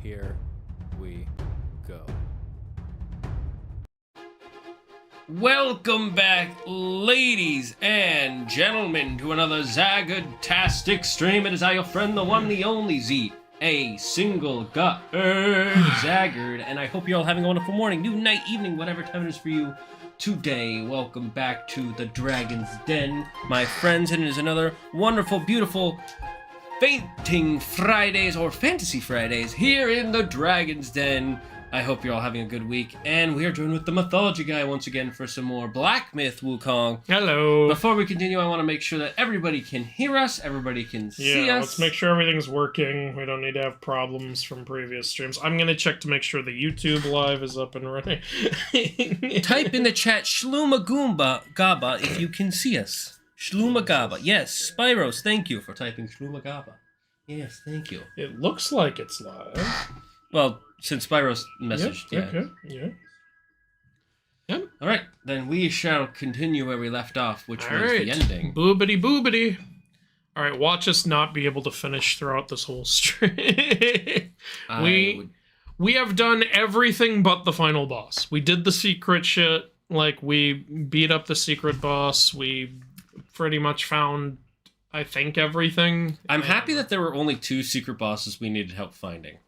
Here we go. Welcome back, ladies and gentlemen, to another Zagotastic stream. It is I, your friend, the one, the only Z, a single Zagard, and I hope you're all having a wonderful morning, noon, night, evening, whatever time it is for you today. Welcome back to the Dragon's Den, my friends, and it is another wonderful, beautiful Fainting Fridays, or Fantasy Fridays, here in the Dragon's Den. I hope you're all having a good week, and we are joined with the Mythology Guy once again for some more Black Myth Wukong. Hello. Before we continue, I want to make sure that everybody can hear us, everybody can see us. Yeah, let's make sure everything's working. We don't need to have problems from previous streams. I'm going to check to make sure the YouTube live is up and running. Type in the chat Shluma Gaba if you can see us. Shluma Gaba. Yes, Spyros, thank you for typing Shluma Gaba. Yes, thank you. It looks like it's live. Well, since Spyros messaged, yep, okay, yeah. Yep. Alright, then we shall continue where we left off, which was the ending. Boobity boobity. Alright, watch us not be able to finish throughout this whole stream. We have done everything but the final boss. We did the secret shit, like we beat up the secret boss, we pretty much found, I think, everything. I'm happy that there were only 2 secret bosses we needed help finding.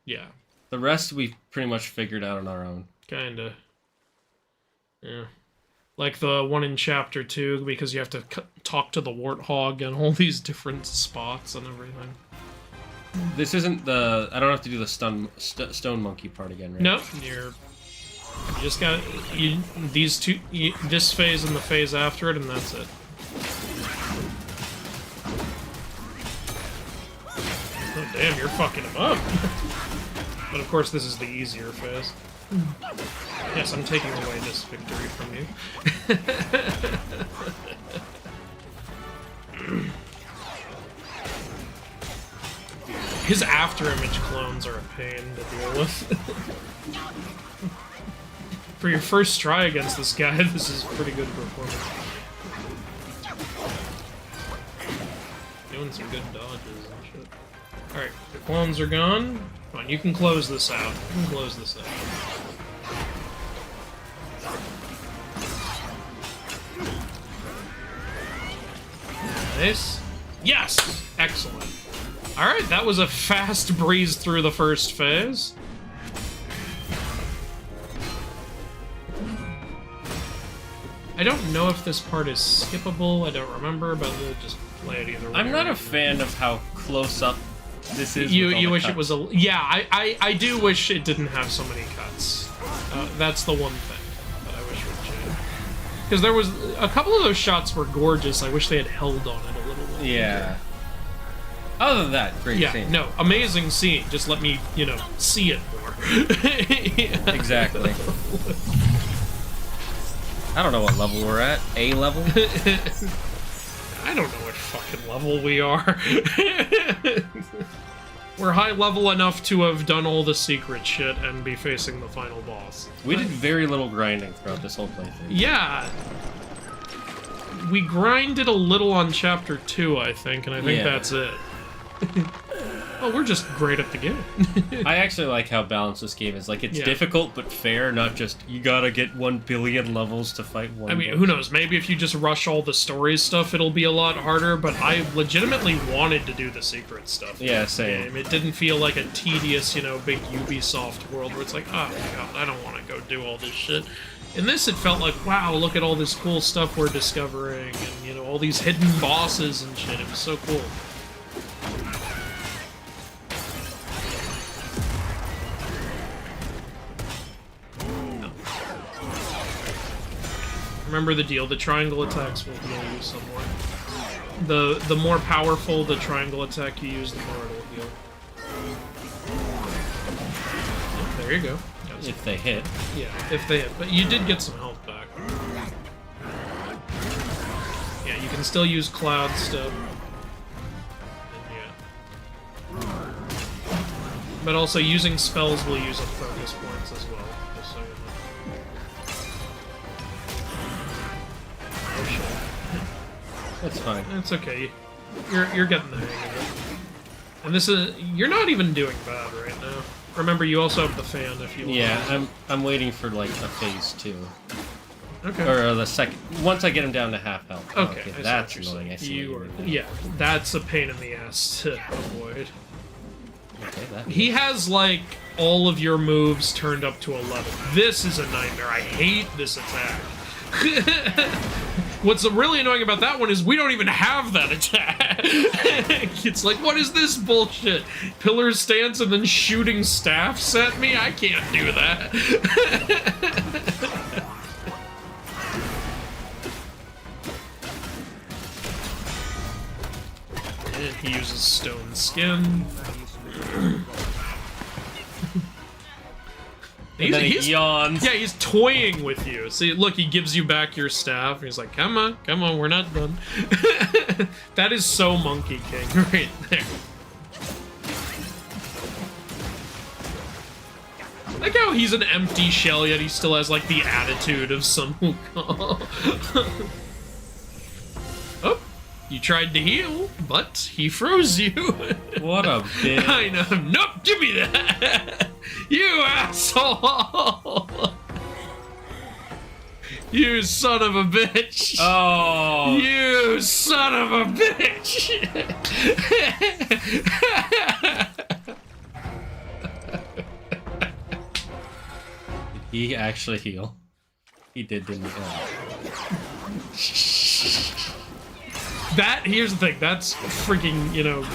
Yeah. The rest we pretty much figured out on our own. Kinda. Yeah. Like the one in Chapter 2, because you have to talk to the warthog and all these different spots and everything. This isn't the... I don't have to do the stone monkey part again, right? Nope. You just got these two... this phase and the phase after it, and that's it. Oh, damn, you're fucking him up. But of course, this is the easier phase. Yes, I'm taking away this victory from you. His after-image clones are a pain to deal with. For your first try against this guy, this is pretty good performance. Doing some good dodges and shit. Alright, the clones are gone. Come on, you can close this out. You can close this out. Nice. Yes! Excellent. Alright, that was a fast breeze through the first phase. I don't know if this part is skippable, I don't remember, but we'll just play it either way. I'm not a fan of how close up this is. You wish it was a... Yeah, I do wish it didn't have so many cuts. That's the one thing that I wish would change. Because there was... A couple of those shots were gorgeous, I wish they had held on it a little longer. Yeah. Other than that, great scene. Yeah, no, amazing scene. Just let me, you know, see it more. Exactly. I don't know what level we're at. A level? I don't know what fucking level we are. We're high level enough to have done all the secret shit and be facing the final boss. We did very little grinding throughout this whole playthrough. Yeah. We grinded a little on Chapter 2, I think, and I think that's it. Oh, we're just great at the game. I actually like how balanced this game is. Like, it's difficult but fair, not just, you gotta get 1 billion levels to fight one. I mean, who knows? Maybe if you just rush all the story stuff, it'll be a lot harder, but I legitimately wanted to do the secret stuff. Yeah, same. It didn't feel like a tedious, you know, big Ubisoft world where it's like, oh my god, I don't want to go do all this shit. In this, it felt like, wow, look at all this cool stuff we're discovering, and, you know, all these hidden bosses and shit. It was so cool. Remember the deal, the triangle attacks will heal you somewhat. The more powerful the triangle attack you use, the more it'll heal. Yeah, there you go. If they hit. Yeah, if they hit. But you did get some health back. Yeah, you can still use cloud stuff. And yeah. But also using spells will use up focus points as well. Just so you know. Oh shit. That's fine. It's okay. You're getting the hang of it. And this is, you're not even doing bad right now. Remember, you also have the fan if you want. Yeah, I'm waiting for like a phase 2. Okay. Or the second. Once I get him down to half health. Okay, that's annoying. I see. Yeah, that's a pain in the ass to avoid. Okay, He has like all of your moves turned up to 11. This is a nightmare. I hate this attack. What's really annoying about that one is we don't even have that attack. It's like, what is this bullshit? Pillar stance and then shooting staffs at me? I can't do that. And he uses stone skin. And then he yawns. Yeah, he's toying with you. See, look, he gives you back your staff. He's like, come on, we're not done. That is so Monkey King right there. Like how he's an empty shell, yet he still has, like, the attitude of some Wukong. Oh, you tried to heal, but he froze you. What a bitch. I know. Nope, give me that. You asshole! You son of a bitch! Oh! You son of a bitch! Did he actually heal? He did, didn't he? That, here's the thing, that's freaking, you know,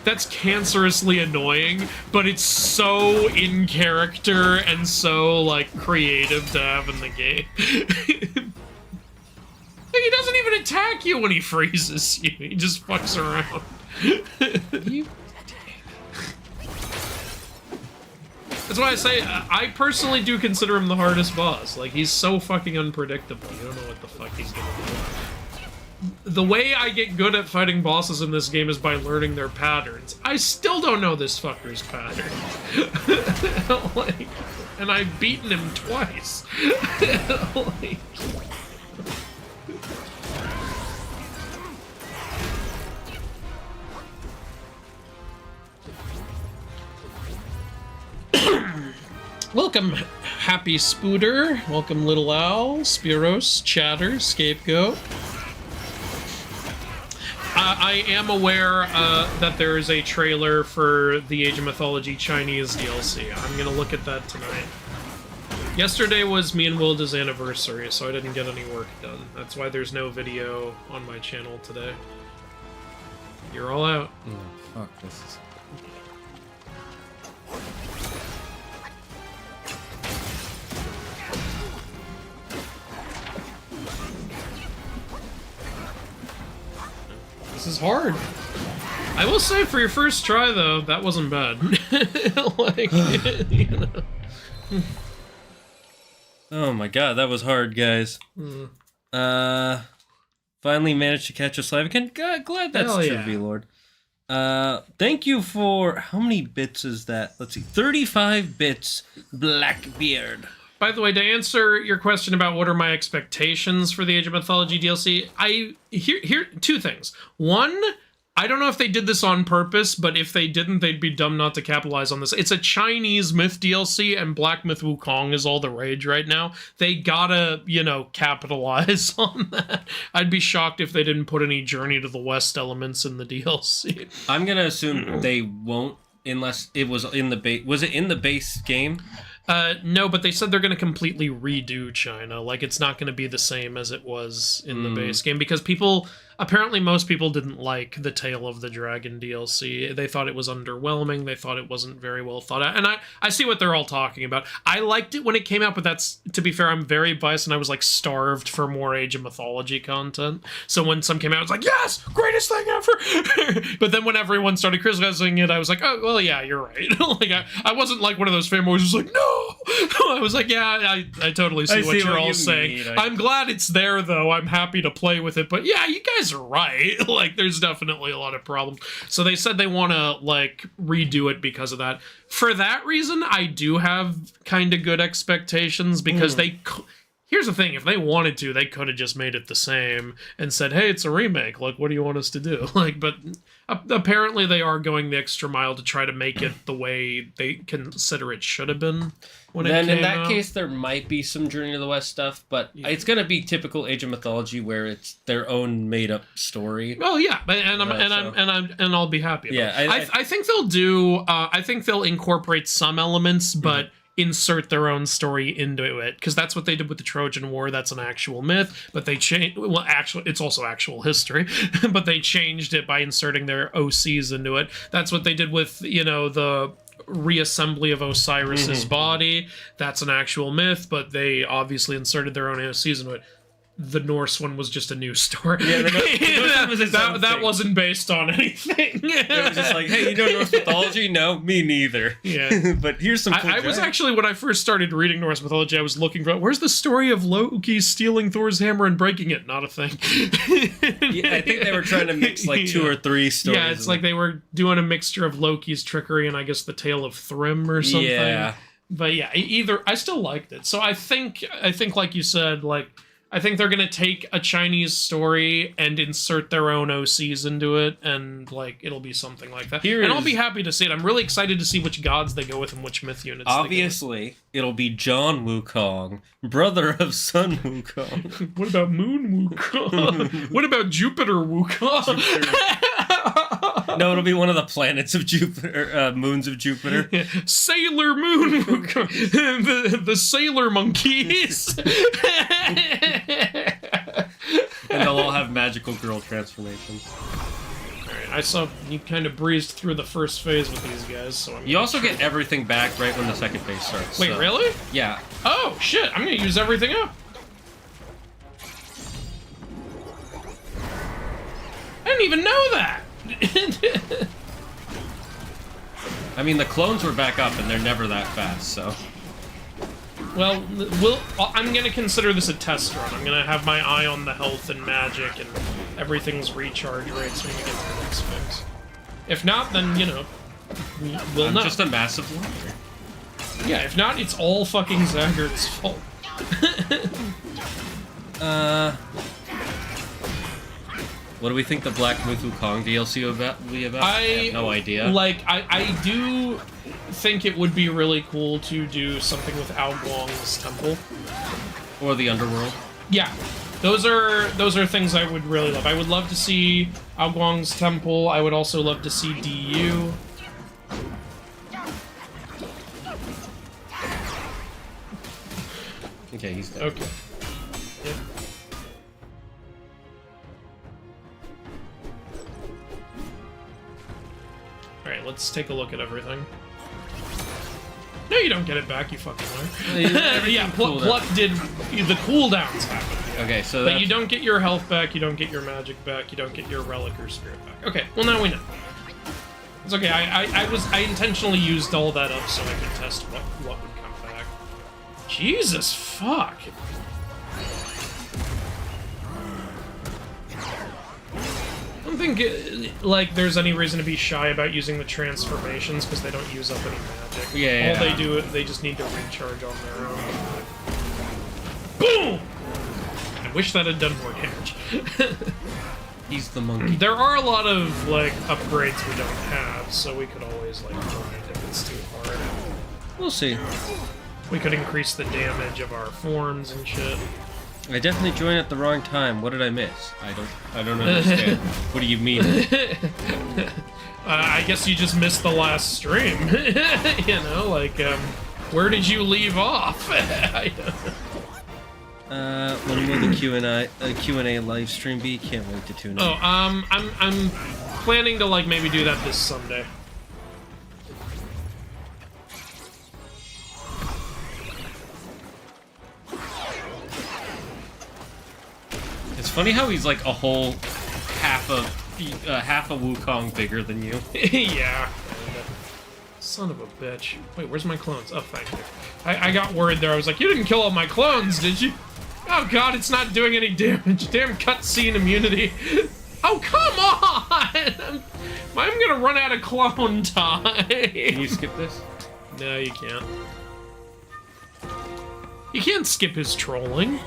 that's cancerously annoying, but it's so in character and so, like, creative to have in the game. Like, he doesn't even attack you when he freezes you, he just fucks around. That's why I say, I personally do consider him the hardest boss. Like, he's so fucking unpredictable, you don't know what the fuck he's gonna do. The way I get good at fighting bosses in this game is by learning their patterns. I still don't know this fucker's pattern. Like, and I've beaten him twice. Like, welcome, Happy Spooter. Welcome, Little Owl, Spiros, Chatter, Scapegoat. I am aware that there is a trailer for the Age of Mythology Chinese DLC. I'm gonna look at that tonight. Yesterday was me and Wilda's anniversary, so I didn't get any work done. That's why there's no video on my channel today. You're all out. Fuck, this is... This is hard. I will say, for your first try, though, that wasn't bad. Like, you know. Oh my god, that was hard, guys. Finally managed to catch a Slavican. Glad that's true, yeah. V-Lord. Thank you for... How many bits is that? Let's see. 35 bits, Blackbeard. By the way, to answer your question about what are my expectations for the Age of Mythology DLC, here two things. One, I don't know if they did this on purpose, but if they didn't, they'd be dumb not to capitalize on this. It's a Chinese myth DLC, and Black Myth Wukong is all the rage right now. They gotta, you know, capitalize on that. I'd be shocked if they didn't put any Journey to the West elements in the DLC. I'm gonna assume they won't, unless it was in the base. Was it in the base game? No, but they said they're going to completely redo China. Like, it's not going to be the same as it was in the base game, because apparently most people didn't like the Tale of the Dragon DLC. They thought it was underwhelming. They thought it wasn't very well thought out. And I see what they're all talking about. I liked it when it came out, but that's, to be fair, I'm very biased, and I was, like, starved for more Age of Mythology content. So when some came out, I was like, yes, greatest thing ever! But then when everyone started criticizing it, I was like, oh, well, yeah, you're right. Like, I wasn't like one of those fanboys who's like, no! I was like, yeah, I totally see what you're all saying. I'm glad it's there, though. I'm happy to play with it. But yeah, you guys are right. Like, there's definitely a lot of problems. So they said they want to, like, redo it because of that. For that reason, I do have kind of good expectations, because here's the thing, if they wanted to, they could have just made it the same and said, hey, it's a remake. Like, what do you want us to do? Like, but apparently they are going the extra mile to try to make it the way they consider it should have been when it came out. Then in that case, there might be some Journey to the West stuff, but it's going to be typical Age of Mythology, where it's their own made-up story. Well, yeah, and I'll be happy. Yeah, I think they'll do. I think they'll incorporate some elements, but insert their own story into it, because that's what they did with the Trojan War. That's an actual myth, but they changed. Well, actually, it's also actual history, but they changed it by inserting their OCs into it. That's what they did with, you know, the reassembly of Osiris's body. That's an actual myth, but they obviously inserted their own OCs into it. The Norse one was just a news story. Yeah, that wasn't based on anything. It was just like, hey, you know Norse mythology? No, me neither. Yeah. But here's some cool I was actually, when I first started reading Norse mythology, I was looking for, where's the story of Loki stealing Thor's hammer and breaking it? Not a thing. Yeah, I think they were trying to mix like 2 or 3 stories. Yeah, it's like they were doing a mixture of Loki's trickery and I guess the Tale of Thrym or something. Yeah. But yeah, I still liked it. So I think like you said, like, I think they're going to take a Chinese story and insert their own OCs into it, and, like, it'll be something like that. I'll be happy to see it. I'm really excited to see which gods they go with and which myth units Obviously, it'll be John Wukong, brother of Sun Wukong. What about Moon Wukong? What about Jupiter Wukong? No, it'll be one of the planets of Jupiter, moons of Jupiter. Yeah. Sailor Moon Wukong. the Sailor Monkeys. And they'll all have magical girl transformations. Alright, I saw you kind of breezed through the first phase with these guys, so you also get everything back right when the second phase starts. Wait, really? Yeah. Oh, shit, I'm gonna use everything up. I didn't even know that! I mean, the clones were back up, and they're never that fast, so... Well, I'm gonna consider this a test run. I'm gonna have my eye on the health and magic and everything's recharge rates when we get to the next phase. If not, then, you know, we'll know. Just a massive liar. Yeah, if not, it's all fucking Zaggert's fault. What do we think the Black Myth Wukong DLC will be about? I have no idea. Like, I do think it would be really cool to do something with Ao Guang's temple. Or the Underworld. Yeah. Those are things I would really love. I would love to see Ao Guang's temple. I would also love to see DU. Okay, he's dead. Okay. Yep. Alright, let's take a look at everything. No, you don't get it back, you fucking liar. Yeah, Pluck did... The cooldowns happen. Yeah. Okay, so but you don't get your health back, you don't get your magic back, you don't get your relic or spirit back. Okay, well now we know. It's okay, I intentionally used all that up so I could test what would come back. Jesus fuck. I don't think, like, there's any reason to be shy about using the transformations, because they don't use up any magic. Yeah. All they do, they just need to recharge on their own. Boom! I wish that had done more damage. He's the monkey. There are a lot of, like, upgrades we don't have, so we could always, like, grind if it's too hard. We'll see. We could increase the damage of our forms and shit. I definitely joined at the wrong time. What did I miss? I don't understand. What do you mean? I guess you just missed the last stream. You know, like, where did you leave off? When will the Q&A live stream be? Can't wait to tune in. Oh, I'm planning to, like, maybe do that this Sunday. It's funny how he's like a whole half a Wukong bigger than you. Yeah. Son of a bitch. Wait, where's my clones? Oh, thank you. I got worried there. I was like, you didn't kill all my clones, did you? Oh god, it's not doing any damage. Damn cutscene immunity. Oh, come on! I'm gonna run out of clone time. Can you skip this? No, you can't. You can't skip his trolling.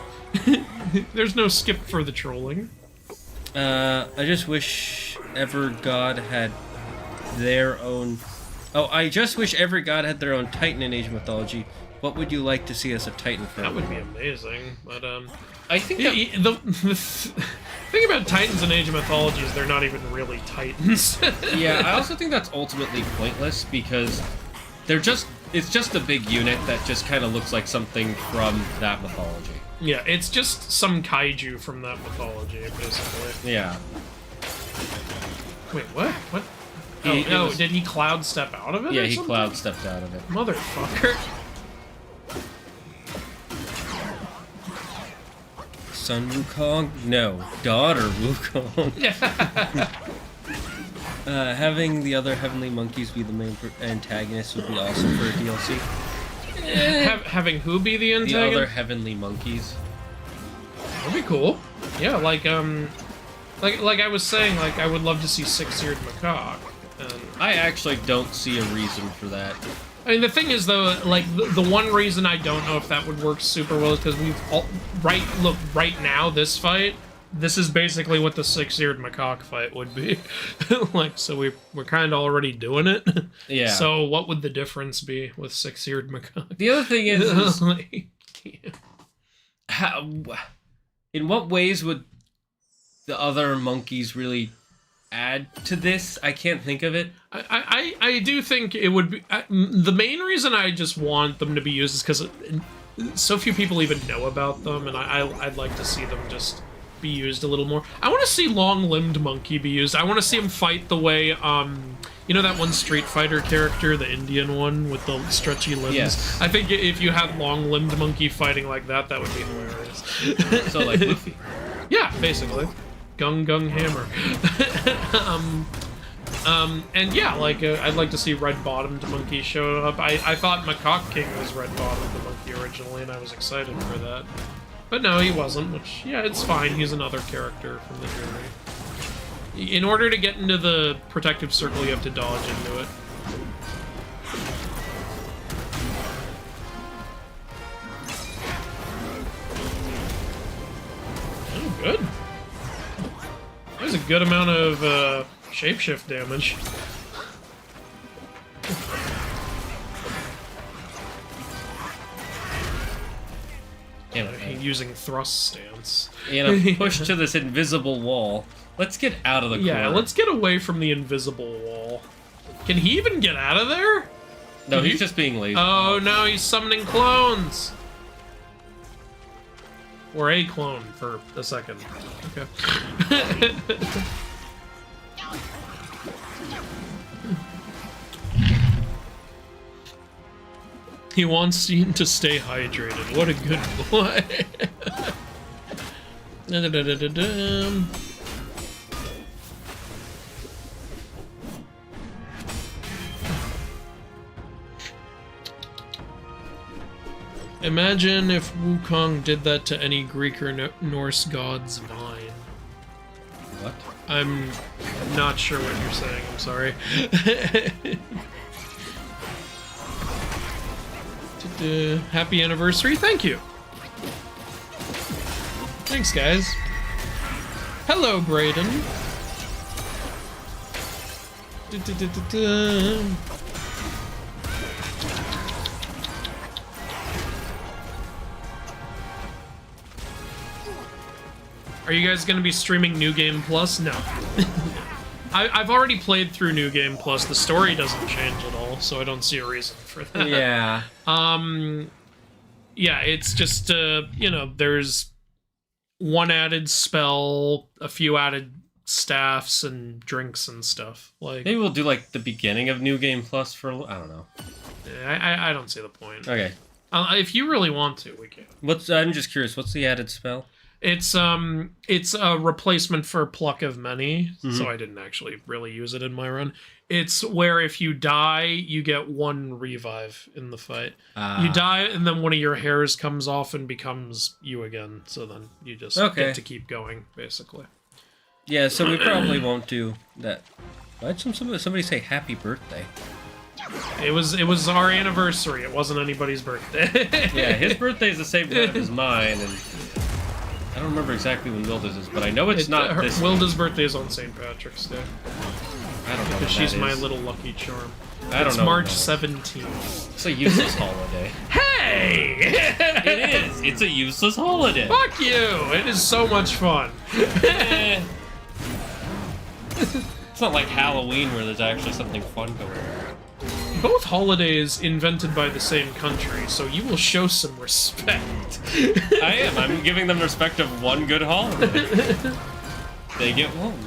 There's no skip for the trolling. I just wish every god had their own... Oh, I just wish every god had their own titan in Age of Mythology. What would you like to see as a titan for? That would be amazing, but, I think the thing about titans in Age of Mythology is they're not even really titans. Yeah, I also think that's ultimately pointless, because it's just a big unit that just kind of looks like something from that mythology. Yeah, it's just some kaiju from that mythology, basically. Yeah. Wait, what? What? Did he cloud step out of it? Yeah, or he something? cloud stepped out of it. Motherfucker. Son Wukong? No. Daughter Wukong. Having the other heavenly monkeys be the main antagonist would be awesome for a DLC. Having who be the antagonist? The other heavenly monkeys. That'd be cool. Yeah, like I was saying, like, I would love to see six-eared macaque. I actually don't see a reason for that. I mean, the thing is, though, like, the one reason I don't know if that would work super well is because right now, this fight, this is basically what the six-eared macaque fight would be. Like, so we're kind of already doing it. Yeah. So what would the difference be with six-eared macaque? The other thing is like, in what ways would the other monkeys really add to this? I can't think of it. I do think it would be... the main reason I just want them to be used is because so few people even know about them, and I'd like to see them just be used a little more. I want to see long-limbed monkey be used. I want to see him fight the way, you know that one Street Fighter character, the Indian one with the stretchy limbs? Yes. I think if you had long-limbed monkey fighting like that, that would be hilarious. So, like Luffy. Yeah, basically. Gung Gung Hammer. And yeah, like, I'd like to see red-bottomed monkey show up. I thought Macaque King was red-bottomed monkey originally, and I was excited for that. But no, he wasn't, which, yeah, it's fine. He's another character from the journey. In order to get into the protective circle, you have to dodge into it. Oh, good. There's a good amount of shapeshift damage. Using thrust stance. You know, push to this invisible wall. Let's get out of the corner. Yeah, let's get away from the invisible wall. Can he even get out of there? No, he's just being lazy. Oh no, he's summoning clones! Or a clone for a second. Okay. He wants you to stay hydrated. What a good boy. Imagine if Wukong did that to any Greek or Norse god's vine. What? I'm not sure what you're saying, I'm sorry. Happy anniversary, thank you. Thanks, guys. Hello, Brayden. Are you guys going to be streaming New Game Plus? No. I've already played through New Game Plus. The story doesn't change at all, so I don't see a reason for that. Yeah. Yeah, it's just, you know, there's one added spell, a few added staffs and drinks and stuff. Like, maybe we'll do like the beginning of New Game Plus for, I don't know. I don't see the point. Okay. If you really want to, we can. I'm just curious, what's the added spell? It's a replacement for Pluck of Many, so I didn't actually really use it in my run. It's where if you die, you get 1 revive in the fight. You die, and then one of your hairs comes off and becomes you again, so then you just get to keep going, basically. Yeah, so we probably won't do that. Why'd somebody say happy birthday? It was our anniversary. It wasn't anybody's birthday. Yeah, his birthday is the same time as mine, and I don't remember exactly when Wilda's is, but I know it's not this. Wilda's birthday is on St. Patrick's Day. I don't know. Because she's my little lucky charm. I don't know. It's March 17th. It's a useless holiday. Hey! It is. It's a useless holiday. Fuck you! It is so much fun. It's not like Halloween where there's actually something fun going on. Both holidays invented by the same country, so you will show some respect. I am. I'm giving them respect of one good holiday. They get one.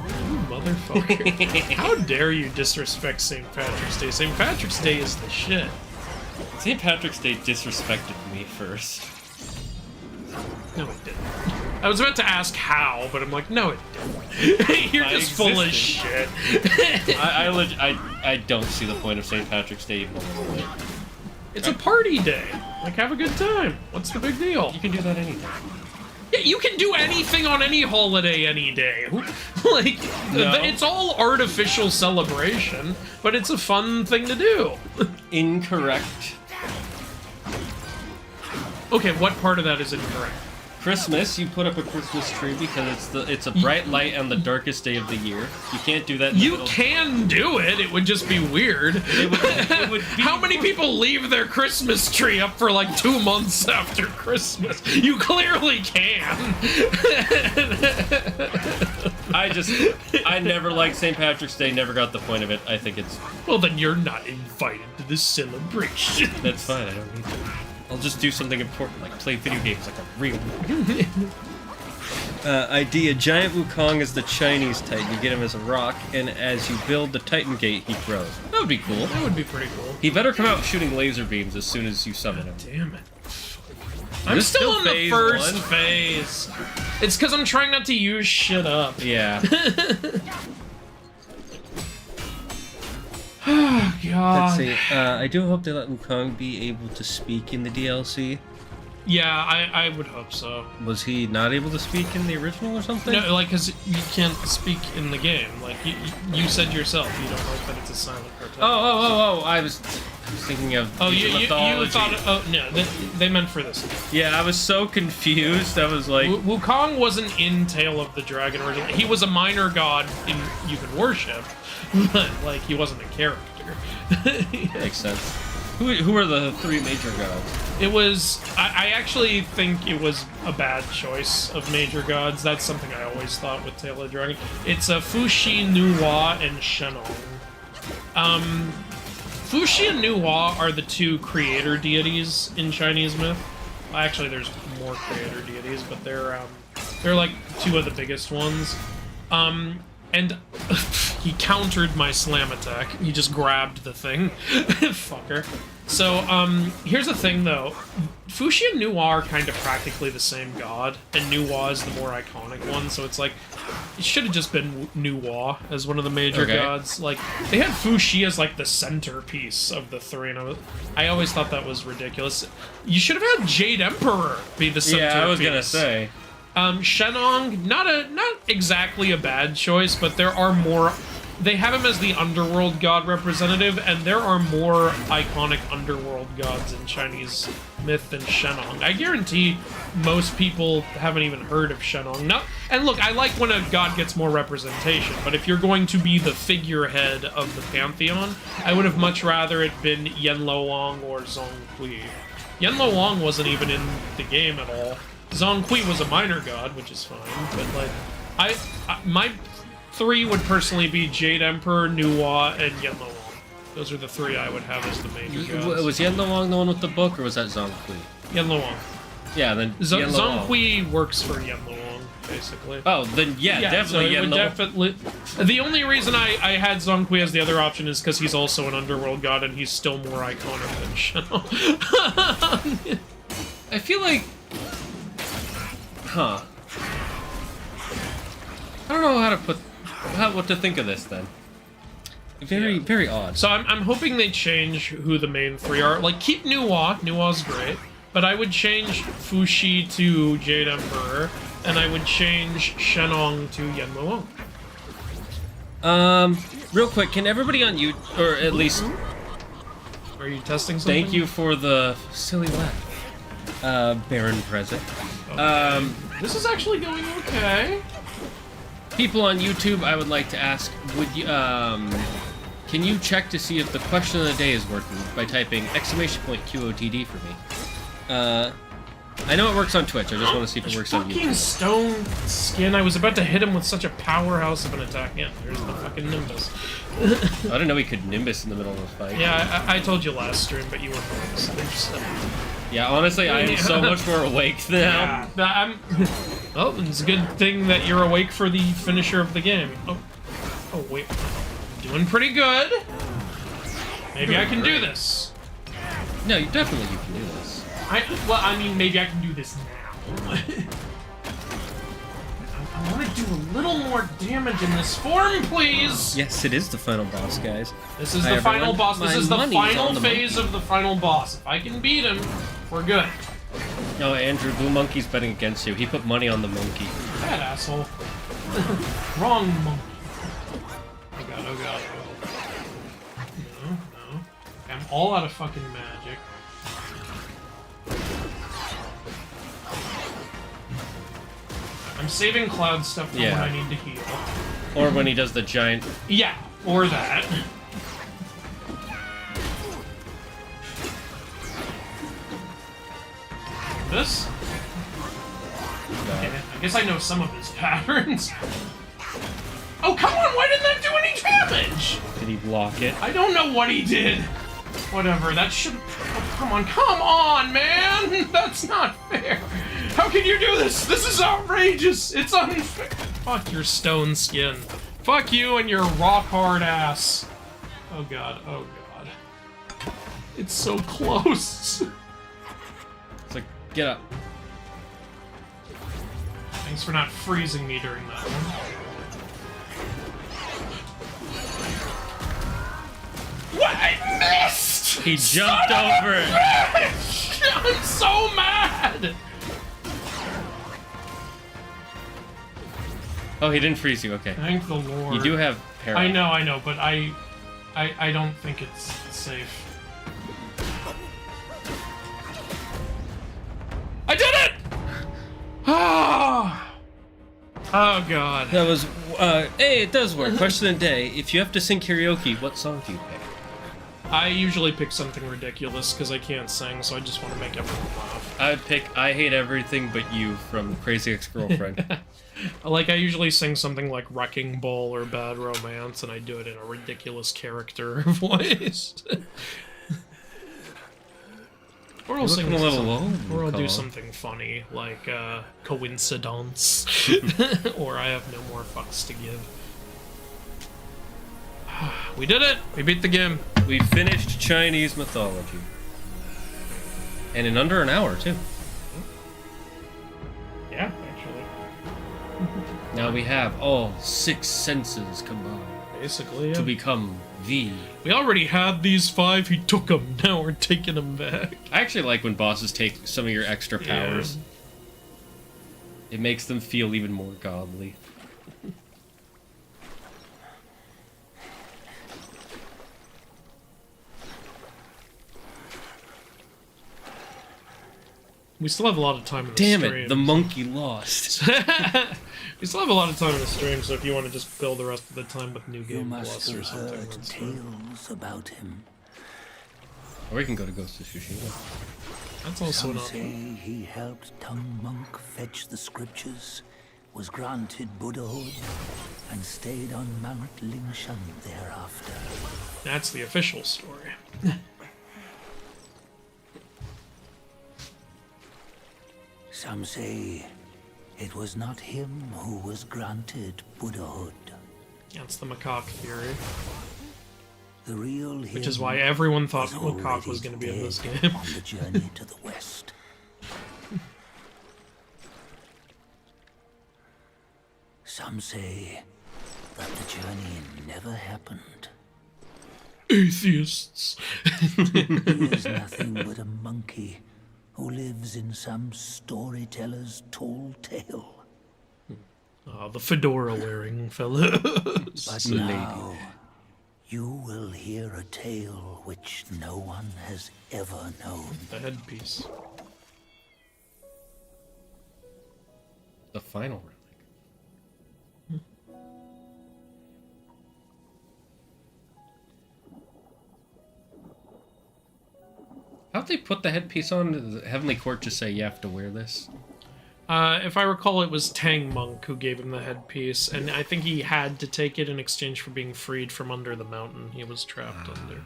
You motherfucker. How dare you disrespect St. Patrick's Day? St. Patrick's Day is the shit. St. Patrick's Day disrespected me first. No, it didn't. I was about to ask how, but I'm like, no, it didn't. You're just full of shit. I don't see the point of St. Patrick's Day even a little bit. It's a party day. Like, have a good time. What's the big deal? You can do that anytime. Yeah, you can do anything on any holiday any day. Like, no. It's all artificial celebration, but it's a fun thing to do. Incorrect. Okay, what part of that is incorrect? Christmas, you put up a Christmas tree because it's a bright light on the darkest day of the year. You can't do that in the middle. Can do it. It would just be weird. It would be How many people leave their Christmas tree up for like 2 months after Christmas? You clearly can. I never liked St. Patrick's Day, never got the point of it. I think it's... Well, then you're not invited to the celebration. That's fine, I don't need to. I'll just do something important, like play video games like a real idea. Giant Wukong is the Chinese Titan. You get him as a rock, and as you build the Titan Gate, he grows. That would be cool. That would be pretty cool. He better come out shooting laser beams as soon as you summon him. Damn it. I'm still on the first phase. It's because I'm trying not to use shit up. Yeah. Oh, God. Let's see. I do hope they let Wukong be able to speak in the DLC. Yeah, I would hope so. Was he not able to speak in the original or something? No, like, because you can't speak in the game. Like, you said yourself, you don't like that it's a silent protagonist. Oh, I was thinking of you thought... Oh, no, they meant for this. Yeah, I was so confused. I was like... Wukong wasn't in Tale of the Dragon originally. He was a minor god you could worship, but, like, he wasn't a character. Makes sense. Who are the 3 major gods? It was... I actually think it was a bad choice of major gods. That's something I always thought with Tale of the Dragon. It's Fuxi, Nuwa, and Shenong. Fuxi and Nuwa are the 2 creator deities in Chinese myth. Actually, there's more creator deities, but they're like 2 of the biggest ones. And he countered my slam attack. He just grabbed the thing. Fucker. So, here's the thing, though. Fuxi and Nuwa are kind of practically the same god, and Nuwa is the more iconic one, so it's like, it should have just been Nuwa as one of the major gods. Like, they had Fuxi as, like, the centerpiece of the 3, and I always thought that was ridiculous. You should have had Jade Emperor be the centerpiece. Yeah, I was gonna say. Shenong, not exactly a bad choice, but there are more... They have him as the underworld god representative, and there are more iconic underworld gods in Chinese myth than Shenong. I guarantee most people haven't even heard of Shenong. No, and look, I like when a god gets more representation, but if you're going to be the figurehead of the Pantheon, I would have much rather it been Yenlo Wang or Zhonghui. Yenlo Wang wasn't even in the game at all. Zhonghui was a minor god, which is fine, but like, my 3 would personally be Jade Emperor, Nuwa, and Yenlo Wang. Those are the 3 I would have as the major gods. Was Yenlo Wang the one with the book, or was that Zhonghui? Yenlo Wang. Yeah, then Zhonghui works for Yenlo Wang, basically. Oh, then yeah definitely so Yenlo. Definitely. The only reason I had Zhonghui as the other option is because he's also an underworld god, and he's still more iconic than Shenong. I feel like... Huh. I don't know how to put... what to think of this, then. Very odd. So I'm hoping they change who the main 3 are. Like, keep Nuwa. Nuwa's great. But I would change Fushi to Jade Emperor, and I would change Shenong to Yenlo Wang. Real quick, can everybody on you, or at least... Are you testing something? Thank you for the silly laugh. Baron present. Okay. This is actually going okay. People on YouTube, I would like to ask, would you, can you check to see if the question of the day is working by typing !QOTD for me? I know it works on Twitch, I just want to see if it works on YouTube. Fucking stone skin, I was about to hit him with such a powerhouse of an attack. Yeah, there's the fucking Nimbus. I didn't know he could Nimbus in the middle of a fight. Yeah, I told you last stream, but you weren't asleep, so... Yeah, honestly, I am so much more awake now. Yeah, well, it's a good thing that you're awake for the finisher of the game. Oh wait. Doing pretty good. Maybe I can do this. No, you can do this. Well, I mean, maybe I can do this now. I want to do a little more damage in this form, please! Yes, it is the final boss, guys. This is the final boss. This is the final phase of the final boss. If I can beat him, we're good. No, Andrew, Blue Monkey's betting against you. He put money on the monkey. That asshole. Wrong monkey. Oh god, oh god. No. I'm all out of fucking magic. I'm saving Cloud stuff for when I need to heal. Or when he does the giant... Yeah, or that. This? Okay, I guess I know some of his patterns. Oh, come on! Why didn't that do any damage? Did he block it? I don't know what he did. Whatever, that should... Oh, come on, man! That's not fair. How can you do this? This is outrageous. It's unfair. Fuck your stone skin. Fuck you and your rock hard ass. Oh god, oh god. It's so close. It's like, get up. Thanks for not freezing me during that one. What? I missed! He jumped over it. I'm so mad! Oh, he didn't freeze you, okay. Thank the Lord. You do have parry. I know, but I don't think it's safe. I did it! Ah! Oh god. That was, hey, it does work. Question of the day, if you have to sing karaoke, what song do you pick? I usually pick something ridiculous because I can't sing, so I just want to make everyone laugh. I would pick I Hate Everything But You from Crazy Ex-Girlfriend. Like, I usually sing something like Wrecking Ball or Bad Romance, and I do it in a ridiculous character voice. Or I'll sing a little low. Or I'll do something funny, like, Coincidence. Or I Have No More Fucks to Give. We did it! We beat the game. We finished Chinese mythology. And in under an hour, too. Yeah, actually. Now we have all 6 senses combined. Basically, yeah. To become the... We already had these 5, he took them, now we're taking them back. I actually like when bosses take some of your extra powers. Yeah. It makes them feel even more godly. We still have a lot of time in the Damn stream. it, the monkey lost. We still have a lot of time in the stream, so if you want to just fill the rest of the time with New You Game must Plus or have something, heard that's fine. tales about him. Or we can go to Ghost of Tsushima. That's also an Some say option. he helped Tongue Monk fetch the scriptures, was granted Buddhahood, and stayed on Mount Lingshan thereafter. That's the official story. Some say it was not him who was granted Buddhahood. That's the macaque theory. The real him, Which is why everyone thought was macaque already was going to be in this dead game. on the journey to the west. Some say that the journey never happened. Atheists. He is nothing but a monkey who lives in some storyteller's tall tale. Oh, the fedora-wearing fellows. But now, you will hear a tale which no one has ever known. The headpiece. The final relic. How'd they put the headpiece on? Did the Heavenly Court just say you have to wear this? If I recall, it was Tang Monk who gave him the headpiece, and I think he had to take it in exchange for being freed from under the mountain he was trapped under.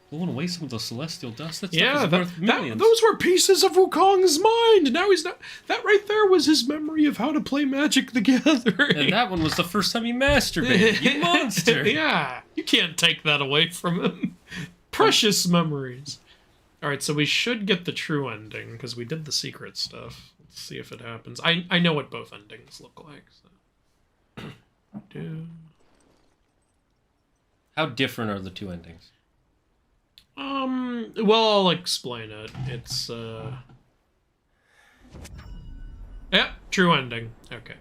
Blowing away some of the celestial dust. That stuff Yeah, is worth millions. those were pieces of Wukong's mind. Now he's not. That right there was his memory of how to play Magic the Gathering. And that one was the first time he masturbated. You monster! Yeah, you can't take that away from him. Precious memories. All right, so we should get the true ending because we did the secret stuff. Let's see if it happens. I know what both endings look like. So. How different are the two endings? Well, I'll explain it. It's, yeah, true ending. Okay.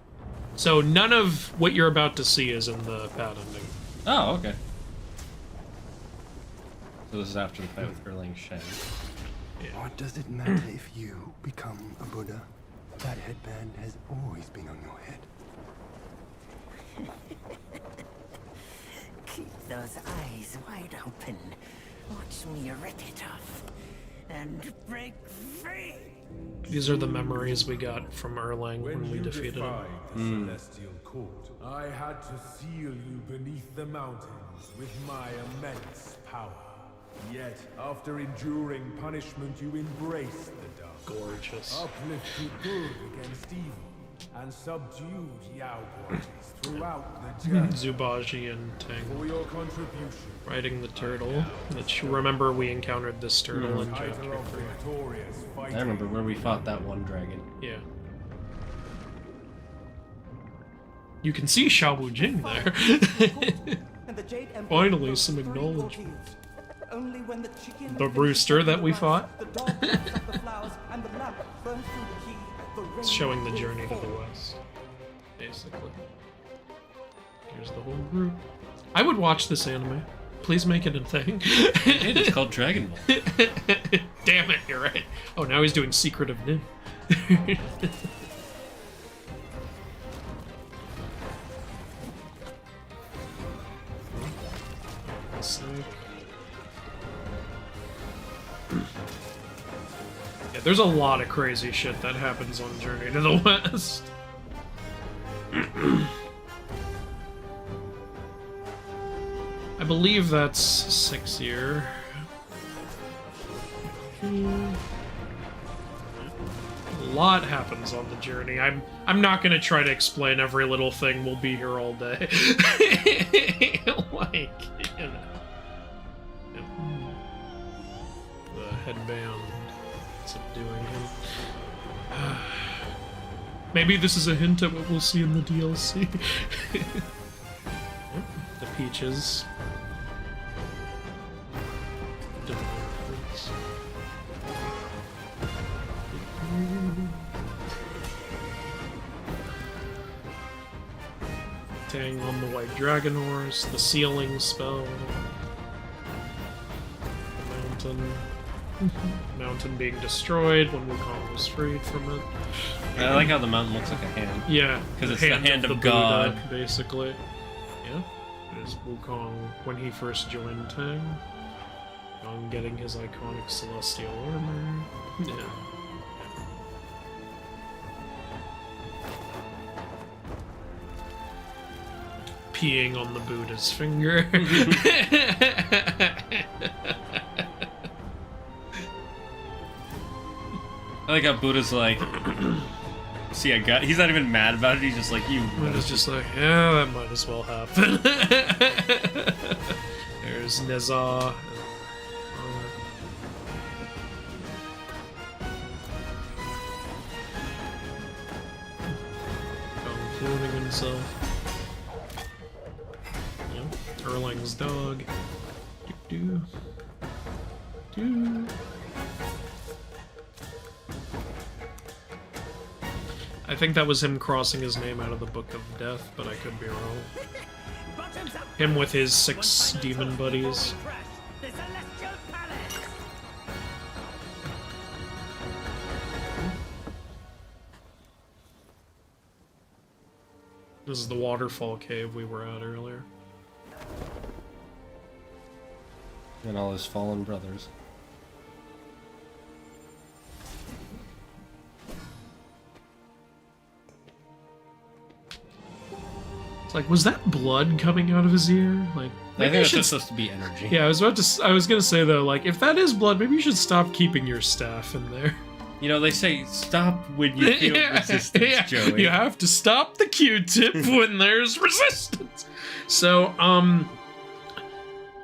So none of what you're about to see is in the bad ending. Oh, okay. So this is after the fight with Erlang Shen. Yeah. What does it matter if you become a Buddha? That headband has always been on your head. Keep those eyes wide open. Watch me rip it off and break free. These are the memories we got from Erlang when we defeated him. The celestial court, I had to seal you beneath the mountains with my immense power. Yet, after enduring punishment, you embraced the dark. Gorgeous. Uplifted good against evil, and subdued Yao bodies throughout the journey. Zubaji and Tang For your contribution, riding the turtle. Which, remember, we encountered this turtle in title chapter of 3. victorious fighting. I remember where we fought that one dragon. Yeah. You can see Xiao Jing there. Finally, some acknowledgement. Only when the chicken The rooster that we fought. the dog picks up the flowers, and the lamp burns through the key. The It's showing the journey to the west, basically. Here's the whole group. I would watch this anime. Please make it a thing. It's called Dragon Ball. Damn it, you're right. Oh, now he's doing Secret of Nim. Snake. Yeah, there's a lot of crazy shit that happens on Journey to the West. I believe that's 6 year. A lot happens on the journey. I'm not gonna try to explain every little thing. We'll be here all day. Like, you know. The headband subduing him. Maybe this is a hint at what we'll see in the DLC. The peaches. Tang on the white dragon horse, the sealing spell, the mountain being destroyed when Wukong was freed from it. I like how the mountain looks like a hand. Yeah, because it's the hand of the God, Buddha, basically. Yeah, there's Wukong when he first joined Tang. Wukong getting his iconic celestial armor. Yeah. Peeing on the Buddha's finger. I like how Buddha's like, see, I got. He's not even mad about it. He's just like, you. Buddha's just like, yeah, that might as well happen. There's Nezah. Cloning himself. Yeah. Erlang's dog. Do. I think that was him crossing his name out of the Book of Death, but I could be wrong. Him with his 6 demon buddies. This is the waterfall cave we were at earlier. And all his fallen brothers. It's like, was that blood coming out of his ear? Like, I think that's just supposed to be energy. Yeah, I was gonna say though, like, if that is blood, maybe you should stop keeping your staff in there. You know, they say stop when you feel resistance, Joey. You have to stop the Q-tip when there's resistance. So,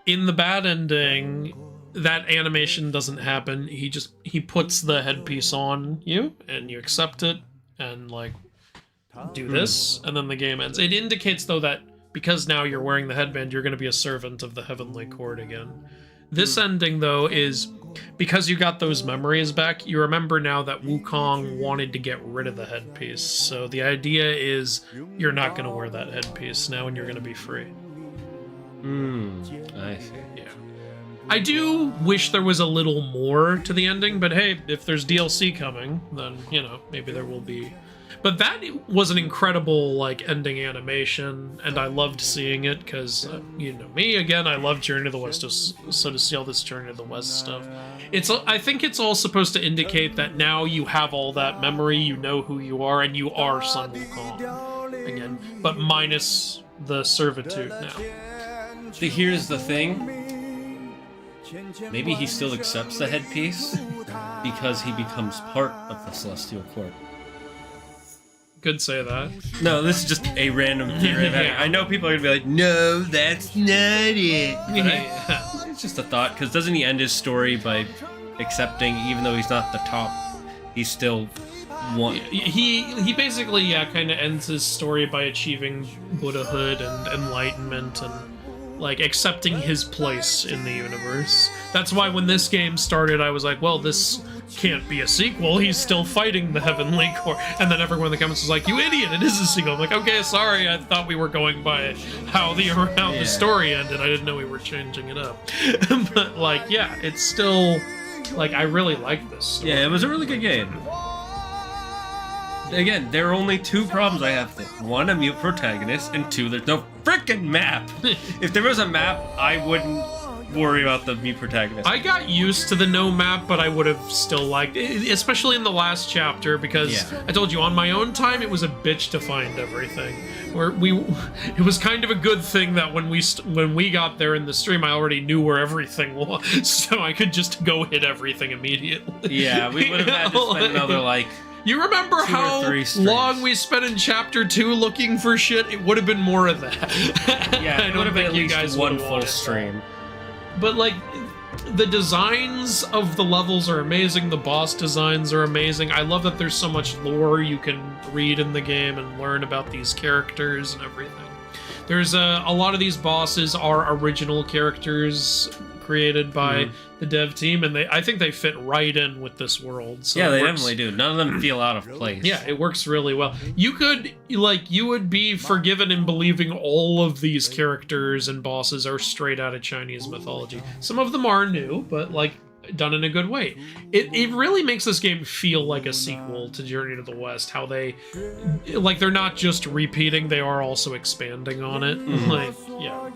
in the bad ending, that animation doesn't happen. He puts the headpiece on you, and you accept it, and like do this, and then the game ends. It indicates though that because now you're wearing the headband, you're going to be a servant of the Heavenly Court again. This ending though is because you got those memories back. You remember now that Wukong wanted to get rid of the headpiece. So the idea is you're not going to wear that headpiece now, and you're going to be free. I see. Yeah. I do wish there was a little more to the ending, but hey, if there's DLC coming, then, you know, maybe there will be. But that was an incredible, like, ending animation, and I loved seeing it, because, you know me, again, I love Journey to the West, so to see all this Journey to the West stuff. I think it's all supposed to indicate that now you have all that memory, you know who you are, and you are Sun Wukong, again, but minus the servitude now. See, here's the thing. Maybe he still accepts the headpiece because he becomes part of the Celestial Court. Could say that. No, this is just a random theory. Yeah. I know people are gonna be like, "No, that's not it." It's just a thought, because doesn't he end his story by accepting, even though he's not the top, he's still one. He basically kind of ends his story by achieving Buddhahood and enlightenment and like accepting his place in the universe. That's why when this game started, I was like, well, this can't be a sequel. He's still fighting the Heavenly Court. And then everyone in the comments was like, you idiot, it is a sequel. I'm like, okay, sorry, I thought we were going by how the story ended. I didn't know we were changing it up. But like, yeah, it's still like, I really like this story. Yeah, it was a really good game. Again, there are only 2 problems I have with it. 1, a mute protagonist, and 2, there's no frickin' map. If there was a map, I wouldn't worry about the mute protagonist. I got used to the no map, but I would have still liked it, especially in the last chapter, because I told you, on my own time, it was a bitch to find everything. It was kind of a good thing that when we got there in the stream, I already knew where everything was, so I could just go hit everything immediately. Yeah, we would have had to spend another, like... You remember how long we spent in Chapter 2 looking for shit? It would have been more of that. Yeah, it would have been at least one full stream. But, like, the designs of the levels are amazing. The boss designs are amazing. I love that there's so much lore you can read in the game and learn about these characters and everything. There's a lot of these bosses are original characters created by the dev team, and I think they fit right in with this world. So yeah, they definitely do. None of them feel out of place. Yeah, it works really well. You would be forgiven in believing all of these characters and bosses are straight out of Chinese mythology. Some of them are new, but like done in a good way. It really makes this game feel like a sequel to Journey to the West. How they're not just repeating, they are also expanding on it. Like, yeah.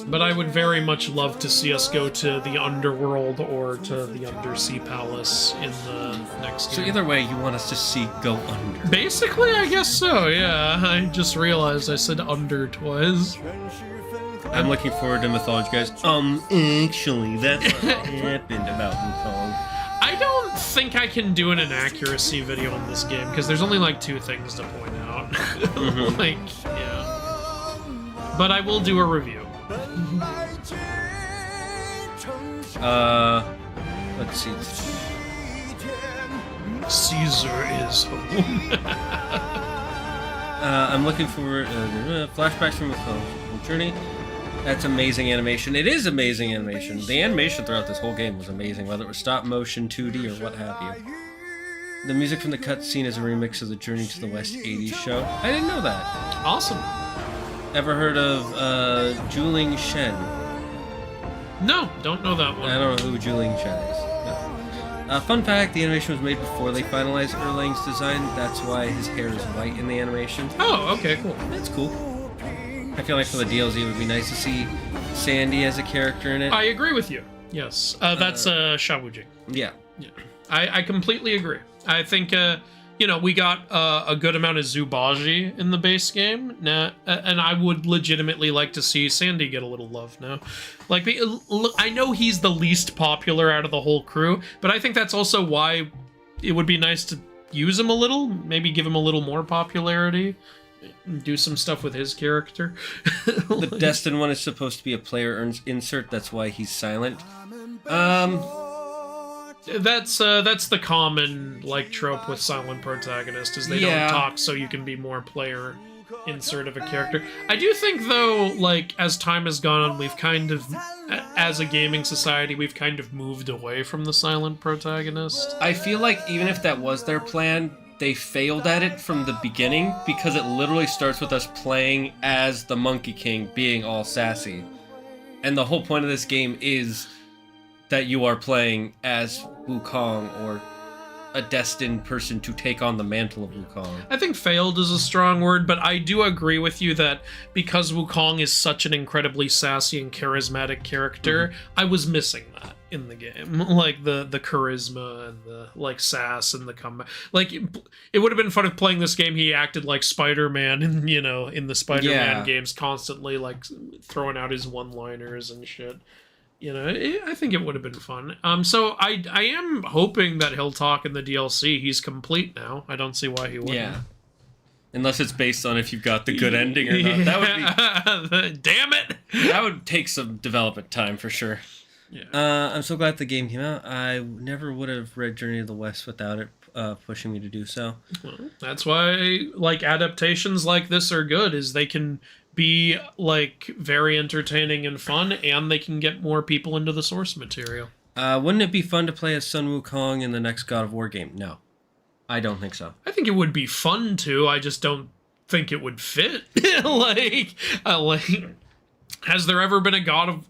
But I would very much love to see us go to the underworld or to the undersea palace in the next game. So either way, you want us to go under. Basically, I guess so, yeah. I just realized I said under twice. I'm looking forward to Mythology, guys. Actually, that's what happened about Wukong. I don't think I can do an inaccuracy video on this game, because there's only like 2 things to point out. Like, yeah. But I will do a review. Let's see. Caesar is home. I'm looking for flashbacks from the journey. That's amazing animation. It is amazing animation. The animation throughout this whole game was amazing, whether it was stop motion, 2D, or what have you. The music from the cutscene is a remix of the Journey to the West 80s show. I didn't know that. Awesome. Ever heard of Juling Shen? No, don't know that one. I don't know who Juling Shen is. No. Fun fact, the animation was made before they finalized Erlang's design. That's why his hair is white in the animation. Oh, okay, cool. That's cool. I feel like for the DLC, it would be nice to see Sandy as a character in it. I agree with you. Yes. That's Shawujing. Yeah. Yeah. I completely agree. I think, we got a good amount of Zubaji in the base game, and I would legitimately like to see Sandy get a little love now. Like, I know he's the least popular out of the whole crew, but I think that's also why it would be nice to use him a little, maybe give him a little more popularity, do some stuff with his character. The Destin one is supposed to be a player insert, that's why he's silent. That's the common trope with silent protagonist is they don't talk so you can be more player insert of a character. I do think though, as time has gone on, we've kind of, as a gaming society, we've kind of moved away from the silent protagonist. I feel like even if that was their plan, they failed at it from the beginning because it literally starts with us playing as the Monkey King being all sassy. And the whole point of this game is that you are playing as Wukong or a destined person to take on the mantle of Wukong. I think failed is a strong word, but I do agree with you that because Wukong is such an incredibly sassy and charismatic character, I was missing that in the game. Like the charisma and the sass and the comeback. It would have been fun if playing this game he acted like Spider-Man in the Spider-Man games, constantly throwing out his one-liners and shit. I think it would have been fun. So I am hoping that he'll talk in the DLC. He's complete now. I don't see why he wouldn't. Yeah. Unless it's based on if you've got the good ending or not. That would be... Damn it! That would take some development time for sure. Yeah. I'm so glad the game came out. I never would have read Journey to the West without it pushing me to do so. Well, that's why adaptations like this are good, is they can be very entertaining and fun, and they can get more people into the source material. Wouldn't it be fun to play as Sun Wukong in the next God of War game? No, I don't think so. I think it would be fun to. I just don't think it would fit. Has there ever been a God of...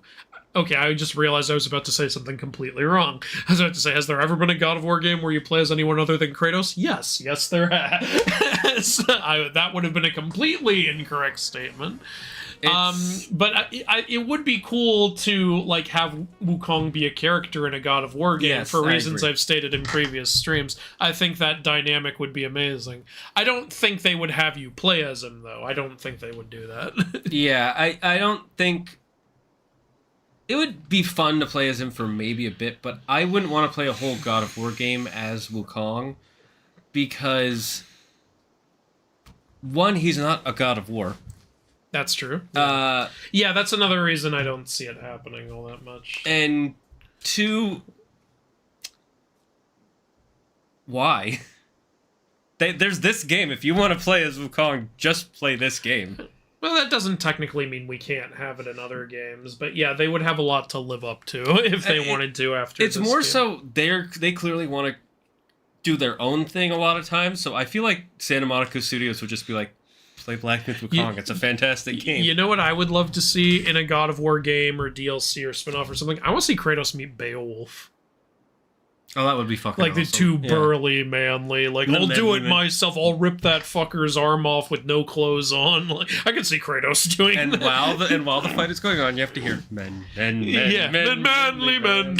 Okay, I just realized I was about to say something completely wrong. I was about to say, has there ever been a God of War game where you play as anyone other than Kratos? Yes. Yes, there has. That would have been a completely incorrect statement. But it would be cool to have Wukong be a character in a God of War game, for reasons I've stated in previous streams. I think that dynamic would be amazing. I don't think they would have you play as him, though. I don't think they would do that. Yeah, I don't think... It would be fun to play as him for maybe a bit, but I wouldn't want to play a whole God of War game as Wukong, because, one, he's not a God of War. That's true. Yeah, that's another reason I don't see it happening all that much. And two, why? There's this game. If you want to play as Wukong, just play this game. Well, that doesn't technically mean we can't have it in other games, but yeah, they would have a lot to live up to if they wanted to after It's this more game. so they clearly want to do their own thing a lot of times, so I feel like Santa Monica Studios would just be like, play Black Myth Wukong. It's a fantastic game. You know what I would love to see in a God of War game or DLC or spin-off or something? I want to see Kratos meet Beowulf. Oh, that would be fucking Like awesome. the two burly, manly, like, I'll do it myself. I'll rip that fucker's arm off with no clothes on. Like, I could see Kratos doing And that. while the fight is going on, you have to hear men. Manly men.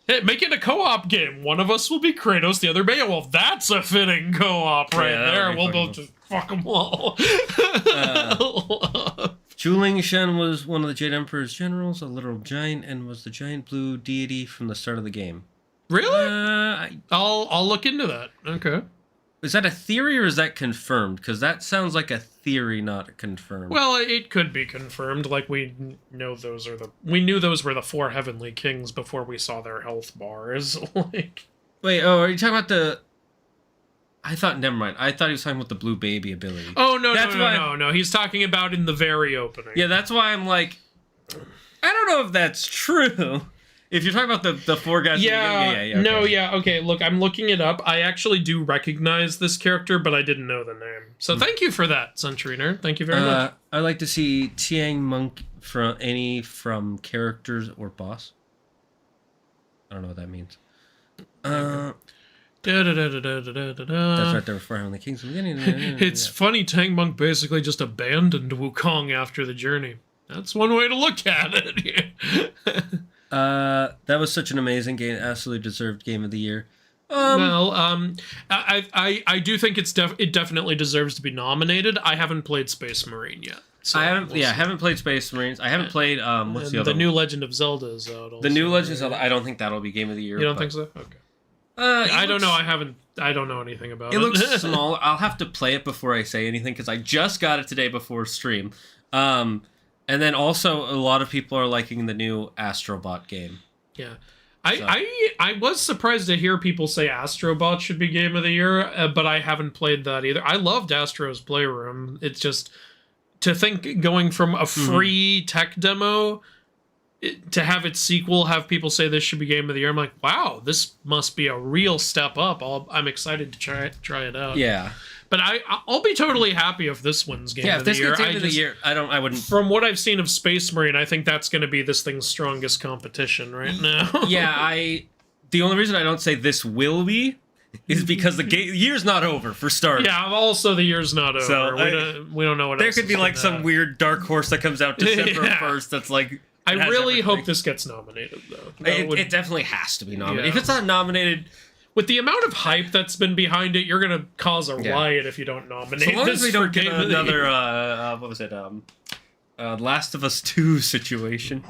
Hey, make it a co-op game. One of us will be Kratos, the other Beowulf. That's a fitting co-op right that there. would be We'll fucking both just fuck them all. Chuling Shen was one of the Jade Emperor's generals, a literal giant, and was the giant blue deity from the start of the game. Really? I'll look into that. Okay. Is that a theory or is that confirmed? Because that sounds like a theory, not confirmed. Well, it could be confirmed. Like we knew those were the four heavenly kings before we saw their health bars. Like, wait, are you talking about the? Never mind. I thought he was talking about the blue baby ability. oh no. He's talking about in the very opening. Yeah, that's why I'm like, I don't know if that's true. If you're talking about the four guys... Okay. No, yeah, okay, look, I'm looking it up. I actually do recognize this character, but I didn't know the name. So thank you for that, Century Nerd. Thank you very much. I'd like to see Tiang Monk from characters or boss. I don't know what that means. That's right there before Heavenly Kings. It's funny, Tang Monk basically just abandoned Wukong after the journey. That's one way to look at it. That was such an amazing game. Absolutely deserved game of the year. I do think it definitely deserves to be nominated. I haven't played Space Marine yet. So I haven't played Space Marines. I haven't played what's the other? The new Legend of Zelda is out. Also, the new Legend of Zelda. I don't think that'll be game of the year. You don't think so? Okay. I don't know. I don't know anything about it. It looks small. I'll have to play it before I say anything because I just got it today before stream. And then also, a lot of people are liking the new Astrobot game. Yeah. I was surprised to hear people say Astrobot should be game of the year, but I haven't played that either. I loved Astro's Playroom. It's just, to think going from a free tech demo to have its sequel, have people say this should be game of the year, I'm like, wow, this must be a real step up. I'm excited to try it out. Yeah. But I'll be totally happy if this wins game of the year. Yeah, if this gets game of the year, I wouldn't... From what I've seen of Space Marine, I think that's going to be this thing's strongest competition right now. Yeah, the only reason I don't say this will be is because the year's not over, for starters. Yeah, also the year's not over. So, we don't know what there else could be like some weird dark horse that comes out December 1st that's like... I really hope this gets nominated, though. It definitely has to be nominated. Yeah. If it's not nominated... With the amount of hype that's been behind it, you're going to cause a riot if you don't nominate so long this as we don't for get Game of the another, Year. what was it, Last of Us 2 situation.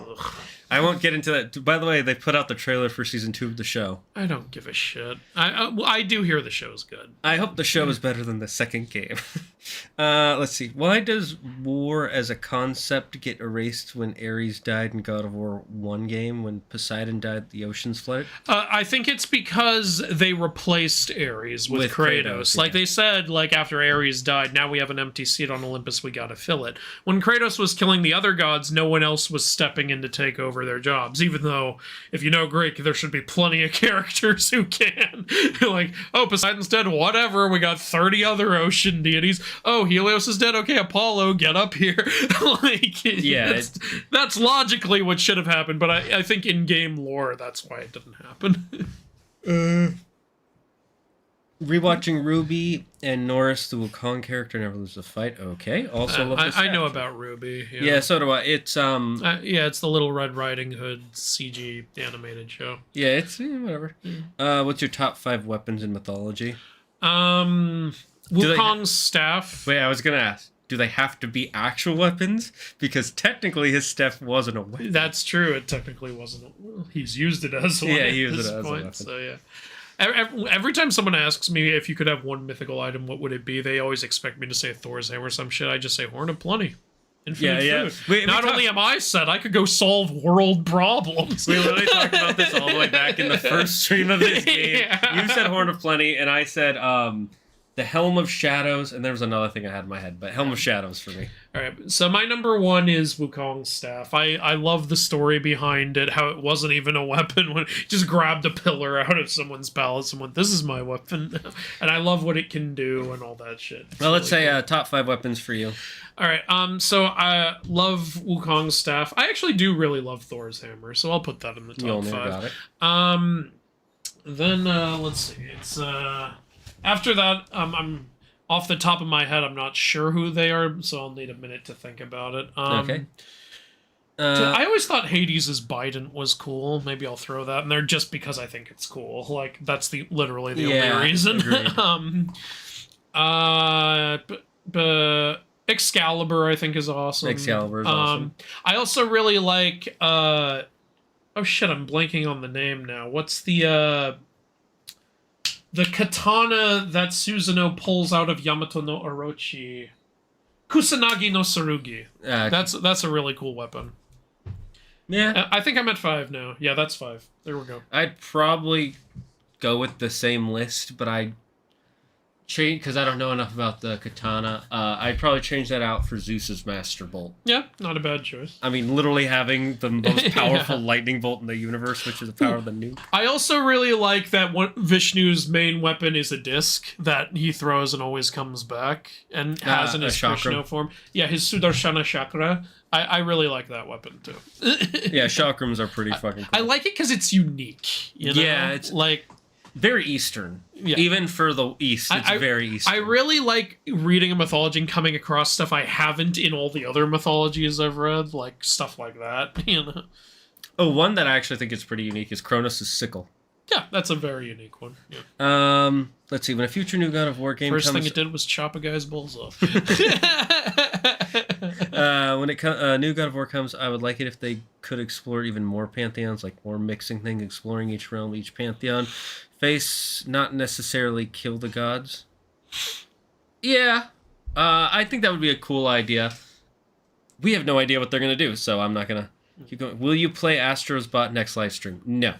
I won't get into that. By the way, they put out the trailer for season 2 of the show. I don't give a shit. I do hear the show's good. I hope the show is better than the second game. Let's see. Why does war as a concept get erased when Ares died in God of War 1 game? When Poseidon died, the oceans flooded? I think it's because they replaced Ares with Kratos. Like they said, like after Ares died, now we have an empty seat on Olympus, we gotta fill it. When Kratos was killing the other gods, no one else was stepping in to take over their jobs, even though, if you know Greek, there should be plenty of characters who can. Like, oh, Poseidon's dead, whatever, we got 30 other ocean deities. Oh, Helios is dead, okay, Apollo, get up here. Like, yeah, that's logically what should have happened, but I think in game lore, that's why it didn't happen. Rewatching Ruby and Norris, the Wukong character, never loses a fight. Okay. Also, love this I know about Ruby. Yeah, so do I. It's yeah, it's the Little Red Riding Hood CG animated show. Yeah, it's whatever. What's your top 5 weapons in mythology? Wukong's staff. Wait, I was gonna ask. Do they have to be actual weapons? Because technically his staff wasn't a weapon. That's true. It technically wasn't. He's used it as one. Yeah, he used at it this as point, a weapon. So yeah. Every time someone asks me if you could have one mythical item, what would it be? They always expect me to say Thor's hammer or some shit. I just say Horn of Plenty. Infinite food. Not only am I set, I could go solve world problems. We literally talked about this all the way back in the first stream of this game. Yeah. You said Horn of Plenty, and I said the Helm of Shadows, and there was another thing I had in my head, but Helm of Shadows for me. All right, so my number 1 is Wukong's staff. I love the story behind it, how it wasn't even a weapon when he just grabbed a pillar out of someone's palace and went, this is my weapon. And I love what it can do and all that shit. It's well, let's say top 5 weapons for you. All right, so I love Wukong's staff. I actually do really love Thor's hammer, so I'll put that in the top 5. Got it. Then let's see. It's after that. I'm off the top of my head. I'm not sure who they are, so I'll need a minute to think about it. Okay. I always thought Hades' Bident was cool. Maybe I'll throw that in there just because I think it's cool. Like that's literally the only reason. Excalibur, I think, is awesome. Excalibur is awesome. I also really like. Oh shit! I'm blanking on the name now. What's the katana that Susanoo pulls out of Yamato no Orochi? Kusanagi no Tsurugi. That's a really cool weapon. Yeah, I think I'm at 5 now. Yeah, that's 5. There we go. I'd probably go with the same list, but I change because I don't know enough about the katana. I'd probably change that out for Zeus's Master Bolt. Yeah, not a bad choice. I mean, literally having the most powerful lightning bolt in the universe, which is the power of the nuke. I also really like that Vishnu's main weapon is a disc that he throws and always comes back and has in his Krishna form. Yeah, his Sudarshana Chakra. I really like that weapon too. Yeah, chakrams are pretty fucking cool. I like it because it's unique. You know? Yeah, it's like very Eastern. Yeah. Even for the East, it's very Eastern. I really like reading a mythology and coming across stuff I haven't in all the other mythologies I've read, like stuff like that, you know. Oh, one that I actually think is pretty unique is Kronos' sickle. Yeah, that's a very unique one. Yeah. Let's see. When a future new God of War game First comes... thing it did was chop a guy's balls off. When a new God of War comes, I would like it if they could explore even more pantheons, like more mixing things, exploring each realm, each pantheon. Face, not necessarily kill the gods. Yeah, I think that would be a cool idea. We have no idea what they're going to do, so I'm not going to keep going. Will you play Astro's Bot next live stream? No.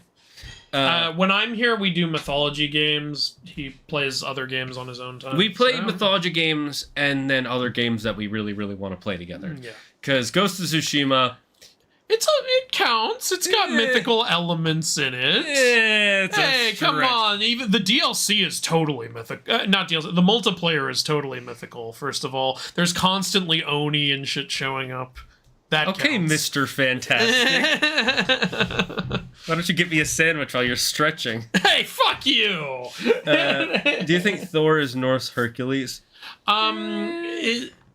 When I'm here, we do mythology games. He plays other games on his own time. We play mythology games and then other games that we really, really want to play together. Yeah. Because Ghost of Tsushima... It counts. It's got mythical elements in it. Hey, come on. Even the DLC is totally mythical. Not DLC. The multiplayer is totally mythical, first of all. There's constantly Oni and shit showing up. That okay, counts. Mr. Fantastic. Why don't you get me a sandwich while you're stretching? Hey, fuck you! Do you think Thor is Norse Hercules?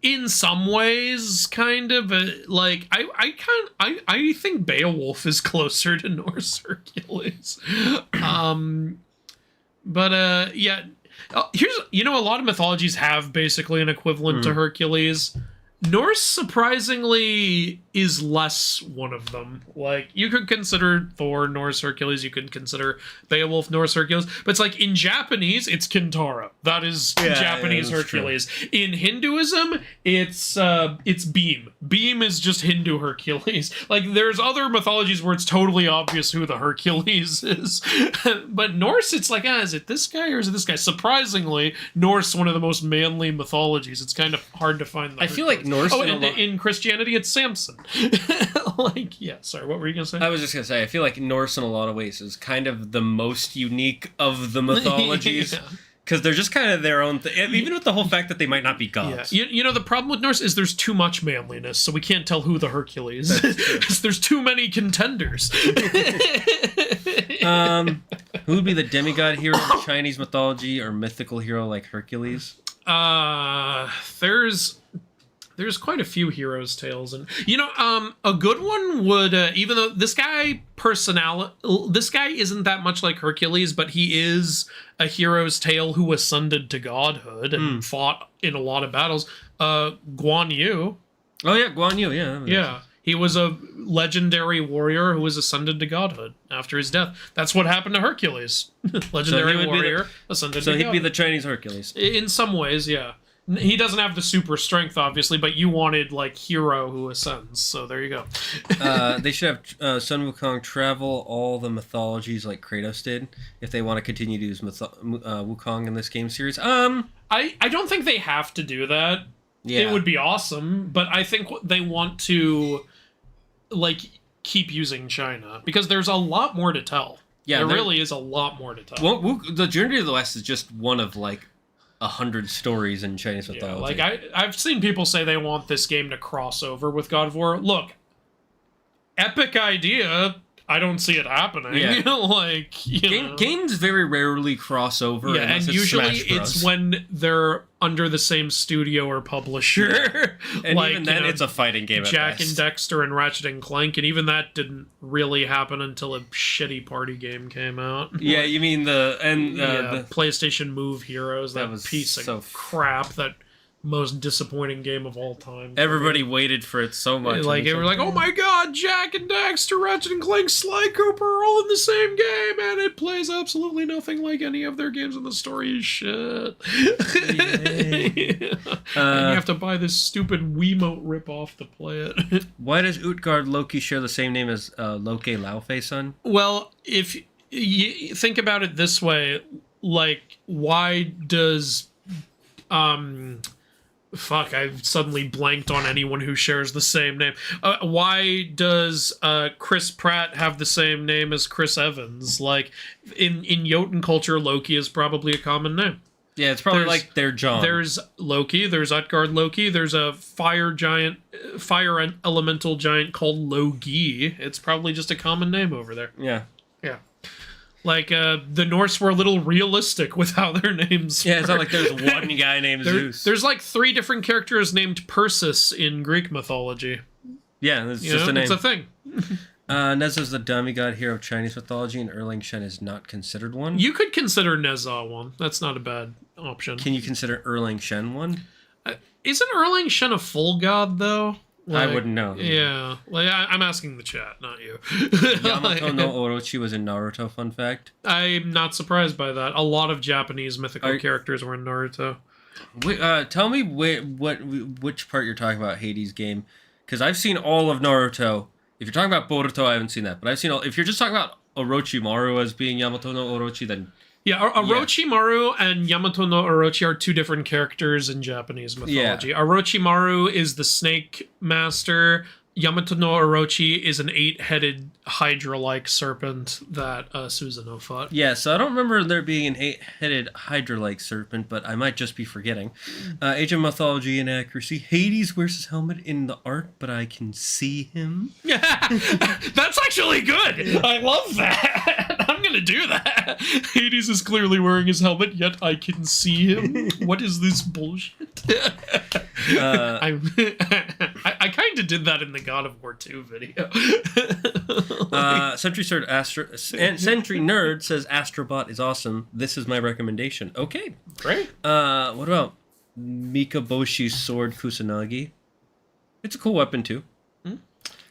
In some ways, kind of. Like, I think Beowulf is closer to Norse Hercules. Yeah. Here's, a lot of mythologies have basically an equivalent to Hercules. Norse, surprisingly, is less one of them. Like, you could consider Thor Norse Hercules, you could consider Beowulf Norse Hercules, but it's like, in Japanese, it's Kintara. That is Japanese Hercules. True. In Hinduism, it's Beam. Beam is just Hindu Hercules. Like, there's other mythologies where it's totally obvious who the Hercules is. But Norse, it's like, is it this guy or is it this guy? Surprisingly, Norse, one of the most manly mythologies. It's kind of hard to find the I feel like Norse... in Christianity, it's Samson. Like, yeah, sorry, what were you going to say? I was just going to say, I feel like Norse in a lot of ways is kind of the most unique of the mythologies. Because they're just kind of their own thing. Even with the whole fact that they might not be gods. Yeah. The problem with Norse is there's too much manliness, so we can't tell who the Hercules is. There's too many contenders. Who would be the demigod hero in Chinese mythology or mythical hero like Hercules? There's quite a few heroes' tales, and a good one would, even though this guy isn't that much like Hercules, but he is a hero's tale who ascended to godhood and fought in a lot of battles. Guan Yu. Oh yeah, Guan Yu. Yeah. He was a legendary warrior who was ascended to godhood after his death. That's what happened to Hercules. Legendary warrior ascended to godhood. So he'd be the Chinese Hercules. In some ways, yeah. He doesn't have the super strength, obviously, but you wanted, like, hero who ascends, so there you go. They should have Sun Wukong travel all the mythologies like Kratos did, if they want to continue to use Wukong in this game series. I don't think they have to do that. Yeah. It would be awesome, but I think they want to, like, keep using China, because there's a lot more to tell. Yeah, there really is a lot more to tell. Well, the Journey to the West is just one of, like, 100 stories in Chinese mythology. Like, I've seen people say they want this game to cross over with God of War. Look, epic idea. I don't see it happening. Yeah. Like, games very rarely cross over. Yeah, and usually it's when they're under the same studio or publisher. And like, even then, it's a fighting game. Jack and Dexter and Ratchet and Clank, and even that didn't really happen until a shitty party game came out. Yeah, you mean the PlayStation Move Heroes? That was piece of crap. That most disappointing game of all time. Everybody waited for it so much. Like, they were like, oh my god, Jack and Daxter, Ratchet and Clank, Sly Cooper are all in the same game, and it plays absolutely nothing like any of their games, and the story is shit. And you have to buy this stupid Wiimote ripoff to play it. Why does Utgard Loki share the same name as Loki Laufey-san? Well, if you think about it this way, like, why does... Fuck, I've suddenly blanked on anyone who shares the same name. Why does Chris Pratt have the same name as Chris Evans? Like, in Jotun culture, Loki is probably a common name. Yeah, it's probably like their John. There's Loki, there's Utgard Loki, there's a fire elemental giant called Logi. It's probably just a common name over there. Yeah. Yeah. Like, the Norse were a little realistic with how their names were. Yeah, it's not like there's one guy named Zeus. There's like 3 different characters named Perseus in Greek mythology. Yeah, it's just a name. It's a thing. Neza is the demigod hero of Chinese mythology, and Erling Shen is not considered one. You could consider Neza one. That's not a bad option. Can you consider Erling Shen one? Isn't Erling Shen a full god, though? Like, I wouldn't know. Yeah. Like, I'm asking the chat, not you. Yamato no Orochi was in Naruto, fun fact. I'm not surprised by that. A lot of Japanese mythical characters were in Naruto. Tell me which part you're talking about, Hades game, because I've seen all of Naruto. If you're talking about Boruto, I haven't seen that, but I've seen all. If you're just talking about Orochimaru as being Yamato no Orochi, then... Yeah, Orochimaru and Yamato no Orochi are 2 different characters in Japanese mythology. Yeah. Orochimaru is the snake master. Yamato no Orochi is an 8-headed Hydra-like serpent that Susanoo fought. Yeah, so I don't remember there being an 8-headed Hydra-like serpent, but I might just be forgetting. Age of Mythology Inaccuracy. Hades wears his helmet in the art, but I can see him. Yeah, that's actually good. I love that. I'm going to do that. Hades is clearly wearing his helmet, yet I can see him. What is this bullshit? I kind of did that in the God of War 2 video. Sentry Nerd says Astrobot is awesome. This is my recommendation. Okay, great. What about Mikaboshi's sword Kusanagi? It's a cool weapon too.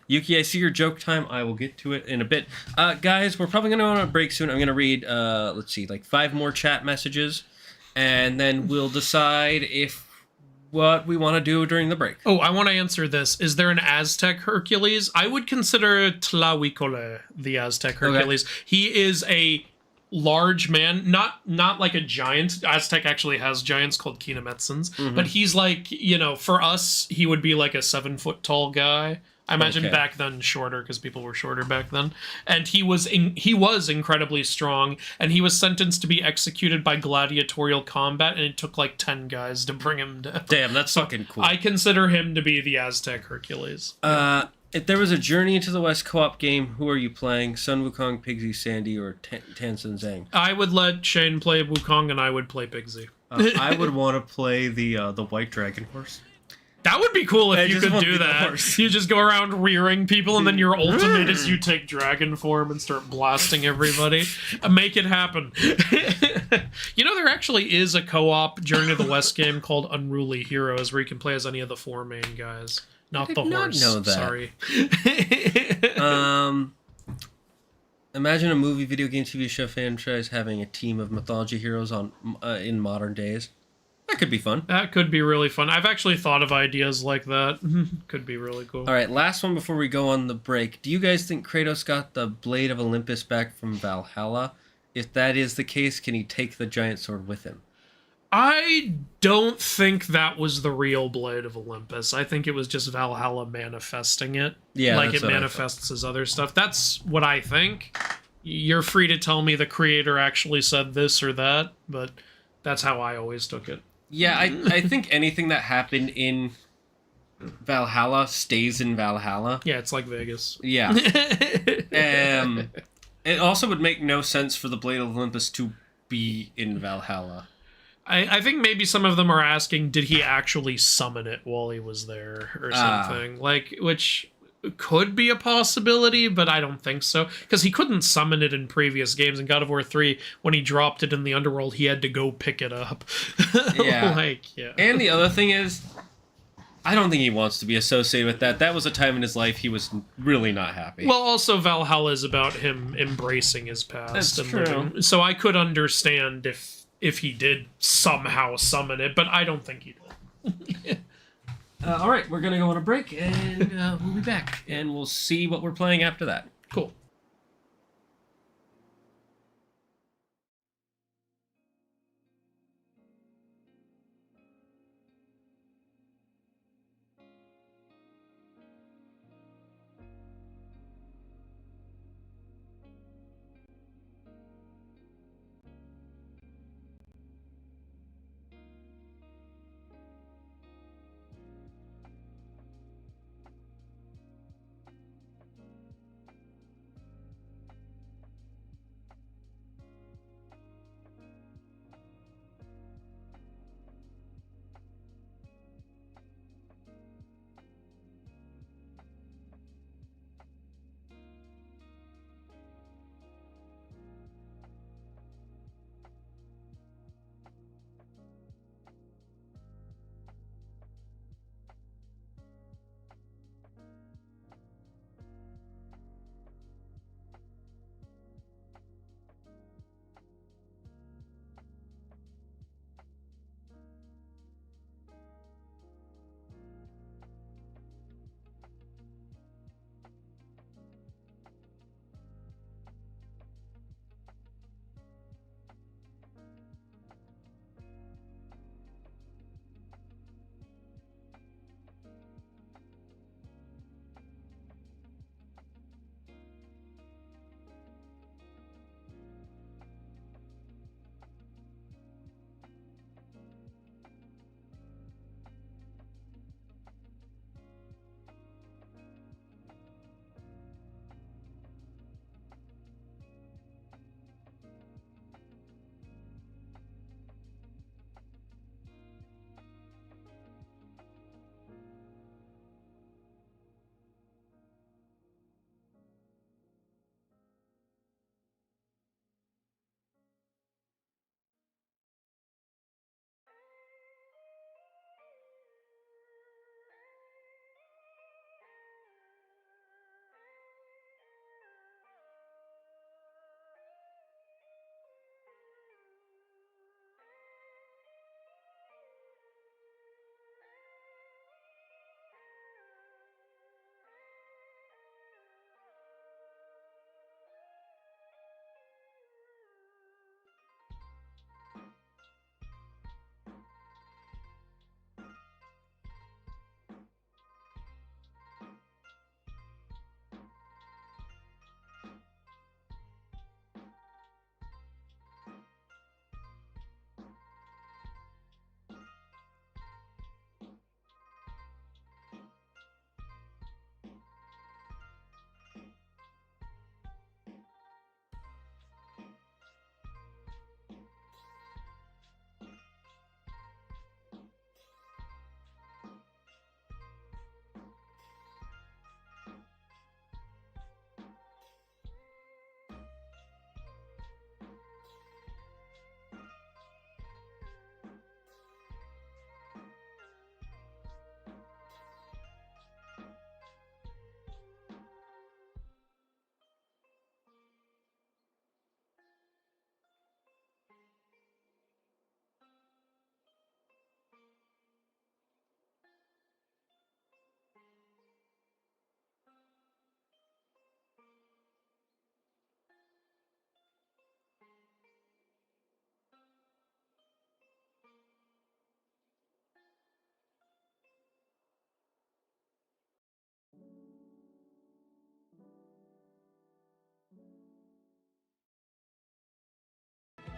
Yuki, I see your joke time. I will get to it in a bit. Guys, we're probably going to go on a break soon. I'm going to read, let's see, like 5 more chat messages, and then we'll decide what we want to do during the break. Oh, I want to answer this. Is there an Aztec Hercules? I would consider Tlahuicole the Aztec Hercules. Okay. He is a large man, not like a giant. Aztec actually has giants called Kinemetsons, but he's like, for us, he would be like a 7-foot tall guy. I imagine back then shorter, because people were shorter back then. And he was incredibly strong, and he was sentenced to be executed by gladiatorial combat, and it took like 10 guys to bring him down. Damn, that's fucking cool. I consider him to be the Aztec Hercules. If there was a Journey into the West co-op game, who are you playing? Sun Wukong, Pigsy, Sandy, or Tansen Zhang? I would let Shane play Wukong, and I would play Pigsy. I would want to play the White Dragon Horse. That would be cool if you could do that. You just go around rearing people, and then your ultimate is you take dragon form and start blasting everybody. Make it happen. There actually is a co-op Journey to the West game called Unruly Heroes, where you can play as any of the 4 main guys. Not the horse. Know that. Sorry. Imagine a movie, video game, TV show franchise having a team of mythology heroes in modern days. That could be fun. That could be really fun. I've actually thought of ideas like that. Could be really cool. All right, last one before we go on the break. Do you guys think Kratos got the Blade of Olympus back from Valhalla? If that is the case, can he take the giant sword with him? I don't think that was the real Blade of Olympus. I think it was just Valhalla manifesting it. Yeah, like that's it what I manifests his other stuff. That's what I think. You're free to tell me the creator actually said this or that, but that's how I always took it. Yeah, I think anything that happened in Valhalla stays in Valhalla. Yeah, it's like Vegas. Yeah. It also would make no sense for the Blade of Olympus to be in Valhalla. I think maybe some of them are asking, did he actually summon it while he was there or something? Like, which could be a possibility, but I don't think so. Because he couldn't summon it in previous games. In God of War 3, when he dropped it in the underworld, he had to go pick it up. Yeah. Yeah. And the other thing is, I don't think he wants to be associated with that. That was a time in his life he was really not happy. Well, also, Valhalla is about him embracing his past. That's and true. living. So I could understand if he did somehow summon it, but I don't think he did. All right, we're going to go on a break, and we'll be back, and we'll see what we're playing after that. Cool.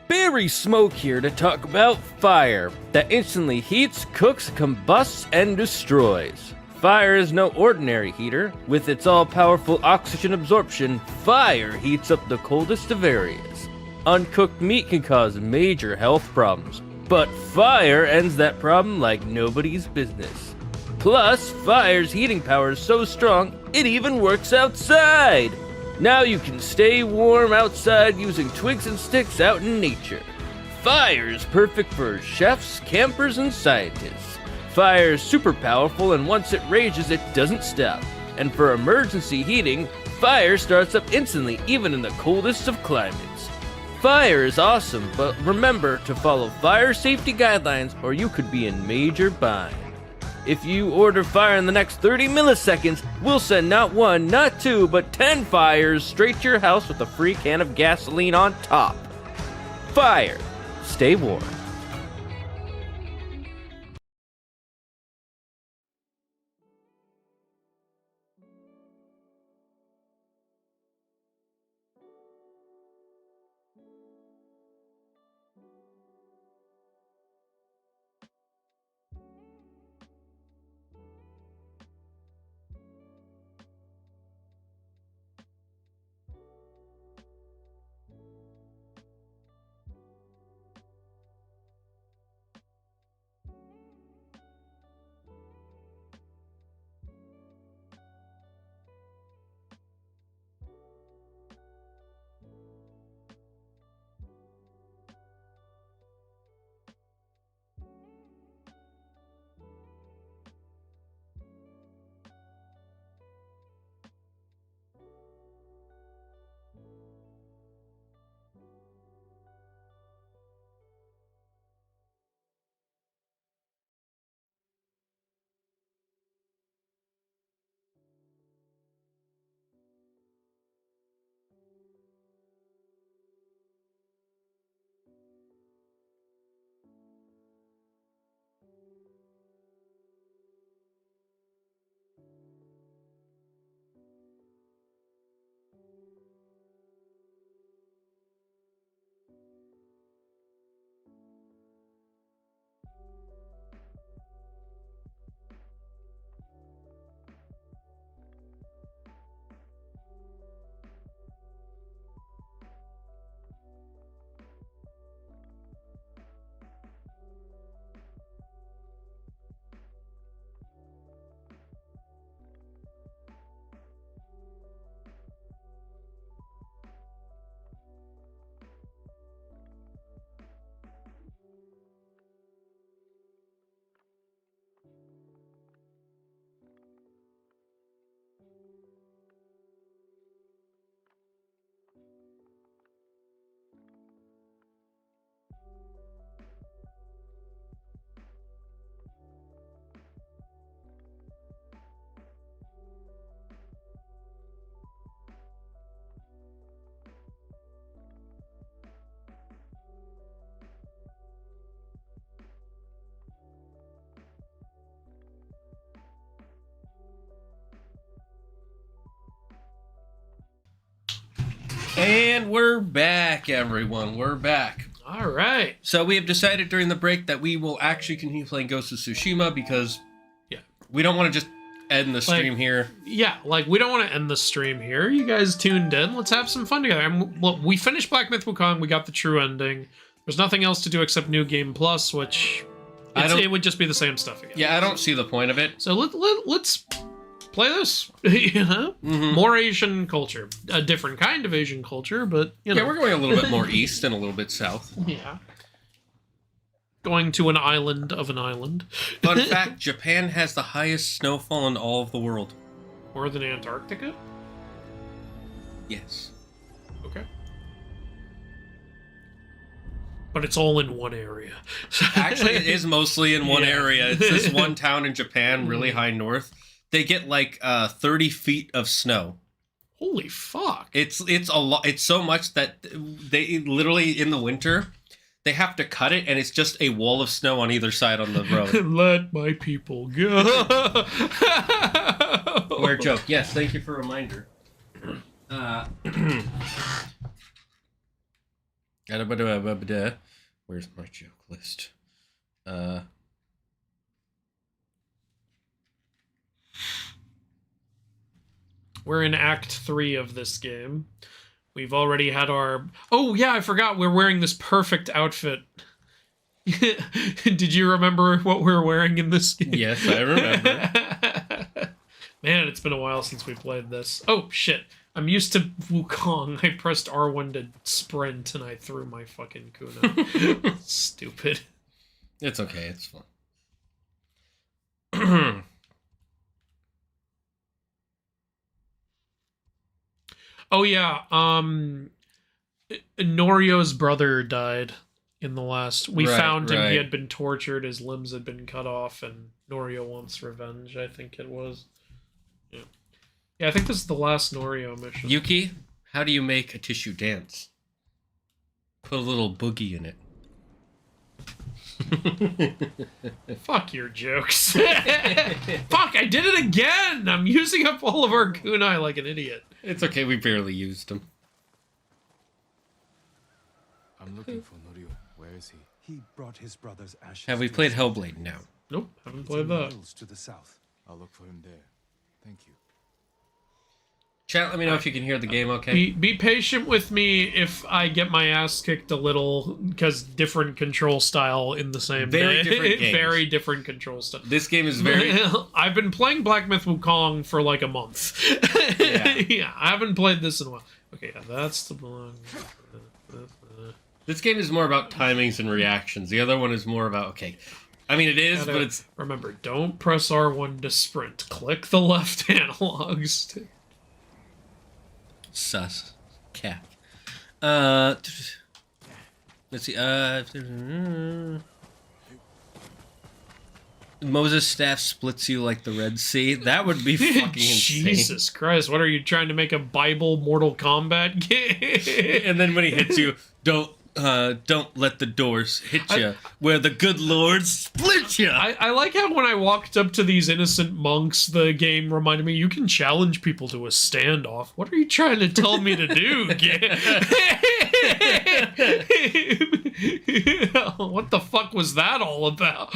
Berry Smoke here to talk about fire that instantly heats, cooks, combusts, and destroys. Fire is no ordinary heater. With its all-powerful oxygen absorption, fire heats up the coldest of areas. Uncooked meat can cause major health problems, but fire ends that problem like nobody's business. Plus, fire's heating power is so strong, it even works outside! Now you can stay warm outside using twigs and sticks out in nature. Fire is perfect for chefs, campers, and scientists. Fire is super powerful, and once it rages, it doesn't stop. And for emergency heating, fire starts up instantly, even in the coldest of climates. Fire is awesome, but remember to follow fire safety guidelines or you could be in major bind. If you order fire in the next 30 milliseconds, we'll send not 1, not 2, but 10 fires straight to your house with a free can of gasoline on top. Fire. Stay warm. And we're back, everyone. We're back. All right. So we have decided during the break that we will actually continue playing Ghost of Tsushima because we don't want to just end the stream here. Yeah, we don't want to end the stream here. You guys tuned in. Let's have some fun together. And we finished Black Myth Wukong. We got the true ending. There's nothing else to do except New Game Plus, which it would just be the same stuff again. Yeah, I don't see the point of it. So let's play this. More Asian culture, a different kind of Asian culture, but yeah, we're going a little bit more east and a little bit south. Yeah, going to an island of an island. Fun fact: Japan has the highest snowfall in all of the world. More than Antarctica? Yes. Okay. But it's all in one area. Actually, it is mostly in one area. It's this one town in Japan, really high north. They get 30 feet of snow. Holy fuck. It's a lot. It's so much that they literally in the winter they have to cut it, and it's just a wall of snow on either side on the road. Let my people go. Weird joke. Yes, thank you for a reminder. Where's my joke list? We're in Act 3 of this game. We've already had our... Oh, yeah, I forgot. We're wearing this perfect outfit. Did you remember what we were wearing in this game? Yes, I remember. Man, it's been a while since we played this. Oh, shit. I'm used to Wukong. I pressed R1 to sprint, and I threw my fucking kunai. Stupid. It's okay. It's fun. Oh, yeah. Norio's brother died in the last... We found him. He had been tortured. His limbs had been cut off, and Norio wants revenge, I think it was. Yeah. Yeah, I think this is the last Norio mission. Yuki, how do you make a tissue dance? Put a little boogie in it. Fuck your jokes. Fuck, I did it again! I'm using up all of our kunai like an idiot. It's okay, we barely used them. I'm looking for Norio. Where is he? He brought his brother's ashes. Have we played Hellblade? No. Nope, haven't played that. To the south. I'll look for him there. Thank you. Chat, let me know if you can hear the game okay. Be patient with me if I get my ass kicked a little, because different control style in the same Very day. different games. Very different control style. This game is very... I've been playing Black Myth Wukong for like a month. Yeah, I haven't played this in a while. Okay, yeah, that's the one. This game is more about timings and reactions. The other one is more about, okay... I mean, it is, but it's... Remember, don't press R1 to sprint. Click the left analog stick. Sus. Cack. Let's see, Moses' staff splits you like the Red Sea. That would be fucking insane. Jesus Christ, what are you trying to make a Bible Mortal Kombat game? And then when he hits you, don't let the doors hit you, where the good Lord split you. I like how when I walked up to these innocent monks, the game reminded me, you can challenge people to a standoff. What are you trying to tell me to do? What the fuck was that all about?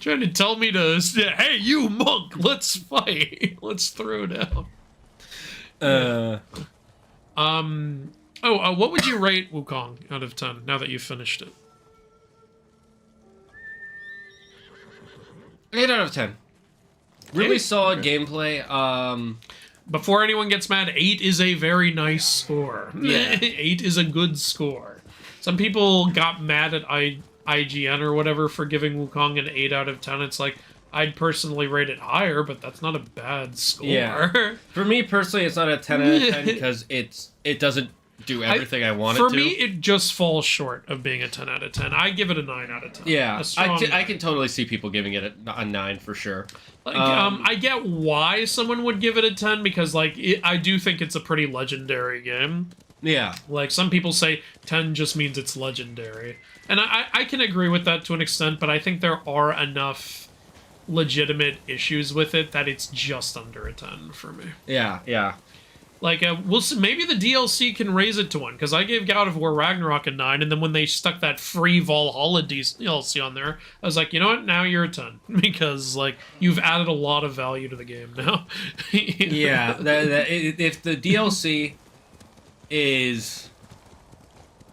Trying to tell me to, hey, you monk, let's fight. Let's throw down. What would you rate Wukong out of 10 now that you've finished it? 8 out of 10. Really solid gameplay. Before anyone gets mad, 8 is a very nice score. Yeah. 8 is a good score. Some people got mad at IGN or whatever for giving Wukong an 8 out of 10. It's like, I'd personally rate it higher, but that's not a bad score. Yeah. For me personally, it's not a 10 out of 10 because it doesn't do everything I want it to. For me, it just falls short of being a 10 out of 10. I give it a 9 out of 10. Yeah, I can totally see people giving it a 9 for sure. Like, I get why someone would give it a 10 because, like, I do think it's a pretty legendary game. Yeah. Like, some people say 10 just means it's legendary. And I can agree with that to an extent, but I think there are enough legitimate issues with it that it's just under a 10 for me. Yeah. Like, we'll see, maybe the DLC can raise it to 1, because I gave God of War Ragnarok a 9, and then when they stuck that free Valhalla DLC on there, I was like, you know what, now you're a 10, because, like, you've added a lot of value to the game now. Yeah, if the DLC is...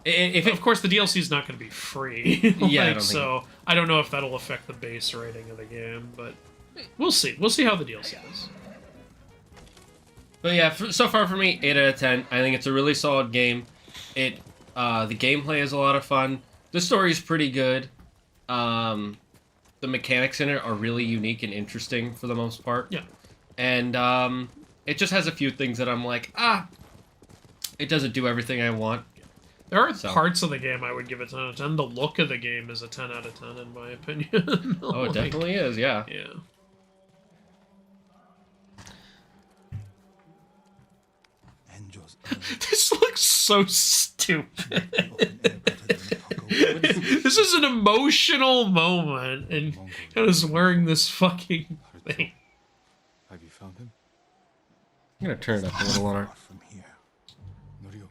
Of course, the DLC is not going to be free. Yeah, I don't know if that'll affect the base rating of the game, but we'll see. We'll see how the DLC is. But yeah, so far for me, 8 out of 10. I think it's a really solid game. The gameplay is a lot of fun. The story's pretty good. The mechanics in it are really unique and interesting for the most part. Yeah. And it just has a few things that I'm like, it doesn't do everything I want. There are parts of the game I would give a 10 out of 10. The look of the game is a 10 out of 10 in my opinion. Oh, it definitely is, yeah. Yeah. This looks so stupid. This is an emotional moment, and I was wearing this fucking thing. Have you found him? I'm gonna turn it up a little louder. From here. Norio,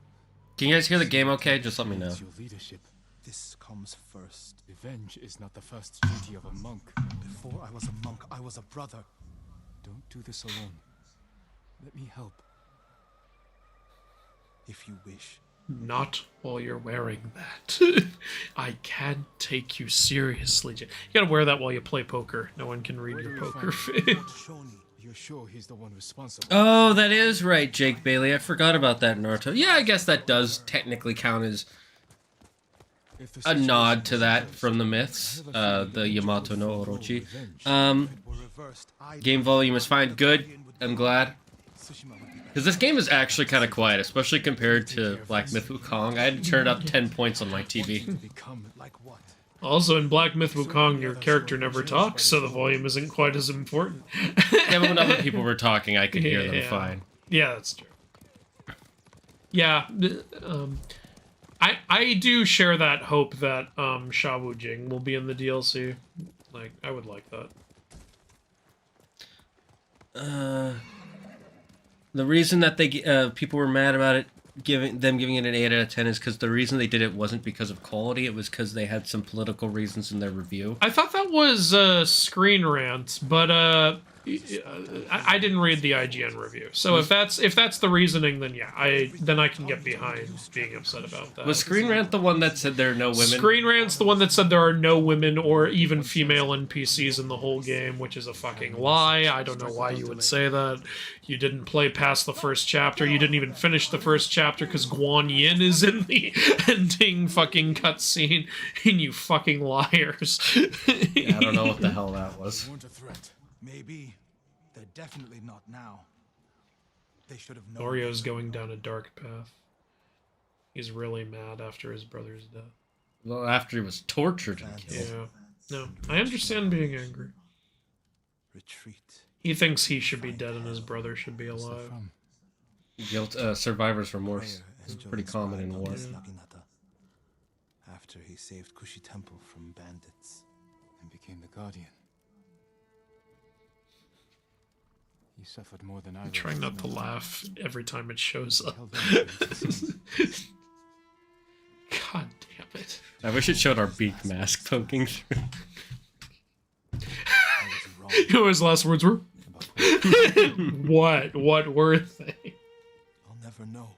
Can you guys hear the game okay? Just let me know. your leadership. This comes first. Revenge is not the first duty of a monk. Before I was a monk, I was a brother. Don't do this alone. Let me help. If you wish. Not while you're wearing that. I can't take you seriously. You gotta wear that while you play poker. No one can read your poker face. You're sure he's the one responsible? Oh, that is right, Jake Bailey. I forgot about that, Naruto. Yeah, I guess that does technically count as a nod to that from the myths, the Yamato no Orochi. Game volume is fine. Good. I'm glad. Because this game is actually kind of quiet, especially compared to Black Myth Wukong. I had to turn up 10 points on my TV. Also, in Black Myth Wukong, your character never talks, so the volume isn't quite as important. Yeah, but when other people were talking, I could hear them fine. Yeah, that's true. Yeah, I do share that hope that Shawu Jing will be in the DLC. Like, I would like that. The reason that they people were mad about it, giving it an 8 out of 10, is because the reason they did it wasn't because of quality. It was because they had some political reasons in their review. I thought that was Screen Rant, but I didn't read the IGN review. So if that's the reasoning, then yeah, I can get behind being upset about that. Was Screen Rant the one that said there are no women? Screen Rant's the one that said there are no women or even female NPCs in the whole game, which is a fucking lie. I don't know why you would say that. You didn't play past the first chapter. You didn't even finish the first chapter because Guan Yin is in the ending fucking cutscene, and you fucking liars. Yeah, I don't know what the hell that was. Weren't a threat. Maybe. They're definitely not now. They should have known. Orio's going down a dark path. He's really mad after his brother's death. Well, after he was tortured and killed. Yeah. No, I understand being angry. Retreat. He thinks he should be dead and his brother should be alive. Guilt, survivor's remorse is pretty common in war. After he saved Kushi Temple from bandits and became the guardian. He suffered more than I. I'm trying not to laugh every time it shows up. God damn it. I wish it showed our beak mask poking through. You know what his last words were? What? What were they? I'll never know.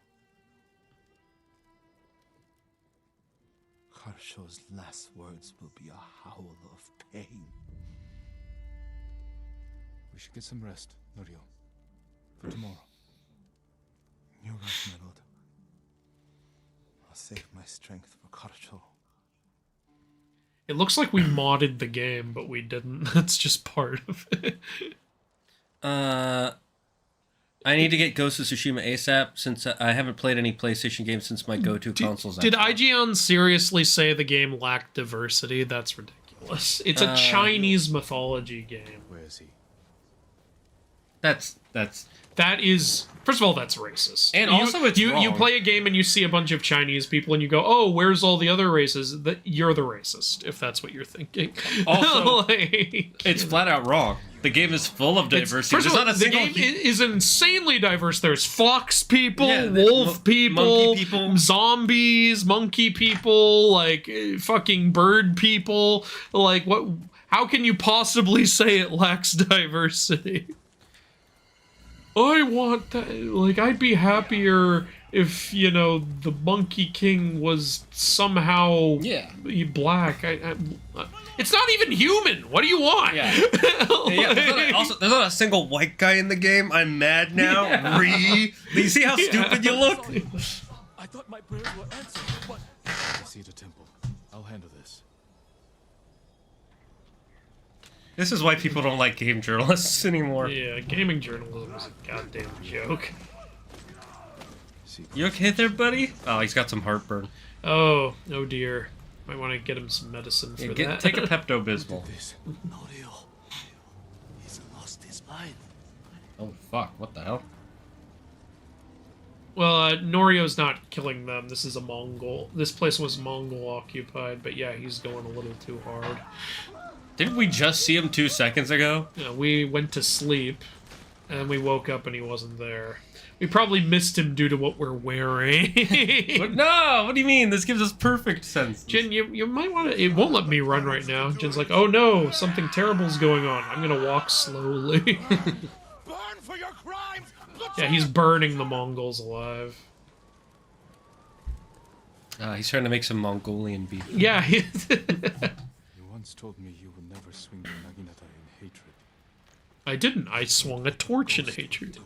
Harsho's last words will be a howl of pain. We should get some rest, Norio. For tomorrow. You're right, my lord. I'll save my strength for Harsho. It looks like we modded the game, but we didn't. That's just part of it. I need to get Ghost of Tsushima ASAP since I haven't played any PlayStation games since my go-to consoles. Did IGN seriously say the game lacked diversity? That's ridiculous. It's a Chinese mythology game. Where is he? That is, first of all, that's racist. And also it's wrong. You play a game and you see a bunch of Chinese people and you go, oh, where's all the other races? You're the racist, if that's what you're thinking. Also, it's flat out wrong. The game is full of diversity. First of all, the game is insanely diverse. There's fox people, wolf people, monkey people, zombies, monkey people, like fucking bird people. Like, what? How can you possibly say it lacks diversity? I want that. Like, I'd be happier if, you know, the Monkey King was somehow black. It's not even human. What do you want? Yeah. There's not a single white guy in the game. I'm mad now. Yeah. Do you see how stupid you look? I thought my prayers were answered, but I see the temple. I'll handle this. This is why people don't like game journalists anymore. Yeah, gaming journalism is a goddamn joke. You okay there, buddy? Oh, he's got some heartburn. Oh dear. Might want to get him some medicine for that. Take a Pepto-Bismol. Norio. He's lost his mind. Oh, fuck. What the hell? Well, Norio's not killing them. This is a Mongol. This place was Mongol occupied, but yeah, he's going a little too hard. Didn't we just see him 2 seconds ago? Yeah, we went to sleep. And we woke up and he wasn't there. We probably missed him due to what we're wearing. No, what do you mean? This gives us perfect sense. Jin, you might want to... It won't let me run right now. Jin's like, oh no, something terrible's going on. I'm gonna walk slowly. Burn for your crimes! Yeah, he's burning the Mongols alive. He's trying to make some Mongolian beef. Yeah. You once told me you would never swing the Naginata in hatred. I didn't. I swung a torch in hatred.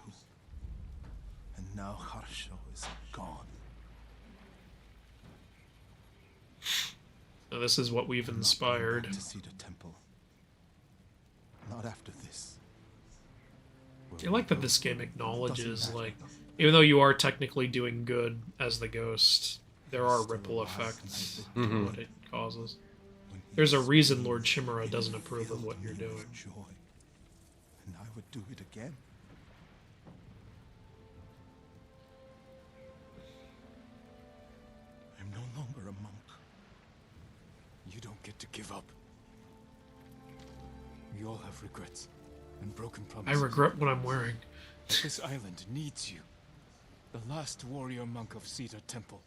And now Harsho is gone. Now this is what we've inspired. To see the temple. Not after this. I like that this game acknowledges, like, even though you are technically doing good as the ghost, there are ripple effects to what it causes. There's a reason Lord Chimera doesn't approve of what you're doing. Joy. And I would do it again. I'm no longer a monk. You don't get to give up. We all have regrets and broken I promises. regret what I'm wearing. This island needs you. The last warrior monk of Cedar Temple.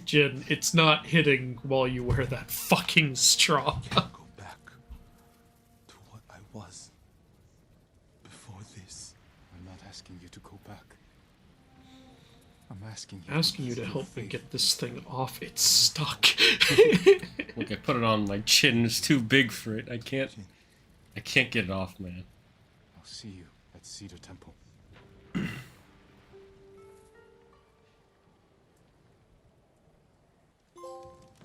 Jin, it's not hitting while you wear that fucking straw. Go back to what I was before this. I'm not asking you to go back. I'm asking You to help me get this thing off. It's stuck. Look, I put it on my chin. It's too big for it. I can't get it off, man. I'll see you at Cedar Temple.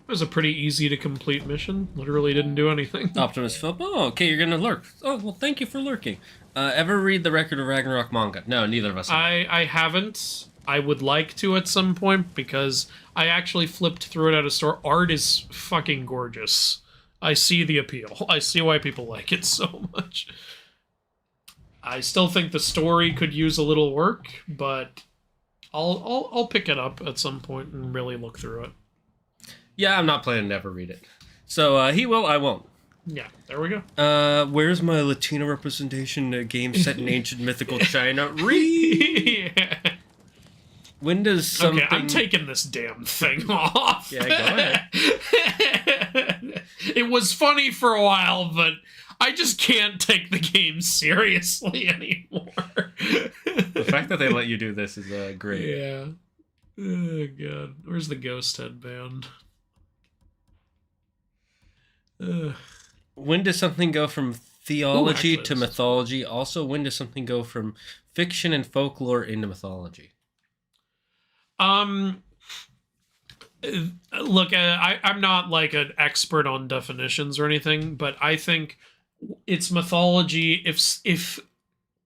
It was a pretty easy to complete mission. Literally didn't do anything. Optimus Philip. Oh, okay, you're gonna lurk. Oh, well, thank you for lurking. Ever read the Record of Ragnarok manga? No, neither of us have. I haven't. I would like to at some point because I actually flipped through it at a store. Art is fucking gorgeous. I see the appeal. I see why people like it so much. I still think the story could use a little work, but I'll pick it up at some point and really look through it. Yeah, I'm not planning to ever read it. So he will, I won't. Yeah, there we go. Where's my Latino representation? A game set in ancient mythical China. Read. Yeah. When does something... Okay, I'm taking this damn thing off. Yeah, go ahead. It was funny for a while, but I just can't take the game seriously anymore. The fact that they let you do this is great. Yeah. Oh, God. Where's the ghost headband? When does something go from theology Ooh, to mythology? Also, when does something go from fiction and folklore into mythology? Look, I'm not like an expert on definitions or anything, but I think it's mythology if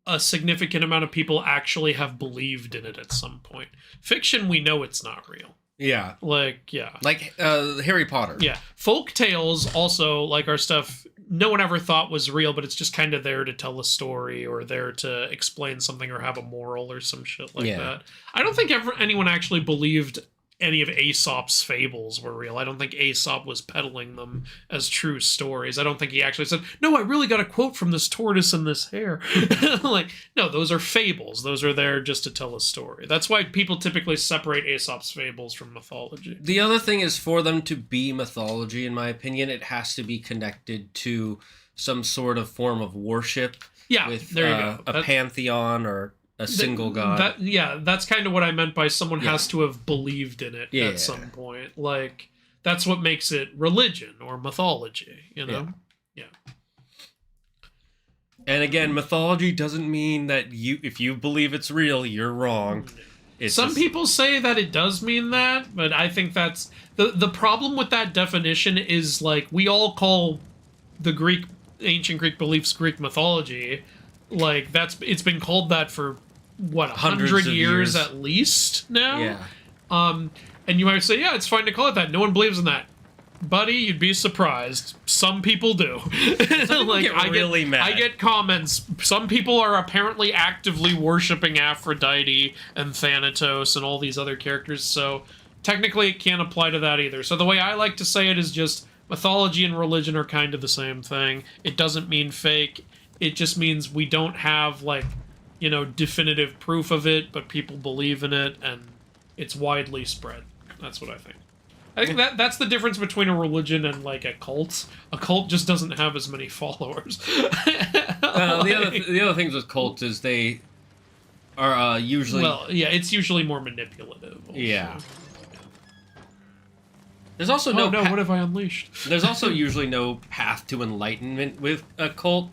a significant amount of people actually have believed in it at some point. Fiction, we know it's not real. Yeah. Like, yeah. Like Harry Potter. Yeah. Folk tales also, like our stuff, no one ever thought was real, but it's just kind of there to tell a story or there to explain something or have a moral or some shit like that. I don't think anyone actually believed any of Aesop's fables were real. I don't think Aesop was peddling them as true stories. I don't think he actually said, no, I really got a quote from this tortoise and this hare. Like, no, those are fables. Those are there just to tell a story. That's why people typically separate Aesop's fables from mythology. The other thing is, for them to be mythology, in my opinion, it has to be connected to some sort of form of worship. Yeah, with, there you go. A pantheon or a single god. That's kind of what I meant by someone has to have believed in it at some point. Like, that's what makes it religion or mythology, you know? Yeah. And again, mythology doesn't mean that if you believe it's real, you're wrong. Some people say that it does mean that, but I think that's... The problem with that definition is, like, we all call the ancient Greek beliefs Greek mythology. Like, it's been called that for... what, 100 years at least now? Yeah. And you might say, yeah, it's fine to call it that. No one believes in that. Buddy, you'd be surprised. Some people do. Like, mad. I get comments. Some people are apparently actively worshipping Aphrodite and Thanatos and all these other characters, so technically it can't apply to that either. So the way I like to say it is just mythology and religion are kind of the same thing. It doesn't mean fake. It just means we don't have, like, you know, definitive proof of it, but people believe in it, and it's widely spread. That's what I think. I think that's the difference between a religion and, like, a cult. A cult just doesn't have as many followers. The other things with cults is they are usually... Well, yeah, it's usually more manipulative. Also. Yeah. There's also no... what have I unleashed? There's also usually no path to enlightenment with a cult.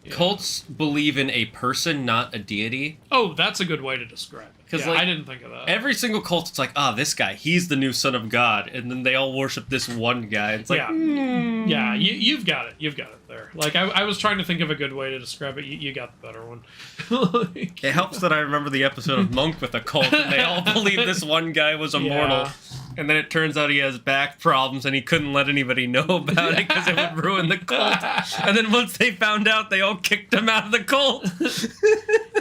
Yeah. Cults believe in a person, not a deity. Oh, that's a good way to describe it. Because I didn't think of that. Every single cult, it's like, this guy, he's the new son of God, and then they all worship this one guy. It's like, yeah, you've got it. You've got it there. Like, I was trying to think of a good way to describe it. You got the better one. Like, it helps that I remember the episode of Monk with a cult, and they all believe this one guy was immortal. Yeah. And then it turns out he has back problems, and he couldn't let anybody know about it because it would ruin the cult. And then once they found out, they all kicked him out of the cult.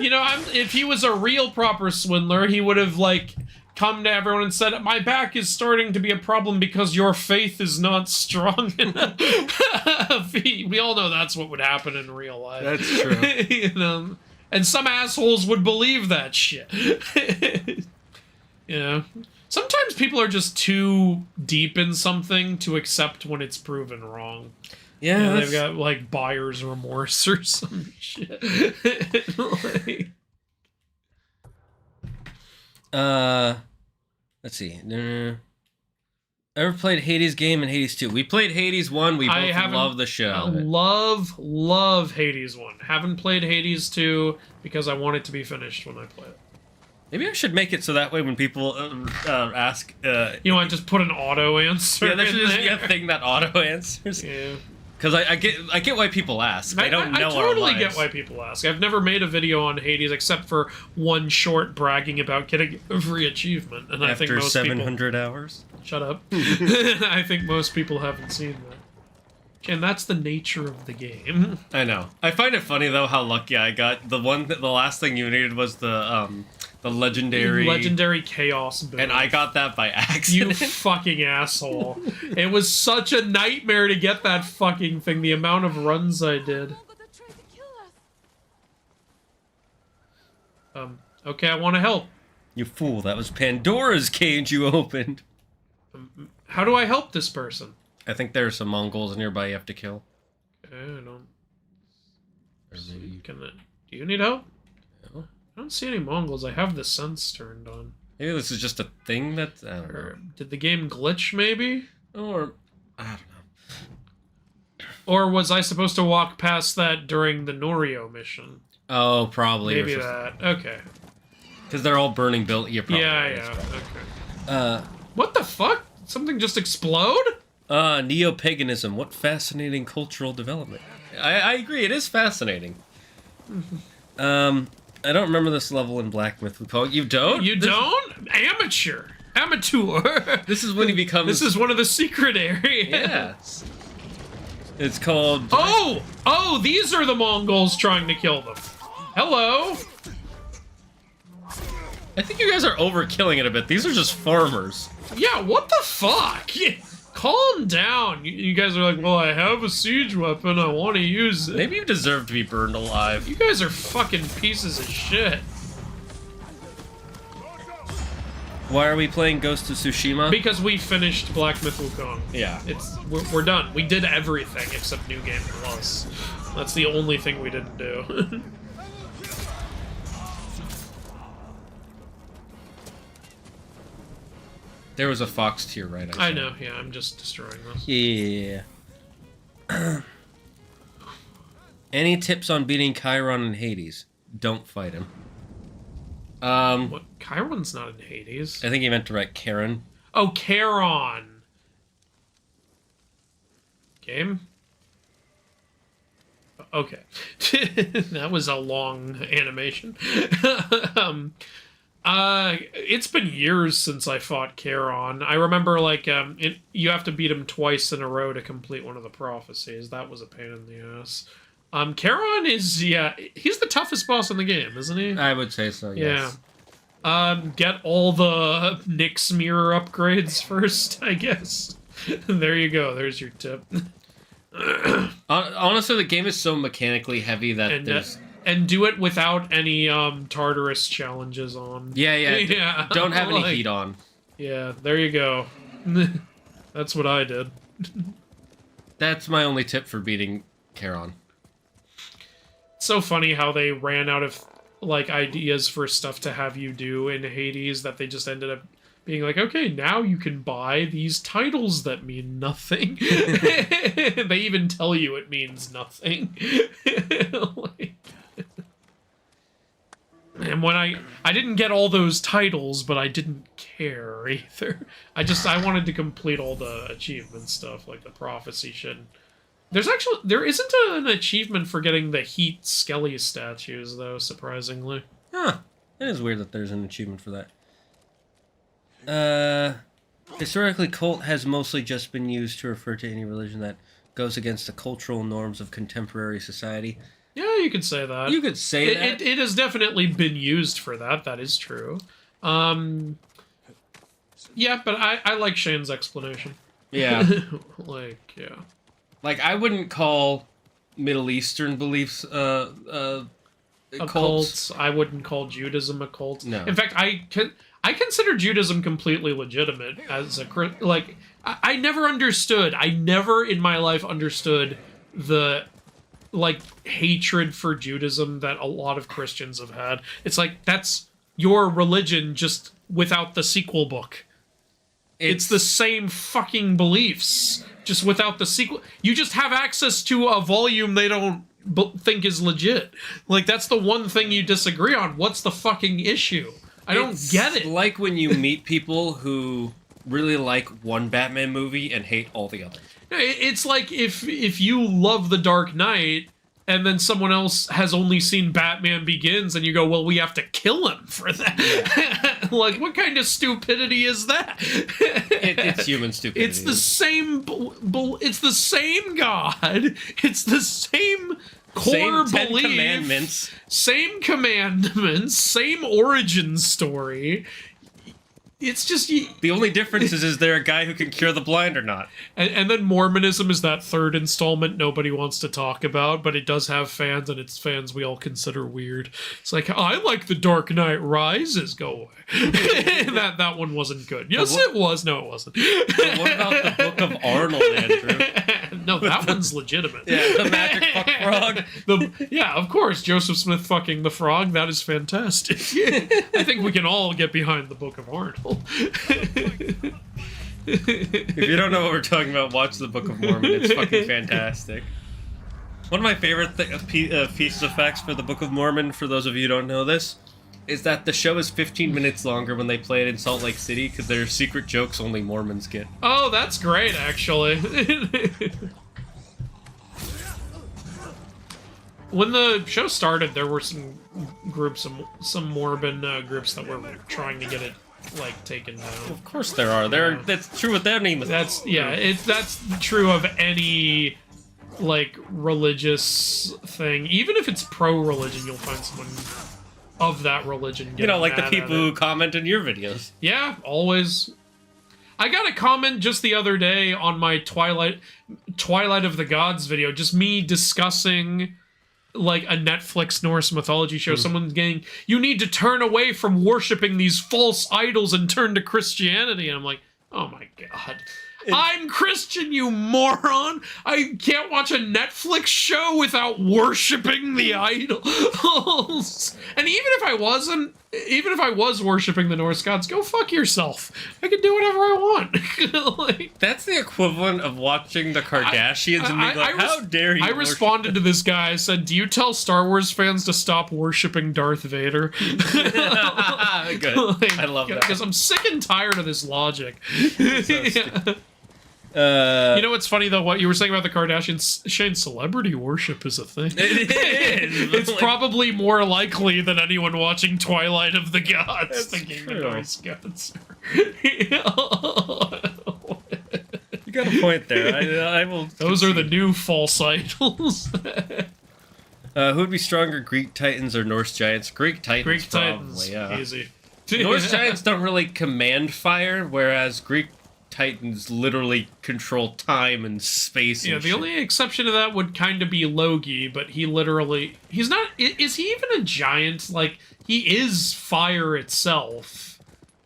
You know, if he was a real proper swindler, he would have, like, come to everyone and said, my back is starting to be a problem because your faith is not strong enough. We all know that's what would happen in real life. That's true. You know? And some assholes would believe that shit. You know? Sometimes people are just too deep in something to accept when it's proven wrong. Yeah, you know, they've got, like, buyer's remorse or some shit. Like... Let's see. Ever played Hades game and Hades 2? We played Hades 1. We both love the show. I love Hades 1. Haven't played Hades 2 because I want it to be finished when I play it. Maybe I should make it so that way when people ask... you want to just put an auto answer? Yeah, there should just be a thing that auto answers. Yeah. Because I get why people ask. I don't know I totally get why people ask. I've never made a video on Hades except for one short bragging about getting every achievement. And After I think most 700 hours? Shut up. I think most people haven't seen that. And that's the nature of the game. I know. I find it funny, though, how lucky I got. The last thing you needed was the legendary chaos build. And I got that by accident. You fucking asshole. It was such a nightmare to get that fucking thing, the amount of runs I did. Okay, I want to help. You fool, that was Pandora's cage you opened. How do I help this person? I think there are some Mongols nearby you have to kill. I don't... Do you need help? No. I don't see any Mongols. I have the sense turned on. Maybe this is just a thing that... I don't know. Did the game glitch, maybe? Or... I don't know. Or was I supposed to walk past that during the Norio mission? Oh, probably. Maybe that. Okay. Because they're all burning buildings. Yeah, okay. What the fuck? Something just explode? Neo-paganism. What fascinating cultural development. I agree, it is fascinating. I don't remember this level in Black Myth. You don't? You don't? Amateur. This is when he becomes... This is one of the secret areas. Yes. It's called... Oh, these are the Mongols trying to kill them. Hello. I think you guys are overkilling it a bit. These are just farmers. Yeah, what the fuck? Calm down. You guys are like, well, I have a siege weapon. I want to use it. Maybe you deserve to be burned alive. You guys are fucking pieces of shit. Why are we playing Ghost of Tsushima? Because we finished Black Myth Wukong. Yeah. We're done. We did everything except New Game Plus. That's the only thing we didn't do. There was a fox to your right. I know, yeah, I'm just destroying this. Yeah. Any tips on beating Chiron in Hades? Don't fight him. What? Chiron's not in Hades. I think he meant to write Charon. Oh, Charon. Game? Okay. That was a long animation. It's been years since I fought Charon. I remember, like, you have to beat him twice in a row to complete one of the prophecies. That was a pain in the ass. Charon is, yeah, he's the toughest boss in the game, isn't he? I would say so, yes. Yeah. Get all the Nyx mirror upgrades first, I guess. There you go. There's your tip. Honestly, the game is so mechanically heavy that there's... And do it without any Tartarus challenges on. Yeah. Don't have any heat on. Yeah, there you go. That's what I did. That's my only tip for beating Charon. It's so funny how they ran out of like ideas for stuff to have you do in Hades that they just ended up being like, okay, now you can buy these titles that mean nothing. They even tell you it means nothing. Like, and when I didn't get all those titles, but I didn't care either. I wanted to complete all the achievement stuff, like the prophecy shit. There isn't an achievement for getting the Heat Skelly statues, though, surprisingly. Huh. It is weird that there's an achievement for that. Historically, cult has mostly just been used to refer to any religion that goes against the cultural norms of contemporary society. Yeah, you could say that. You could say that. It has definitely been used for that. That is true. Yeah, but I like Shane's explanation. Yeah. Yeah. Like, I wouldn't call Middle Eastern beliefs cults. I wouldn't call Judaism a cult. No. In fact, I consider Judaism completely legitimate as a... Like, I never understood. I never in my life understood the... like, hatred for Judaism that a lot of Christians have had. It's like, that's your religion just without the sequel book. It's the same fucking beliefs, just without the sequel. You just have access to a volume they don't think is legit. Like, that's the one thing you disagree on. What's the fucking issue? I don't get it. It's like when you meet people who really like one Batman movie and hate all the others. It's like if you love The Dark Knight and then someone else has only seen Batman Begins and you go, well, we have to kill him for that. Yeah. Like, what kind of stupidity is that? It's human stupidity. It's the same it's the same God. It's the same core belief. Same commandments, same origin story. It's just... The only difference is there a guy who can cure the blind or not? And then Mormonism is that third installment nobody wants to talk about, but it does have fans, and it's fans we all consider weird. It's like, I like The Dark Knight Rises. Go away. that one wasn't good. Yes, it was. No, it wasn't. But what about the Book of Arnold, Andrew? No, that one's legitimate. Yeah, the magic fuck frog. Yeah, of course, Joseph Smith fucking the frog. That is fantastic. I think we can all get behind the Book of Arnold. If you don't know what we're talking about, watch the Book of Mormon. It's fucking fantastic. One of my favorite pieces of facts for the Book of Mormon, for those of you who don't know this, is that the show is 15 minutes longer when they play it in Salt Lake City because there are secret jokes only Mormons get. Oh, that's great, actually. When the show started, there were some groups, some Mormon groups that were trying to get it like taken down. Of course there are. That's true with any mythology. That's true of any like religious thing. Even if it's pro-religion, you'll find someone of that religion. You know, like the people who comment in your videos. Yeah, always. I got a comment just the other day on my Twilight of the Gods video, just me discussing like a Netflix Norse mythology show. Someone's getting, you need to turn away from worshiping these false idols and turn to Christianity. And I'm like, oh my God. I'm Christian, you moron! I can't watch a Netflix show without worshiping the idols. And even if I was worshiping the Norse gods, go fuck yourself. I can do whatever I want. Like, that's the equivalent of watching the Kardashians and being like, how dare you? I responded to this guy. I said, do you tell Star Wars fans to stop worshiping Darth Vader? Good. I love that. Because I'm sick and tired of this logic. So you know what's funny though? What you were saying about the Kardashians, Shane, celebrity worship is a thing. It is. It's probably more likely than anyone watching Twilight of the Gods thinking the Norse gods. You got a point there. I will. Those are the new false idols. Who would be stronger, Greek Titans or Norse Giants? Greek Titans. Greek probably, Titans, yeah. easy. Norse Giants don't really command fire, whereas Greek Titans literally control time and space. Yeah, and the shit. only exception to that would kind of be Logi, but he's not, is he even a giant? Like, he is fire itself.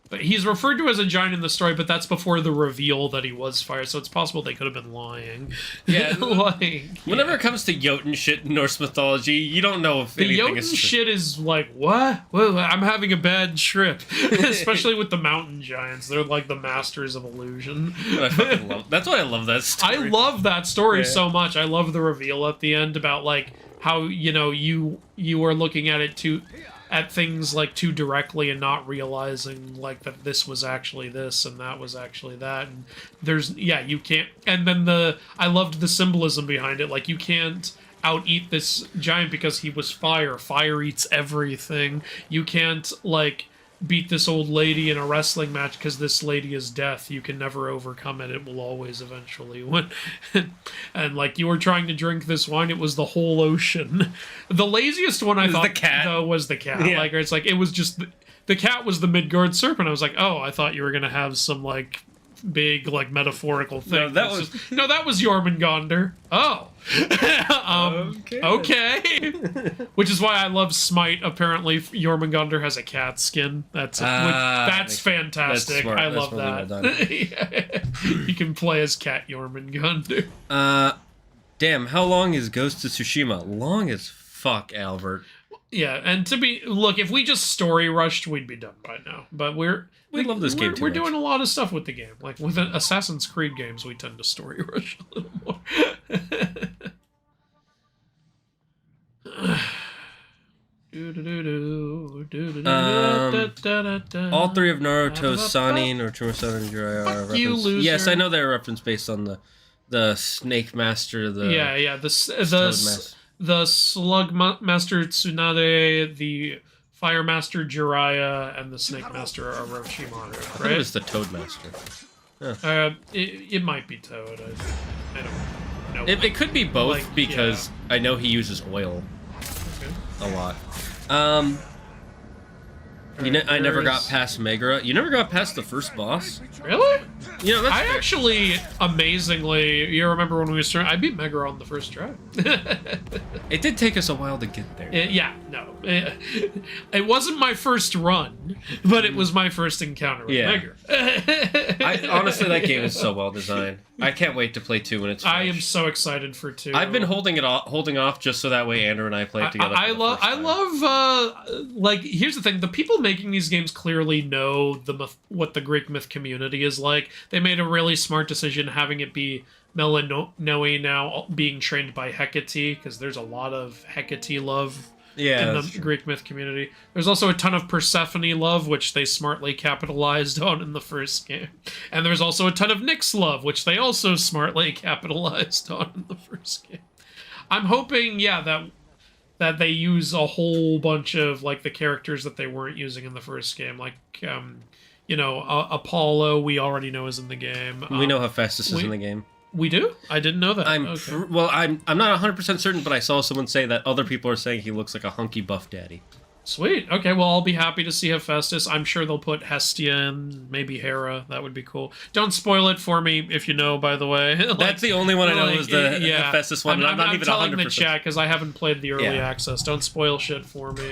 But he's referred to as a giant in the story, but that's before the reveal that he was fire, so it's possible they could have been lying. Yeah, whenever yeah. it comes to Jotun shit in Norse mythology, you don't know if The anything Jotun is true. shit is like, what? Well, I'm having a bad trip. Especially with the mountain giants. They're like the masters of illusion. I fucking love. That's why I love that story. I love that story so much. I love the reveal at the end about like how, you know, you are looking at it at things like too directly and not realizing like that this was actually this and that was actually that, and you can't, and then I loved the symbolism behind it, like you can't out-eat this giant because he was fire eats everything. You can't like beat this old lady in a wrestling match because this lady is death. You can never overcome it. It will always eventually win. And like you were trying to drink this wine, it was the whole ocean. The laziest one I thought the cat. though was the cat. Yeah. Like it's like it was just the cat was the Midgard serpent. I was like, oh, I thought you were gonna have some like big like metaphorical thing. that was Jormungandr. Oh. Okay. Which is why I love Smite. Apparently Jormungandr has a cat skin. That's fantastic. That's smart. I That's love really well that. You can play as Cat Jormungandr. Damn, how long is Ghost of Tsushima? Long as fuck, Albert. Yeah, and look, if we just story rushed, we'd be done by now. But we love this game too We're much. doing a lot of stuff with the game. Like with Assassin's Creed games, we tend to story rush a little more. All three of Naruto's Sanin or Chumasanin Jiraiya are Fuck you, referenced. loser. Yes, I know they're a reference based on the Snake Master, the Slug Master Tsunade, the Fire Master Jiraiya, and the Snake Master Orochimaru, I think right? it was the Toad Master. It might be Toad. I don't know. It could be both Like, because I know he uses oil a lot. I never got past Megara. You never got past the first boss? Really? You know, that's I actually, amazingly, you remember when we were I beat Megara on the first try. It did take us a while to get there. It wasn't my first run, but it was my first encounter with Megara. Honestly, that game is so well designed. I can't wait to play 2 when it's finished. I am so excited for 2. I've been holding off just so that way Andrew and I play it together. I love like, here's the thing, the people making these games clearly know what the Greek myth community is like. They made a really smart decision having it be Melanoe now being trained by Hecate, because there's a lot of Hecate love in the Greek myth community. There's also a ton of Persephone love, which they smartly capitalized on in the first game. And there's also a ton of Nyx love, which they also smartly capitalized on in the first game. I'm hoping, that they use a whole bunch of like the characters that they weren't using in the first game, like Apollo. We already know is in the game. We know Hephaestus is in the game. We do? I didn't know that. I'm not 100% certain, but I saw someone say that other people are saying he looks like a hunky buff daddy. Sweet. Okay, well, I'll be happy to see Hephaestus. I'm sure they'll put Hestia in, maybe Hera. That would be cool. Don't spoil it for me if you know, by the way. That's the only one I know is the Hephaestus one. I'm not even 100%. I'm telling the chat because I haven't played the early access. Don't spoil shit for me.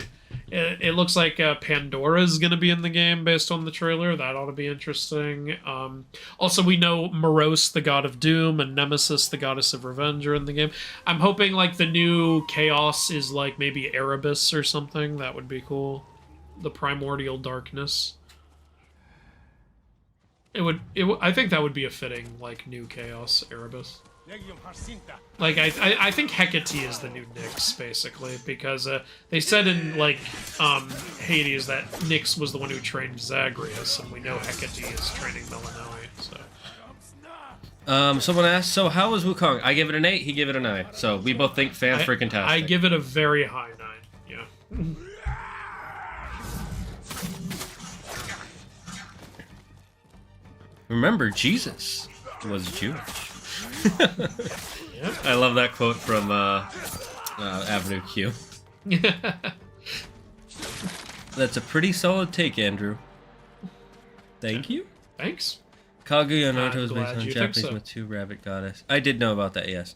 It looks like Pandora is going to be in the game based on the trailer. That ought to be interesting. Also, we know Morose, the god of doom, and Nemesis, the goddess of revenge, are in the game. I'm hoping like the new chaos is like maybe Erebus or something. That would be cool. The primordial darkness. I think that would be a fitting like new chaos, Erebus. Like I think Hecate is the new Nyx basically, because they said in like Hades that Nyx was the one who trained Zagreus, and we know Hecate is training Melanoe. So someone asked, so how was Wukong? I give it an 8, he gave it a 9. So we both think fan-freaking-tastic. I give it a very high 9. Yeah. Remember, Jesus was Jewish. I love that quote from Avenue Q. That's a pretty solid take, Andrew. Thank you. Thanks. Kaguya Naruto is based glad on you think Japanese so. myth, 2 rabbit goddess. I did know about that, yes.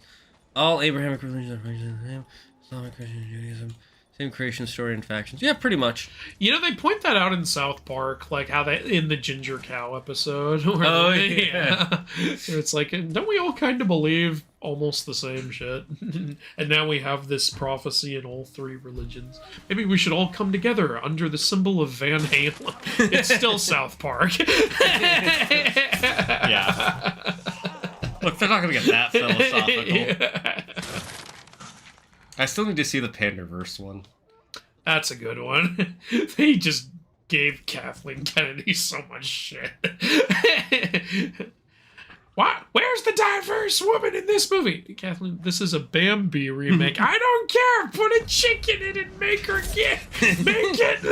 All Abrahamic religions are the same. Islamic, Christian, Judaism, same creation story and factions. Yeah, pretty much. You know, they point that out in South Park, like how they in the Ginger Cow episode. Where Oh, they, yeah. Where it's like, don't we all kind of believe almost the same shit? And now we have this prophecy in all 3 religions. Maybe we should all come together under the symbol of Van Halen. It's still South Park. Yeah. Look, they're not going to get that philosophical. Yeah. I still need to see the Pandaverse one. That's a good one. They just gave Kathleen Kennedy so much shit. What? Where's the diverse woman in this movie? Kathleen, this is a Bambi remake. I don't care. Put a chick in it and make her gay. Make it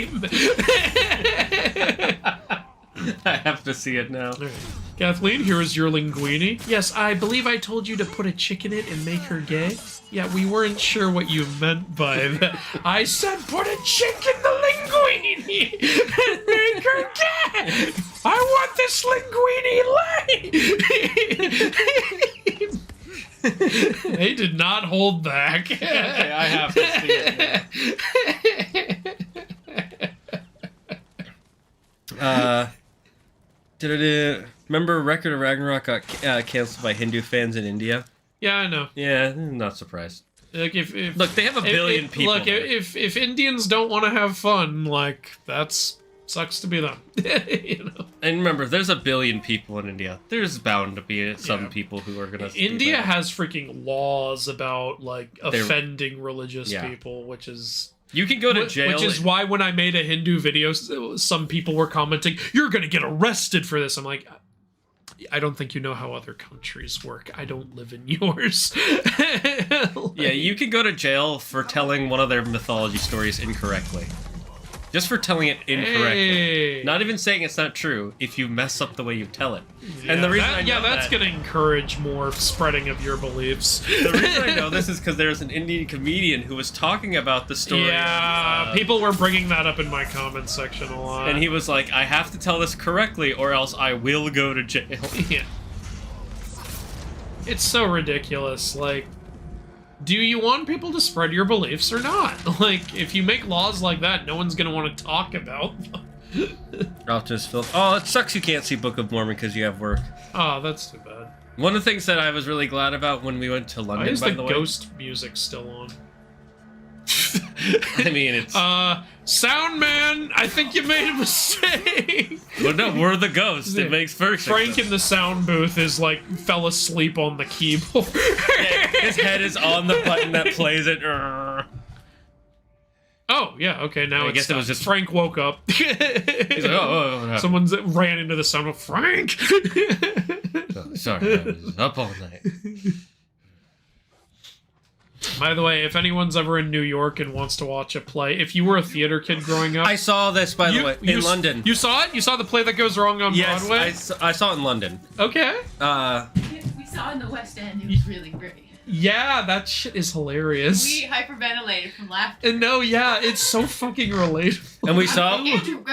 lame. I have to see it now. Right. Kathleen, here is your linguine. Yes, I believe I told you to put a chick in it and make her gay. Yeah, we weren't sure what you meant by that. I said put a chick in the linguine and make her gay. I want this linguine lame. They did not hold back. Okay, I have to see it. Remember Record of Ragnarok got canceled by Hindu fans in India? Yeah, I know. Yeah, not surprised. Like if Look, they have a billion people. Look, there. if Indians don't want to have fun, like that's sucks to be them. You know. And remember, there's a billion people in India. There's bound to be some people who are gonna. India has freaking laws about like offending religious people, which is. You can go to jail. Which is why when I made a Hindu video, some people were commenting, "You're gonna get arrested for this." I'm like, I don't think you know how other countries work. I don't live in yours. Yeah, you can go to jail for telling one of their mythology stories incorrectly. Just for telling it incorrectly. Hey. Not even saying it's not true, if you mess up the way you tell it. Yeah, And the reason that's going to encourage more spreading of your beliefs. The reason I know this is because there's an Indian comedian who was talking about the story. Yeah, people were bringing that up in my comments section a lot. And he was like, I have to tell this correctly or else I will go to jail. Yeah. It's so ridiculous. Like, do you want people to spread your beliefs or not? Like, if you make laws like that, no one's gonna want to talk about them. Optimus Phil. Oh, it sucks you can't see Book of Mormon because you have work. Oh, that's too bad. One of the things that I was really glad about when we went to London, Why is by the the way. ghost music still on? I mean, it's... Sound man, I think you made a mistake. Well, no, we're the ghost. It makes perfect Frank sense. in the sound booth is like, fell asleep on the keyboard. Yeah, his head is on the button that plays it. Oh, yeah, okay, now I guess it was just... Frank woke up. He's like, oh. Someone ran into the sound of Frank. Oh, sorry, I was up all night. By the way, if anyone's ever in New York and wants to watch a play, if you were a theater kid growing up... I saw this, by the way, in London. You saw it? You saw the play that goes wrong on Broadway? Yes, I saw it in London. Okay. We saw it in the West End. It was really great. Yeah, that shit is hilarious. We hyperventilated from laughter. And no, yeah, it's so fucking relatable. And we saw... Andrew,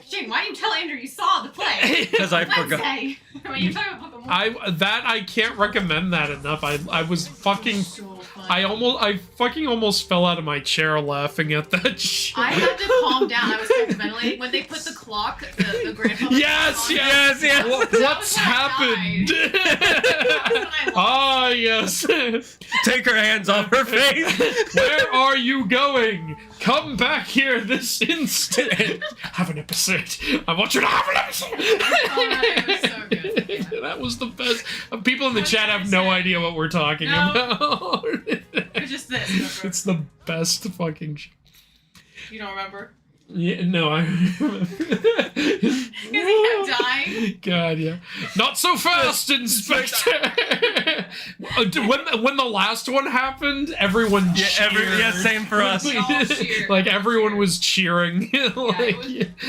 Shane, why didn't you tell Andrew you saw the play? Because I forgot. Wednesday. When you're talking about Book of Mormon. I can't recommend that enough. I was fucking... So funny. I fucking almost fell out of my chair laughing at that shit. I had to calm down. I was hyperventilating when they put the clock, the grandfather. Yes. What's happened? Ah, yes. Take her hands off her face. Where are you going? Come back here this instant. Have an episode. I want you to have an episode. It was so good. Yeah. That was the best. People in the chat have no idea what we're talking about. It's just this. Remember? It's the best fucking shit. You don't remember? Yeah, no, I remember. Because he kept dying. God, yeah. Not so fast, Inspector! when the last one happened, everyone cheered. Same for us. We all cheered. Like everyone was cheering. We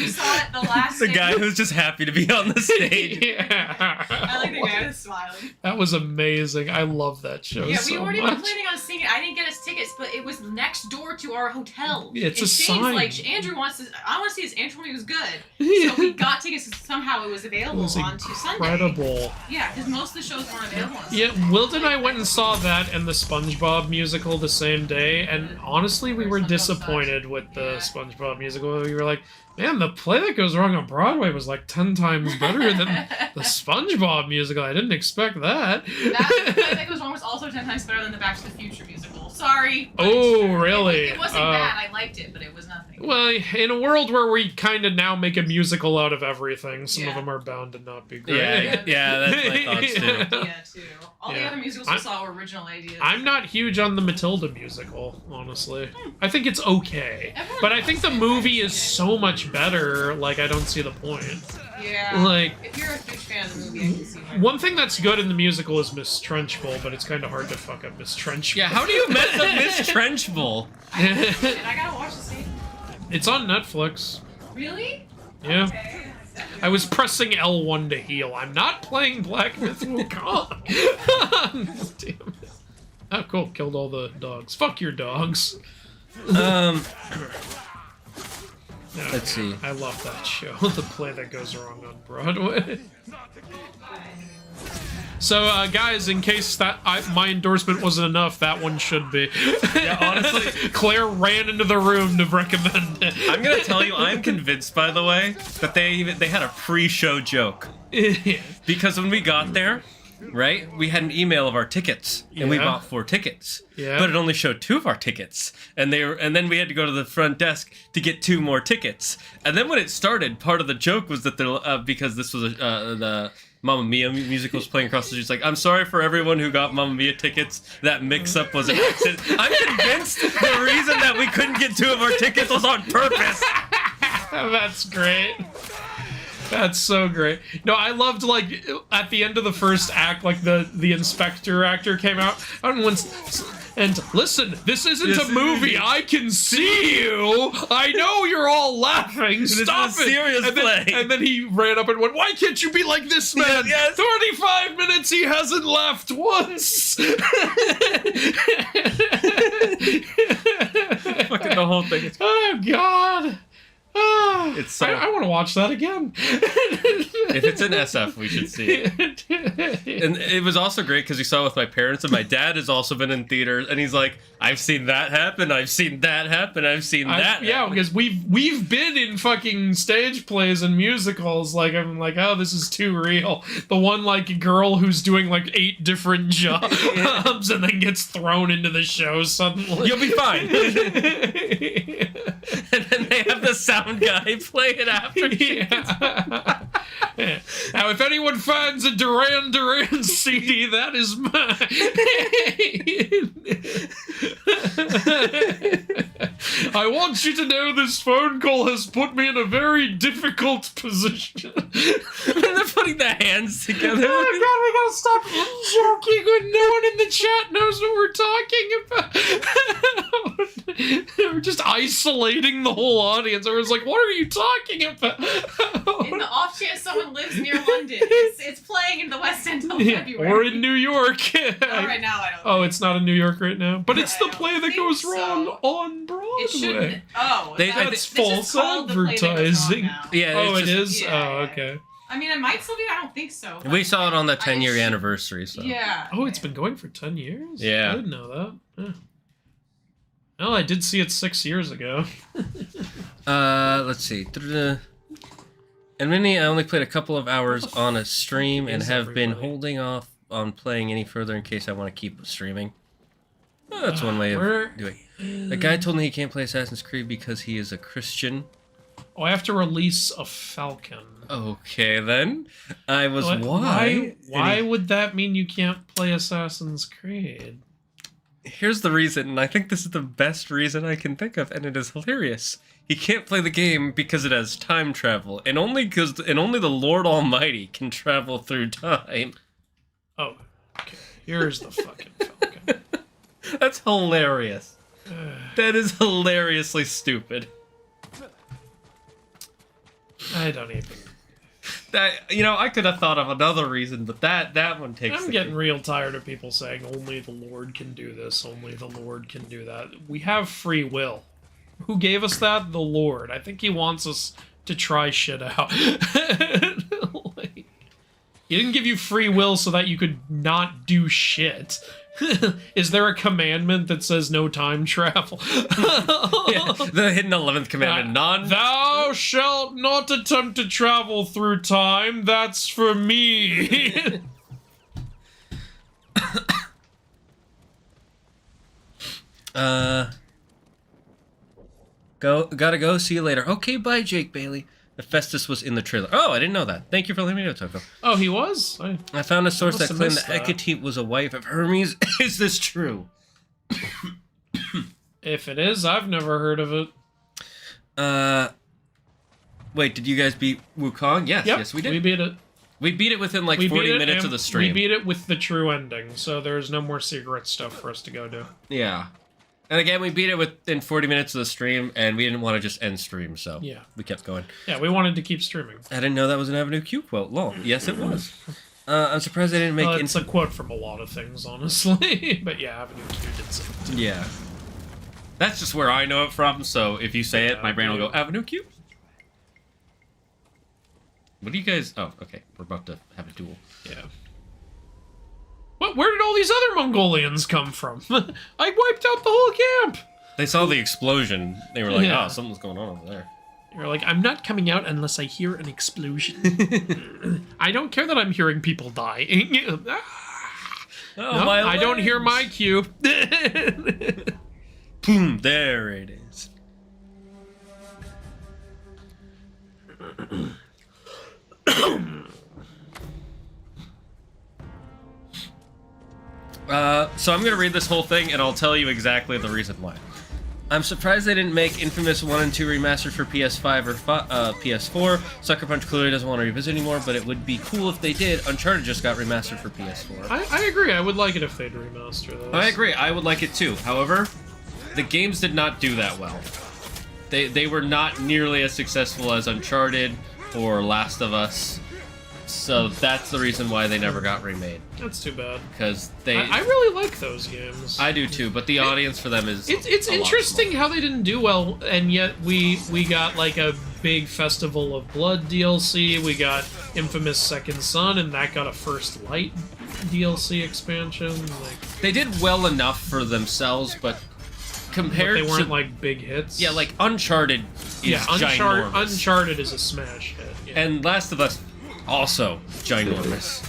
saw it the last. The guy who's just happy to be on the stage. Yeah. I like the guy who's smiling. That was amazing. I love that show. Yeah, so we weren't much. even planning on seeing it. I didn't get us tickets, but it was next door to our hotel. It's and a Shane's sign. like, Andrew wants to. I want to see this. Andrew told me it was good, Yeah. so we got tickets. Somehow it was available It was on to Sunday. incredible. Yeah, because most of the shows weren't available. On Yeah, Wild and I went and saw that and the SpongeBob musical the same day, and honestly, we were disappointed with the SpongeBob musical. We were like, man, the play that goes wrong on Broadway was like 10 times better than the SpongeBob musical. I didn't expect that. That play that goes wrong was also 10 times better than the Back to the Future musical. Sorry. but Oh, it's true. really? It wasn't bad. I liked it, but it was nothing. Well, in a world where we kind of now make a musical out of everything, some of Yeah. them are bound to not be great. Yeah, that's my thoughts too. Yeah, too. All the other musicals we saw were original ideas. I'm not huge on the Matilda musical, honestly. I think it's okay. But I think the movie is so much better, like, I don't see the point. Yeah. Like, if you're a huge fan of the movie, I can see why. one thing that's good in the musical is Miss Trenchbull, but it's kind of hard to fuck up Miss Trenchbull. Yeah, how do you mess up Miss Trenchbull? And I gotta watch the scene. It's on Netflix. Really? Yeah. Okay. I was pressing L1 to heal. I'm not playing Black Myth Wukong. Damn it. Oh, cool. Killed all the dogs. Fuck your dogs. Let's see. I love that show. The play that goes wrong on Broadway. So, guys, in case that my endorsement wasn't enough, that one should be. Yeah, honestly, Claire ran into the room to recommend it. I'm gonna tell you, I'm convinced, by the way, that they had a pre-show joke. Because when we got there, right, we had an email of our tickets, and we bought 4 tickets. Yeah. But it only showed 2 of our tickets, and then we had to go to the front desk to get 2 more tickets. And then when it started, part of the joke was that because this was the Mamma Mia musical was playing across the street. It's like, I'm sorry for everyone who got Mamma Mia tickets. That mix-up was an accident. I'm convinced the reason that we couldn't get 2 of our tickets was on purpose. That's great. That's so great. No, I loved, like, at the end of the first act, like, the inspector actor came out, and listen, this isn't a movie. I can see you. I know you're all laughing. Stop it. Serious play. And then he ran up and went, why can't you be like this man? Yes. 35 minutes, he hasn't laughed once. Fucking the whole thing. Oh, God. Oh, It's so- I want to watch that again. If it's in SF, we should see it. And it was also great because we saw it with my parents, and my dad has also been in theaters, and he's like, I've seen that happen, I've seen that happen, I've seen that Yeah, happen. because we've been in fucking stage plays and musicals. Like, I'm like, oh, this is too real. The one, like, girl who's doing, like, 8 different jobs and then gets thrown into the show suddenly. You'll be fine. And then they have the sound guy play it after. Yeah. Now, if anyone finds a Duran Duran CD, that is mine. I want you to know this phone call has put me in a very difficult position. And they're putting the hands together. Oh God, we gotta stop joking when no one in the chat knows what we're talking about. We're just isolating the whole audience. Everyone's like, what are you talking about? In the off chance someone lives near London, it's playing in the West End until February. Or in New York. Not right now, I don't Oh, it's not in New York right now. But it's the I play don't that goes think wrong so. on Broadway. It shouldn't. Oh, That's it's false just called The Play That Goes Wrong advertising. now. Yeah, Oh, it's it just- is? Yeah. Oh, okay. I mean, it might still be. I don't think so. We saw it on the I 10-year assume- anniversary, so. Yeah. Oh, it's been going for 10 years? Yeah. I didn't know that. Yeah. Well, I did see it 6 years ago. Let's see. And Minnie, I only played a couple of hours on a stream and is have been everybody? holding off on playing any further in case I want to keep streaming. Well, that's one way of Where- doing it. The guy told me he can't play Assassin's Creed because he is a Christian. Oh, I have to release a Falcon. Okay, then. I was, What? why? Why would that mean you can't play Assassin's Creed? Here's the reason, and I think this is the best reason I can think of, and it is hilarious. He can't play the game because it has time travel, and only the Lord Almighty can travel through time. Oh, okay. Here's the fucking Falcon. That's hilarious. That is hilariously stupid. I don't even. That, you know, I could have thought of another reason, but that one takes. I'm getting real tired of people saying only the Lord can do this, only the Lord can do that. We have free will. Who gave us that? The Lord. I think he wants us to try shit out. Like, he didn't give you free will so that you could not do shit. Is there a commandment that says no time travel? Yeah, the hidden 11th commandment, none. Thou shalt not attempt to travel through time. That's for me. Gotta go. See you later. Okay, bye, Jake Bailey. Hephaestus was in the trailer. Oh, I didn't know that. Thank you for letting me know, Toko. Oh, he was? I found a source that must have claimed missed that that. Hecate was a wife of Hermes. Is this true? If it is, I've never heard of it. Wait, did you guys beat Wukong? Yes, Yep, yes, we did. we beat it. We beat it within like We 40 beat it, minutes and of the stream. We beat it with the true ending, so there's no more secret stuff for us to go do. Yeah. And again, we beat it within 40 minutes of the stream, and we didn't want to just end stream, so Yeah. we kept going. Yeah, we wanted to keep streaming. I didn't know that was an Avenue Q quote. Lol. Yes, it was. I'm surprised they didn't make It's a quote from a lot of things, honestly. But yeah, Avenue Q did say it too. Yeah. That's just where I know it from, so if you say it, my brain will go, Avenue Q? What do you guys... Oh, okay. We're about to have a duel. Yeah. What? Where did all these other Mongolians come from? I wiped out the whole camp! They saw the explosion. They were like, Yeah. oh, something's going on over there. You're like, I'm not coming out unless I hear an explosion. I don't care that I'm hearing people dying. Oh, No, my I don't hear legs. my cue. Boom, there it is. So I'm gonna read this whole thing and I'll tell you exactly the reason why. I'm surprised they didn't make Infamous 1 and 2 remastered for PS5 or PS4. Sucker Punch clearly doesn't want to revisit anymore, but it would be cool if they did. Uncharted just got remastered for PS4. I agree. I would like it if they'd remaster those. I agree. I would like it too. However, the games did not do that well. They were not nearly as successful as Uncharted or Last of Us. So that's the reason why they never got remade. That's too bad. Because they... I really like those games. I do too, but the audience for them is It's a lot interesting how they didn't do well, and yet we got like a big Festival of Blood DLC. We got Infamous Second Son, and that got a First Light DLC expansion. Like, They did well enough for themselves, but compared they weren't to... like big hits. Yeah, like Uncharted is ginormous. Uncharted is a smash hit. Yeah. And Last of Us, also ginormous.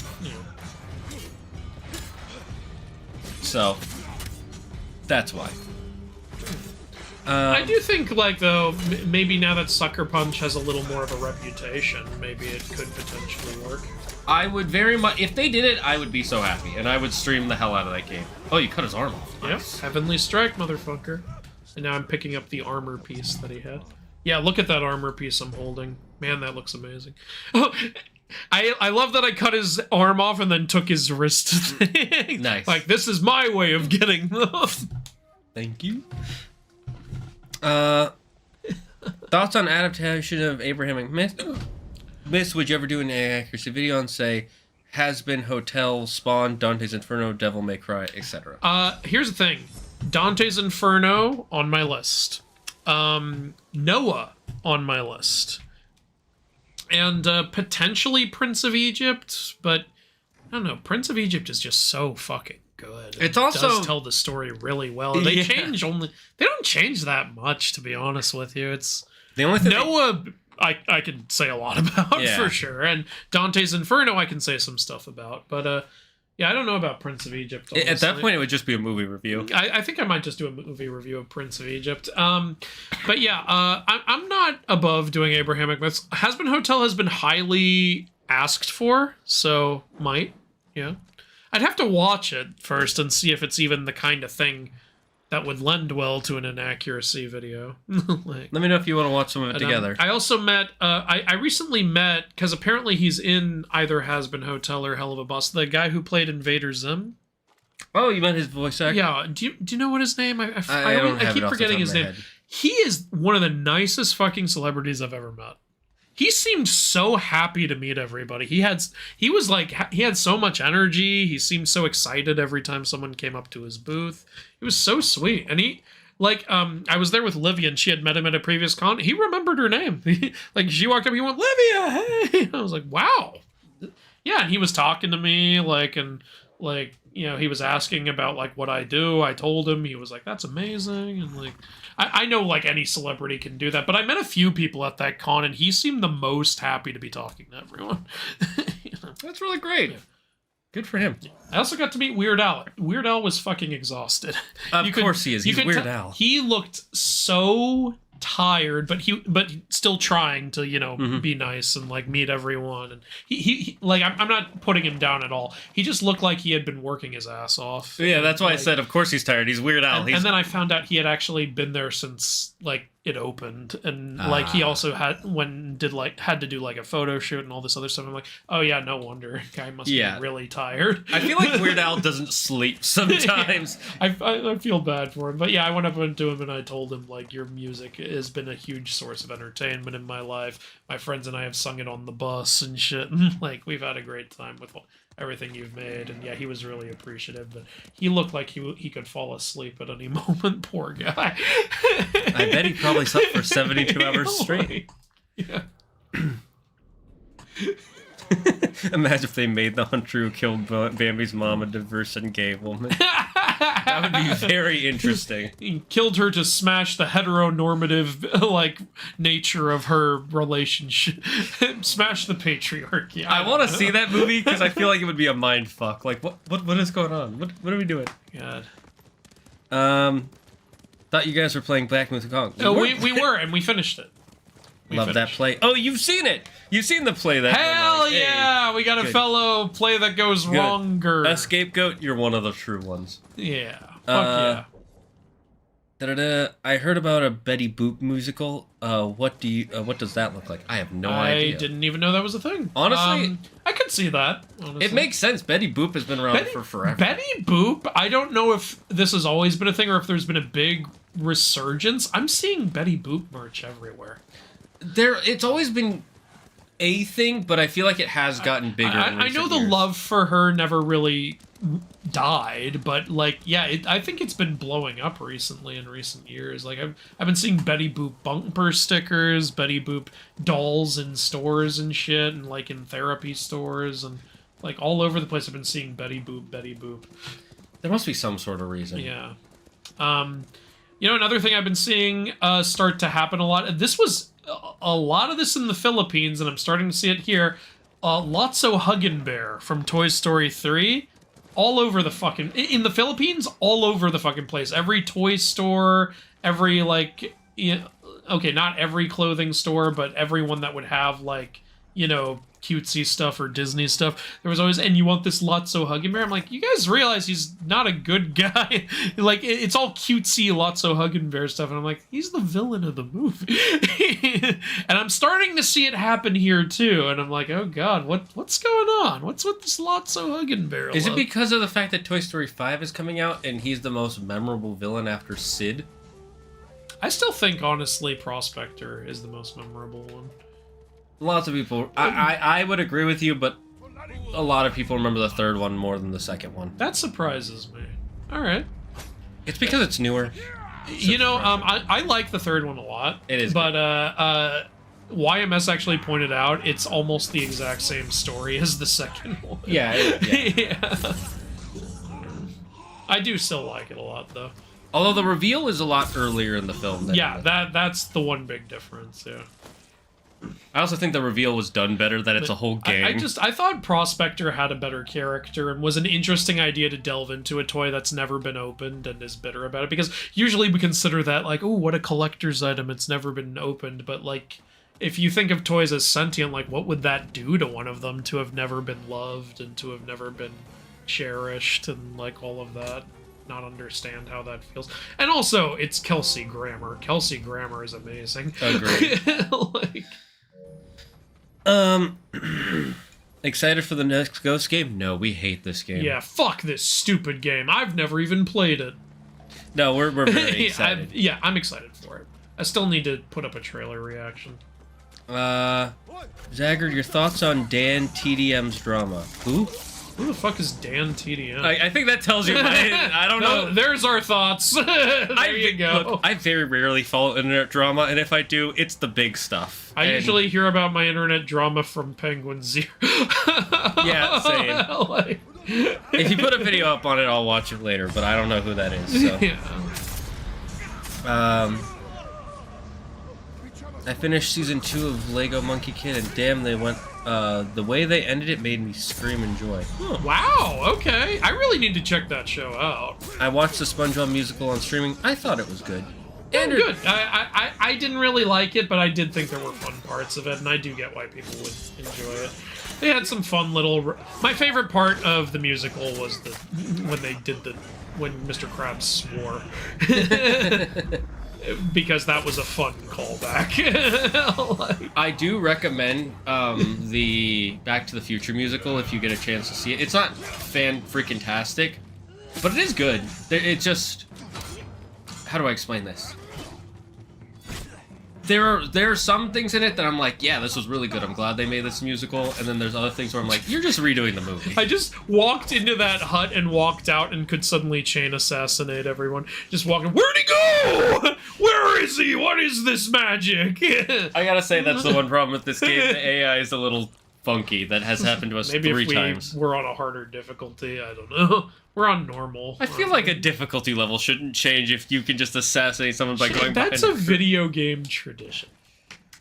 So, that's why. I do think, like, though, maybe now that Sucker Punch has a little more of a reputation, maybe it could potentially work. I would very much... If they did it, I would be so happy, and I would stream the hell out of that game. Oh, you cut his arm off. Yep, Nice. Heavenly Strike, motherfucker. And now I'm picking up the armor piece that he had. Yeah, look at that armor piece I'm holding. Man, that looks amazing. Oh, I love that I cut his arm off and then took his wrist. Nice. Like, this is my way of getting them. Thank you. Thoughts on adaptation of Abrahamic myths? Would you ever do an accuracy video and say Has Been, Hotel, Spawn, Dante's Inferno, Devil May Cry, etc.? Here's the thing. Dante's Inferno on my list. Noah on my list. And potentially Prince of Egypt, but I don't know. Prince of Egypt is just so fucking good. It's It also does tell the story really well. They they don't change that much, to be honest with you. It's the only thing Noah. I can say a lot about Yeah. for sure, and Dante's Inferno I can say some stuff about, but yeah, I don't know about Prince of Egypt. at that honestly. point, it would just be a movie review. I think I might just do a movie review of Prince of Egypt. But yeah, I'm not above doing Abrahamic myths. Has Been Hotel has been highly asked for, so might. Yeah. I'd have to watch it first and see if it's even the kind of thing that would lend well to an inaccuracy video. Like, Let me know if you want to watch some of it together. I also met, I recently met, because apparently he's in either Has Been Hotel or Hell of a Bus, the guy who played Invader Zim. Oh, you meant his voice actor? Yeah. Do you know what his name? I keep forgetting his name. Head. He is one of the nicest fucking celebrities I've ever met. He seemed so happy to meet everybody. He had so much energy. He seemed so excited every time someone came up to his booth. It was so sweet. And he, I was there with Livia and she had met him at a previous con. He remembered her name. She walked up, he went, Livia, hey! I was like, wow. Yeah, and he was talking to me, he was asking about, what I do. I told him. He was like, that's amazing. And, I know, any celebrity can do that, but I met a few people at that con, and he seemed the most happy to be talking to everyone. That's really great. Yeah. Good for him. I also got to meet Weird Al. Weird Al was fucking exhausted. Of course he is. He's Weird Al. He looked so tired, but still trying to be nice and meet everyone. And he I'm not putting him down at all. He just looked like he had been working his ass off. Yeah, that's why I said of course he's tired. He's Weird Al. And then I found out he had actually been there since it opened, and he also had to do a photo shoot and all this other stuff. I'm like, oh yeah, no wonder, guy must be really tired. I feel like Weird Al doesn't sleep sometimes. Yeah, I feel bad for him, but yeah, I went up to him and I told him your music has been a huge source of entertainment in my life. My friends and I have sung it on the bus and shit. We've had a great time with everything you've made. And yeah, he was really appreciative, but he looked like he could fall asleep at any moment. Poor guy. I bet he probably slept for 72 hours straight. Yeah. Imagine if they made the hunter who killed Bambi's mom a diverse and gay woman. That would be very interesting. He killed her to smash the heteronormative nature of her relationship. Smash the patriarchy. I want to see that movie because I feel like it would be a mind fuck. What is going on? What are we doing? God. Thought you guys were playing Black Myth Kong. We were, and we finished it. Love that play. Oh, you've seen it. You've seen the play that. Hell yeah! We got a fellow play that goes wronger. A scapegoat. You're one of the true ones. Yeah. Fuck yeah. I heard about a Betty Boop musical. What does that look like? I have no idea. I didn't even know that was a thing. Honestly, I could see that. Honestly. It makes sense. Betty Boop has been around for forever. Betty Boop. I don't know if this has always been a thing or if there's been a big resurgence. I'm seeing Betty Boop merch everywhere. It's always been a thing, but I feel like it has gotten bigger. I know the love for her never really died, but I think it's been blowing up recently in recent years. I've been seeing Betty Boop bumper stickers, Betty Boop dolls in stores and shit, and in therapy stores and all over the place. I've been seeing Betty Boop. There must be some sort of reason. Yeah. Another thing I've been seeing start to happen a lot. This was a lot of this in the Philippines, and I'm starting to see it here. Lotso Huggin' Bear from Toy Story 3, all over the fucking... In the Philippines, all over the fucking place. Every toy store, every, okay, not every clothing store, but everyone that would have, cutesy stuff or Disney stuff. There was always, and you want this Lotso Huggin' Bear? I'm like, you guys realize he's not a good guy. It's all cutesy Lotso Huggin' Bear stuff. And I'm like, he's the villain of the movie. And I'm starting to see it happen here too. And I'm like, oh God, what's going on? What's with this Lotso Huggin' Bear? Is it because of the fact that Toy Story 5 is coming out and he's the most memorable villain after Sid? I still think, honestly, Prospector is the most memorable one. Lots of people. I would agree with you, but a lot of people remember the third one more than the second one. That surprises me. All right. It's because it's newer. I like the third one a lot. It is. But YMS actually pointed out it's almost the exact same story as the second one. Yeah. Yeah. I do still like it a lot, though. Although the reveal is a lot earlier in the film. That's the one big difference, yeah. I also think the reveal was done better, that it's a whole gang. I thought Prospector had a better character and was an interesting idea to delve into a toy that's never been opened and is bitter about it. Because usually we consider that oh, what a collector's item, it's never been opened. But if you think of toys as sentient, what would that do to one of them to have never been loved and to have never been cherished and all of that? Not understand how that feels. And also, it's Kelsey Grammer. Kelsey Grammer is amazing. Agreed. Excited for the next Ghost game? No, we hate this game. Yeah, fuck this stupid game. I've never even played it. No, we're very excited. I'm excited for it. I still need to put up a trailer reaction. Zaggard, your thoughts on Dan TDM's drama? Who? Who the fuck is Dan TDM? I think that tells you. I don't know. There's our thoughts. There you go. Look, I very rarely follow internet drama, and if I do, it's the big stuff. I usually hear about my internet drama from Penguin Zero. Yeah, same. If you put a video up on it, I'll watch it later, but I don't know who that is. So. Yeah. I finished season 2 of Lego Monkey Kid, and damn, they went. The way they ended it made me scream in joy. Huh. Wow. Okay. I really need to check that show out. I watched the SpongeBob musical on streaming. I thought it was good. Good. I didn't really like it, but I did think there were fun parts of it, and I do get why people would enjoy it. They had some fun little... My favorite part of the musical was when Mr. Krabs swore. Because that was a fun callback. I do recommend the Back to the Future musical if you get a chance to see it. It's not fan-freaking-tastic, but it is good. It just... How do I explain this? There are some things in it that I'm like, yeah, this was really good. I'm glad they made this musical. And then there's other things where I'm like, you're just redoing the movie. I just walked into that hut and walked out and could suddenly chain assassinate everyone. Just walking, where'd he go? Where is he? What is this magic? I gotta say, that's the one problem with this game. The AI is a little funky. That has happened to us three times. We're on a harder difficulty. I don't know. We're on normal. I feel like a difficulty level shouldn't change if you can just assassinate someone by going behind. That's a video game tradition.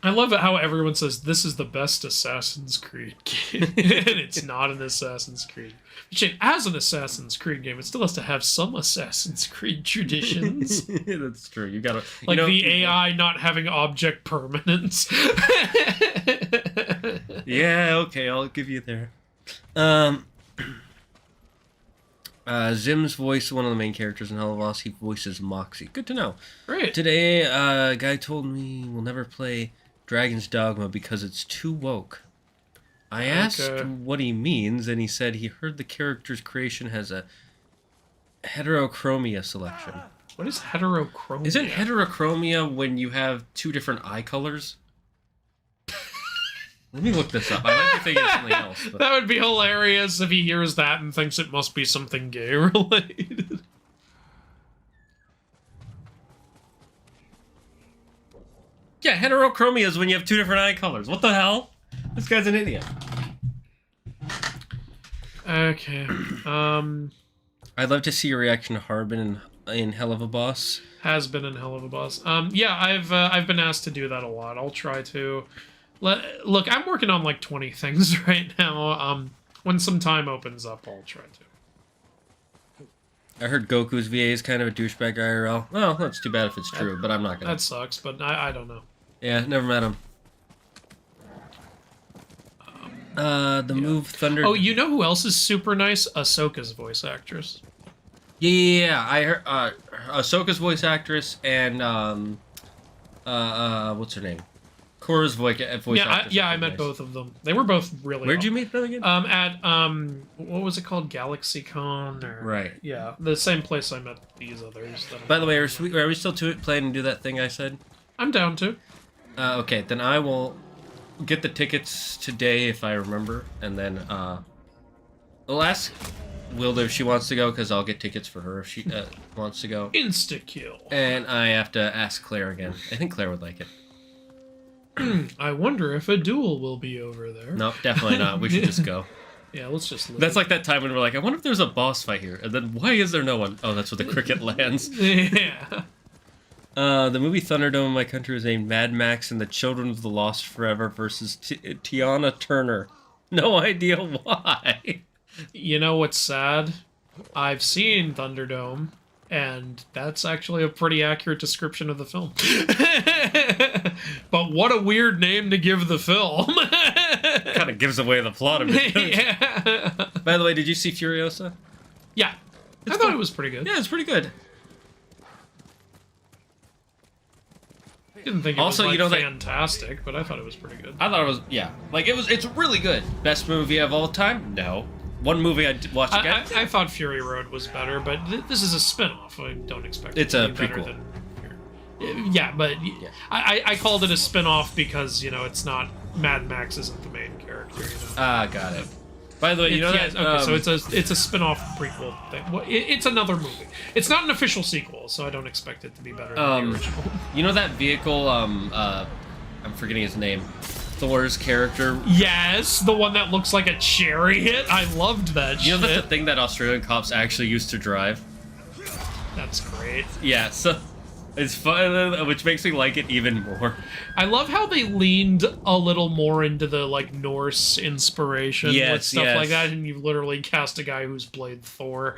I love it how everyone says this is the best Assassin's Creed game. And it's not an Assassin's Creed. As an Assassin's Creed game, it still has to have some Assassin's Creed traditions. That's true. You gotta... Like the AI not having object permanence. Yeah, okay, I'll give you there. Zim's voice one of the main characters in Hell of Us. He voices Moxie. Good to know. Great. Today, a guy told me we'll never play Dragon's Dogma because it's too woke. I asked what he means, and he said he heard the character's creation has a heterochromia selection. What is heterochromia? Isn't heterochromia when you have two different eye colors? Let me look this up. I might be thinking of something else. But... That would be hilarious if he hears that and thinks it must be something gay related. Yeah, heterochromia is when you have two different eye colors. What the hell? This guy's an idiot. Okay. I'd love to see your reaction to Harbin in Hell of a Boss. Has been in Hell of a Boss. Yeah, I've been asked to do that a lot. I'll try to. Look, I'm working on like 20 things right now. When some time opens up, I'll try to. I heard Goku's VA is kind of a douchebag IRL. Well, that's too bad if it's true, but I'm not gonna. That sucks, but I don't know. Yeah, never met him. The move Thunder... Oh, you know who else is super nice? Ahsoka's voice actress. Yeah. I heard Ahsoka's voice actress and what's her name? Korra's voice actress. I met both of them. They were both really. Where'd you meet them again? At what was it called? GalaxyCon. Right. Yeah, the same place I met these others. By the way, are we still planning to do that thing I said? I'm down to. Okay, then I will get the tickets today if I remember, and then I'll ask Wilda if she wants to go, because I'll get tickets for her if she wants to go. Insta-kill. And I have to ask Claire again. I think Claire would like it. I wonder if a duel will be over there. No, definitely not. We should just go. Yeah, let's just leave. That's like that time when we're like, I wonder if there's a boss fight here. And then, why is there no one? Oh, that's where the cricket lands. Yeah. The movie Thunderdome in my country was named Mad Max and the Children of the Lost Forever versus Tiana Turner. No idea why. You know what's sad? I've seen Thunderdome, and that's actually a pretty accurate description of the film. But what a weird name to give the film. Kind of gives away the plot of it. Yeah. By the way, did you see Furiosa? Yeah. I thought it was pretty good. Yeah, it's pretty good. Didn't think it Also, was, you know, that- fantastic, but I thought it was pretty good. I thought it was, yeah. Like, it's really good. Best movie of all time? No. One movie I'd watch again? I thought Fury Road was better, but this is a spin-off. I don't expect It's it to a be better prequel. than yeah, but I called it a spin-off because, you know, it's not... Mad Max isn't the main character, you know? Ah, got it. By the way, you know that... Okay, so it's a spin-off prequel thing. Well, it's another movie. It's not an official sequel, so I don't expect it to be better than the original. You know that vehicle, I'm forgetting his name. Thor's character? Yes, the one that looks like a chariot. I loved that shit. You know that's the thing that Australian cops actually used to drive? That's great. Yeah, so... It's fun, which makes me like it even more. I love how they leaned a little more into the, like, Norse inspiration with stuff like that, and you literally cast a guy who's played Thor,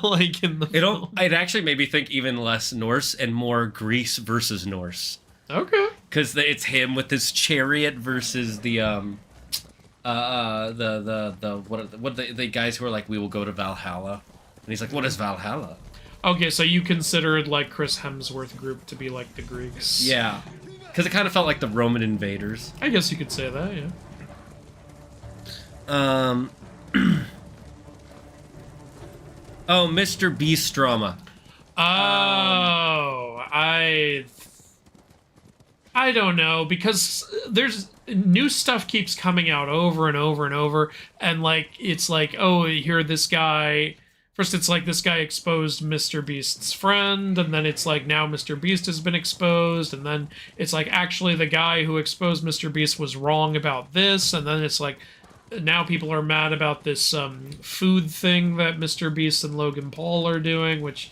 like, in the film. It actually made me think even less Norse and more Greece versus Norse. Okay. Because it's him with his chariot versus the guys who are like, we will go to Valhalla. And he's like, what is Valhalla? Okay, so you considered, like, Chris Hemsworth group to be, like, the Greeks. Yeah. Because it kind of felt like the Roman invaders. I guess you could say that, yeah. Oh, Mr. Beast drama. Oh, I don't know, because there's new stuff keeps coming out over and over and over, and, like, it's like, oh, here this guy... First, it's like this guy exposed Mr. Beast's friend, and then it's like now Mr. Beast has been exposed, and then it's like actually the guy who exposed Mr. Beast was wrong about this, and then it's like now people are mad about this food thing that Mr. Beast and Logan Paul are doing, which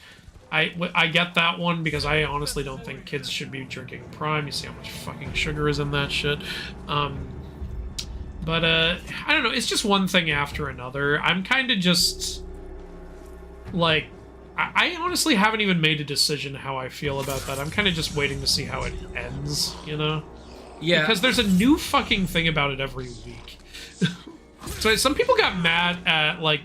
I get that one because I honestly don't think kids should be drinking Prime. You see how much fucking sugar is in that shit. But I don't know, it's just one thing after another. I'm kind of just... Like, I honestly haven't even made a decision how I feel about that. I'm kind of just waiting to see how it ends, you know? Yeah. Because there's a new fucking thing about it every week. So some people got mad at, like,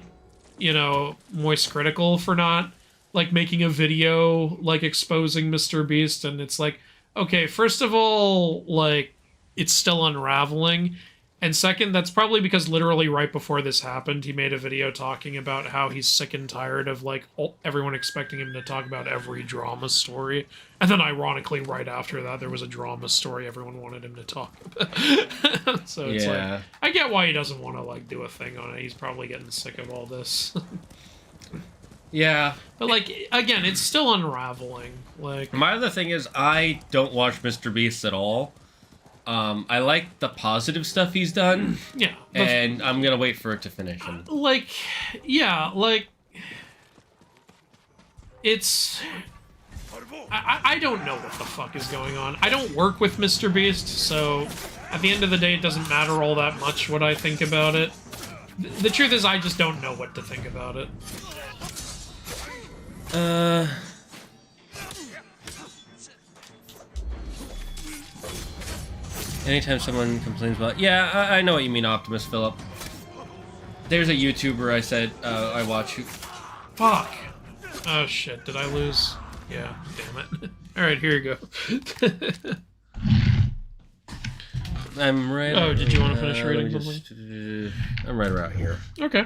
you know, Moist Critical for not, like, making a video, like, exposing Mr. Beast, and it's like, okay, first of all, like, it's still unraveling. And second, that's probably because literally right before this happened, he made a video talking about how he's sick and tired of, like, everyone expecting him to talk about every drama story. And then ironically, right after that, there was a drama story everyone wanted him to talk about. So it's like, I get why he doesn't want to, like, do a thing on it. He's probably getting sick of all this. Yeah. But, like, again, it's still unraveling. Like, my other thing is I don't watch Mr. Beast at all. I like the positive stuff he's done. Yeah. And I'm gonna wait for it to finish. And... Like, yeah, like... It's... I don't know what the fuck is going on. I don't work with Mr. Beast, so at the end of the day, it doesn't matter all that much what I think about it. The truth is, I just don't know what to think about it. Anytime someone complains about... Yeah, I know what you mean, Optimus Philip. There's a YouTuber I said I watch who... Fuck. Oh shit, did I lose? Yeah, damn it. Alright, here you go. I'm right... Oh, did you want to finish reading something? I'm right around here. Okay.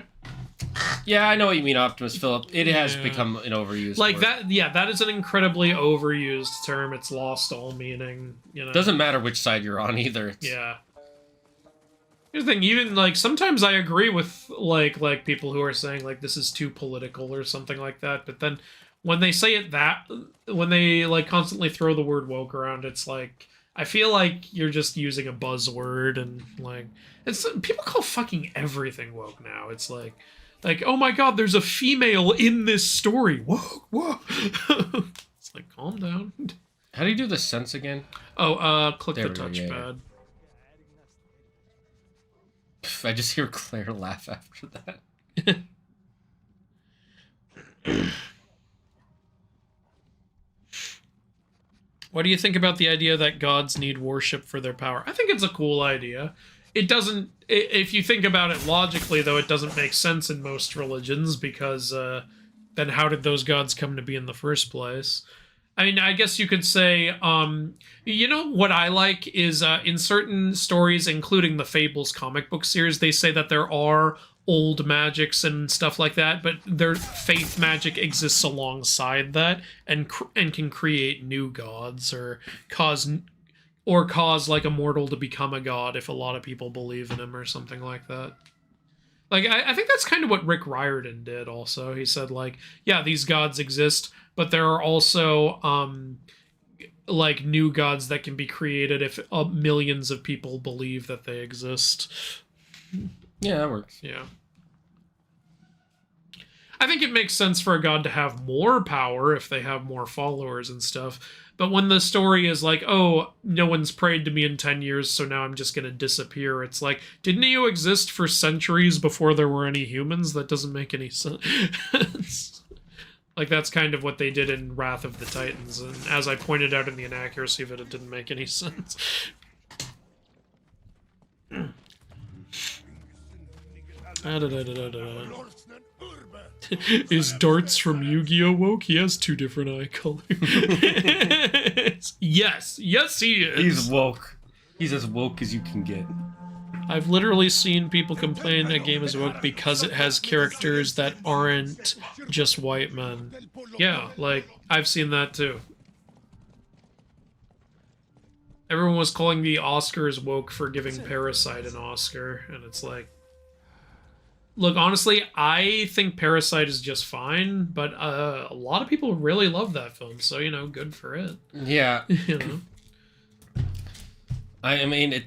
Yeah, I know what you mean, Optimus Philip. It has become an overused like word. that. Yeah, that is an incredibly overused term. It's lost all meaning. You know, doesn't matter which side you're on either. It's... Yeah. Here's the thing. Even like sometimes I agree with like people who are saying like this is too political or something like that. But then when they say it when they like constantly throw the word woke around, it's like I feel like you're just using a buzzword and like it's people call fucking everything woke now. It's like, oh my god, there's a female in this story. Whoa. It's like, calm down. How do you do the sense again? Oh, click the touchpad. I just hear Claire laugh after that. What do you think about the idea that gods need worship for their power? I think it's a cool idea. It doesn't, if you think about it logically, though, it doesn't make sense in most religions because then how did those gods come to be in the first place? I mean, I guess you could say, you know, what I like is in certain stories, including the Fables comic book series, they say that there are old magics and stuff like that, but their faith magic exists alongside that and can create new gods or cause like a mortal to become a god if a lot of people believe in him or something like that. Like, I think that's kind of what Rick Riordan did also. He said, like, yeah, these gods exist, but there are also, like, new gods that can be created if millions of people believe that they exist. Yeah, that works. Yeah. I think it makes sense for a god to have more power if they have more followers and stuff. But when the story is like, oh, no one's prayed to me in 10 years, so now I'm just going to disappear. It's like, didn't you exist for centuries before there were any humans? That doesn't make any sense. Like, that's kind of what they did in Wrath of the Titans. And as I pointed out in the inaccuracy of it, it didn't make any sense. Is Darts from Yu-Gi-Oh! Woke? He has 2 different eye colors. Yes, he is. He's woke. He's as woke as you can get. I've literally seen people complain a game is woke because it has characters that aren't just white men. Yeah, like, I've seen that too. Everyone was calling the Oscars woke for giving Parasite an Oscar, and it's like, look, honestly, I think Parasite is just fine, but a lot of people really love that film, so, you know, good for it. Yeah. You know? I mean, it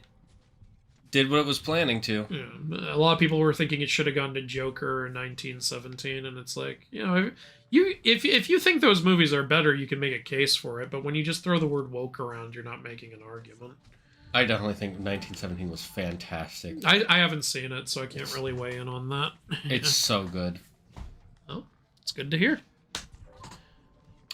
did what it was planning to. Yeah. A lot of people were thinking it should have gone to Joker in 1917, and it's like, you know, if you think those movies are better, you can make a case for it, but when you just throw the word woke around, you're not making an argument. I definitely think 1917 was fantastic. I haven't seen it, so I can't really weigh in on that. It's so good. Oh, it's good to hear.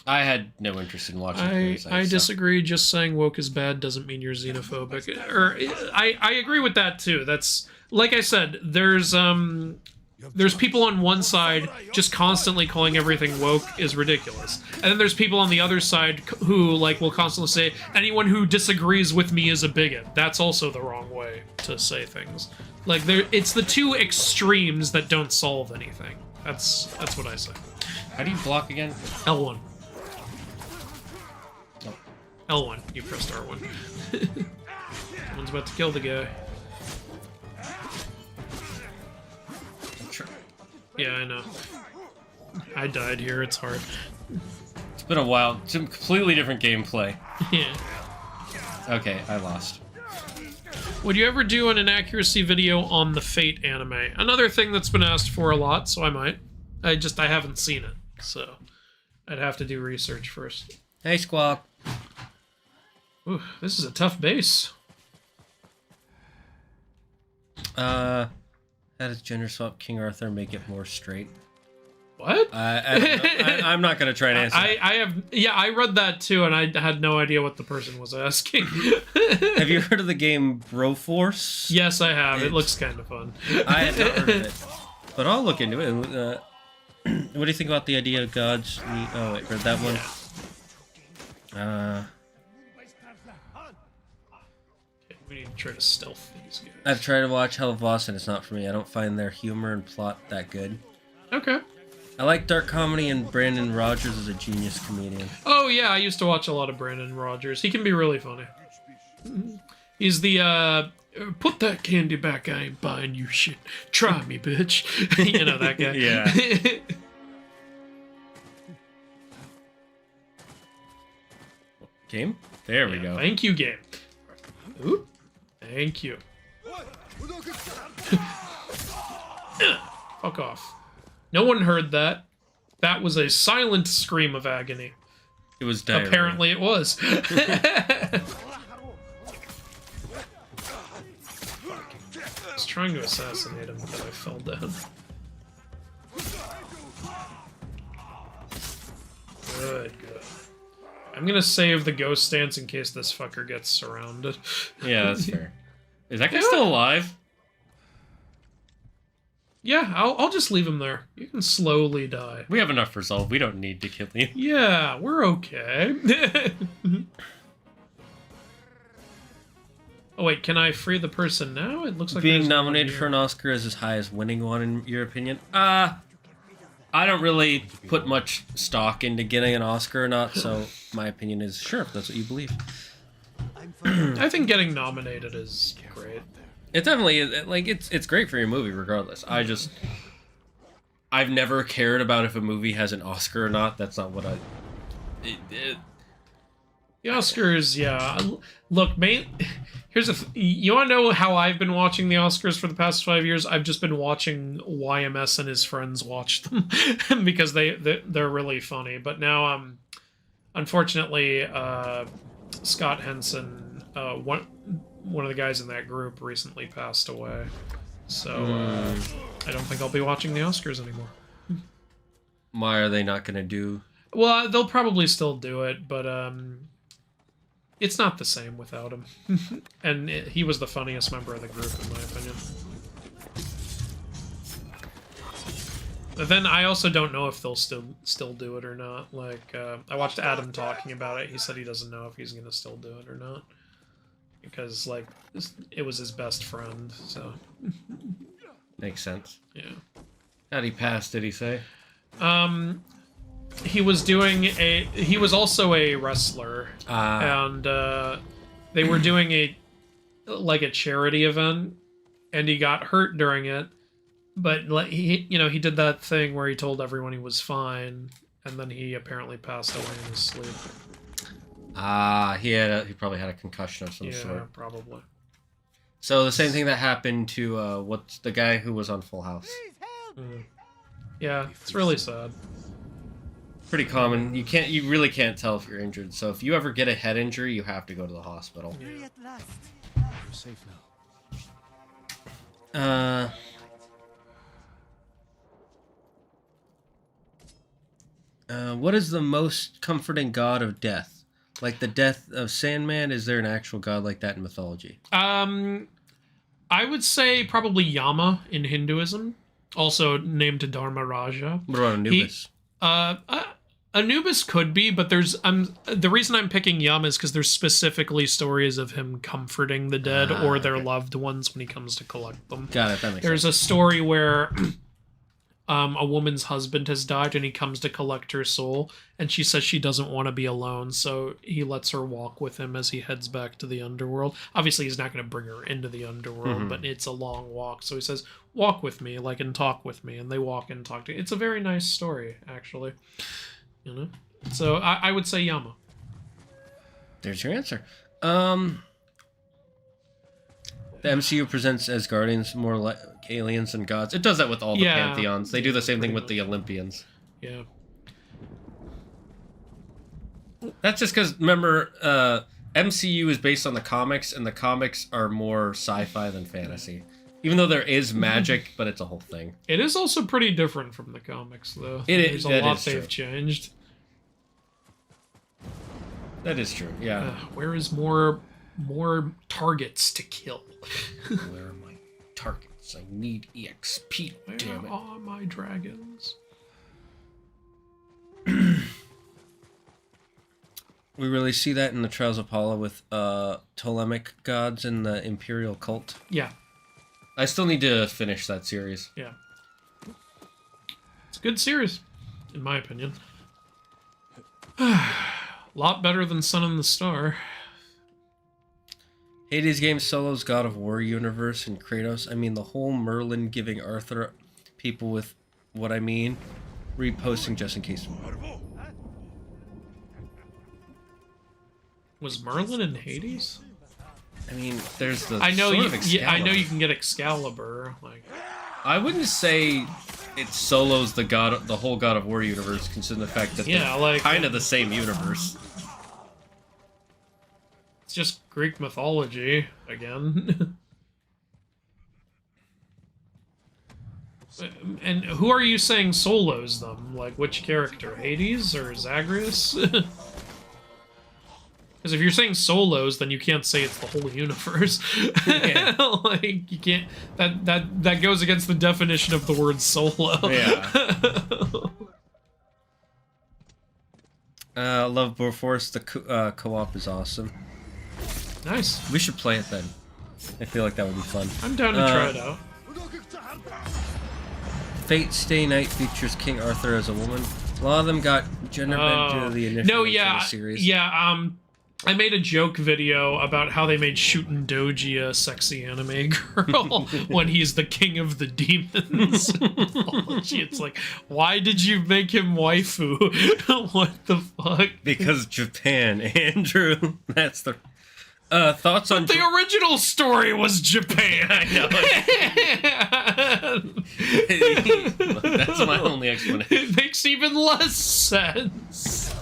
I had no interest in watching Parasite. I disagree. Just saying woke is bad doesn't mean you're xenophobic. Or I agree with that too. That's, like I said, there's people on one side just constantly calling everything woke is ridiculous. And then there's people on the other side who, like, will constantly say, anyone who disagrees with me is a bigot. That's also the wrong way to say things. Like, it's the two extremes that don't solve anything. That's what I say. How do you block again? L1. Oh. L1. You pressed R1. Someone's about to kill the guy. Yeah, I know. I died here, it's hard. It's been a while. It's a completely different gameplay. Yeah. Okay, I lost. Would you ever do an inaccuracy video on the Fate anime? Another thing that's been asked for a lot, so I might. I haven't seen it, so I'd have to do research first. Hey, Squawk. Ooh, this is a tough base. How does gender swap King Arthur make it more straight? What? I'm not gonna try to answer. I read that too, and I had no idea what the person was asking. Have you heard of the game Broforce? Yes, I have. It looks kind of fun. I had not heard of it, but I'll look into it. What do you think about the idea of gods? Oh, wait, read that one. We need to try to stealth these guys. I've tried to watch Hell of Lost, and it's not for me. I don't find their humor and plot that good. Okay. I like dark comedy, and Brandon Rogers is a genius comedian. Oh yeah, I used to watch a lot of Brandon Rogers. He can be really funny. He's the put that candy back, I ain't buying you shit. Try me, bitch. You know that guy. Yeah. Game? There we go. Thank you, game. Ooh. Thank you. Fuck off. No one heard that. That was a silent scream of agony. It was diarrhea. Apparently it was. I was trying to assassinate him, but I fell down. Good. I'm gonna save the ghost stance in case this fucker gets surrounded. Yeah, that's fair. Is that guy still alive? Yeah, I'll just leave him there. You can slowly die. We have enough resolve. We don't need to kill you. Yeah, we're okay. Oh wait, can I free the person now? It looks like being nominated for an Oscar is as high as winning one, in your opinion? I don't really put much stock into getting an Oscar or not, so my opinion is sure, if that's what you believe. I think getting nominated is great. It definitely is. Like, it's great for your movie, regardless. I've never cared about if a movie has an Oscar or not. That's not what The Oscars, yeah. Look, here's you want to know how I've been watching the Oscars for the past 5 years? I've just been watching YMS and his friends watch them because they're really funny. But now, unfortunately, Scott Henson, one of the guys in that group, recently passed away. So I don't think I'll be watching the Oscars anymore. Why are they not going to do? Well, they'll probably still do it, but it's not the same without him. And he was the funniest member of the group, in my opinion. But then I also don't know if they'll still do it or not. Like, I watched Adam talking about it. He said he doesn't know if he's going to still do it or not. Because, like, it was his best friend, so... Makes sense. Yeah. How'd he pass, did he say? He was he was also a wrestler, and they were doing a charity event, and he got hurt during it, but he did that thing where he told everyone he was fine, and then he apparently passed away in his sleep. He probably had a concussion of some sort. Yeah, probably. So the same thing that happened to what's the guy who was on Full House. Yeah, it's really sad. Pretty common. You really can't tell if you're injured. So if you ever get a head injury, you have to go to the hospital. Yeah. You're safe now. What is the most comforting god of death? Like the death of Sandman, is there an actual god like that in mythology? I would say probably Yama in Hinduism, also named Dharma Raja. What about Anubis? Anubis could be, but the reason I'm picking Yama is because there's specifically stories of him comforting the dead or their loved ones when he comes to collect them. Got it, that makes There's sense. a story where a woman's husband has died and he comes to collect her soul, and she says she doesn't want to be alone, so he lets her walk with him as he heads back to the underworld. Obviously, he's not going to bring her into the underworld, but it's a long walk, so he says, walk with me, and talk with me, and they walk and talk to. It's a very nice story, actually. You know, so I would say Yama. There's your answer. The MCU presents as guardians more like aliens than gods. It does that with all the pantheons. They do the same thing with the Olympians. Yeah. That's just because, remember, MCU is based on the comics, and the comics are more sci-fi than fantasy. Even though there is magic, but it's a whole thing. It is also pretty different from the comics, though. There's a lot they've changed. That is true, yeah. Where is more targets to kill? Where are my targets? I need EXP, damn it. Where are my dragons? We really see that in the Trials of Apollo with Ptolemaic gods and the Imperial cult. Yeah. I still need to finish that series. Yeah. It's a good series, in my opinion. A lot better than Sun and the Star. Hades Games Solo's God of War universe and Kratos. I mean, the whole Merlin giving Arthur people with what I mean. Reposting just in case. Was Merlin in Hades? I mean, there's the. I know I know you can get Excalibur. Like, I wouldn't say it solos the whole God of War universe, considering the fact that they're kind of the same universe. It's just Greek mythology again. And who are you saying solos them? Like, which character? Hades or Zagreus? Because if you're saying solos, then you can't say it's the whole universe. Yeah. Like you can't. That goes against the definition of the word solo. Yeah. Love Broforce. The co-op is awesome. Nice. We should play it then. I feel like that would be fun. I'm down to try it out. Fate Stay Night features King Arthur as a woman. A lot of them got gender bent due to the initial series. Yeah. I made a joke video about how they made Shootin' Doji a sexy anime girl when he's the king of the demons. It's like, why did you make him waifu? What the fuck? Because Japan, Andrew. That's the thoughts on the original story was Japan. I know. That's my only explanation. It makes even less sense.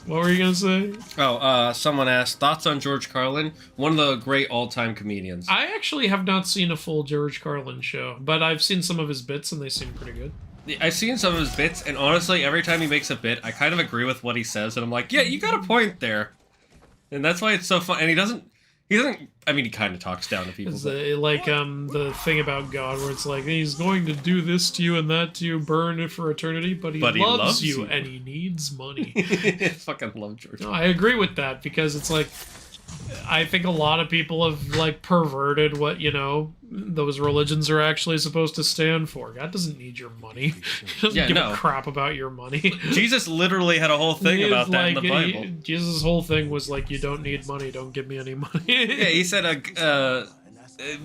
What were you gonna say? Oh, someone asked, thoughts on George Carlin? One of the great all-time comedians. I actually have not seen a full George Carlin show, but I've seen some of his bits and they seem pretty good. I've seen some of his bits, and honestly, every time he makes a bit, I kind of agree with what he says, and I'm like, yeah, you got a point there. And that's why it's so fun. And he doesn't, I mean, he kind of talks down to people. It's the thing about God where it's like, he's going to do this to you and that to you, burn it for eternity, but he loves you and he needs money. I fucking love George. No, I agree with that because it's like, I think a lot of people have like perverted what, you know, those religions are actually supposed to stand for. God doesn't need your money. He doesn't give a crap about your money. Jesus literally had a whole thing about that in the Bible. Jesus' whole thing was like, you don't need money, don't give me any money. Yeah, he said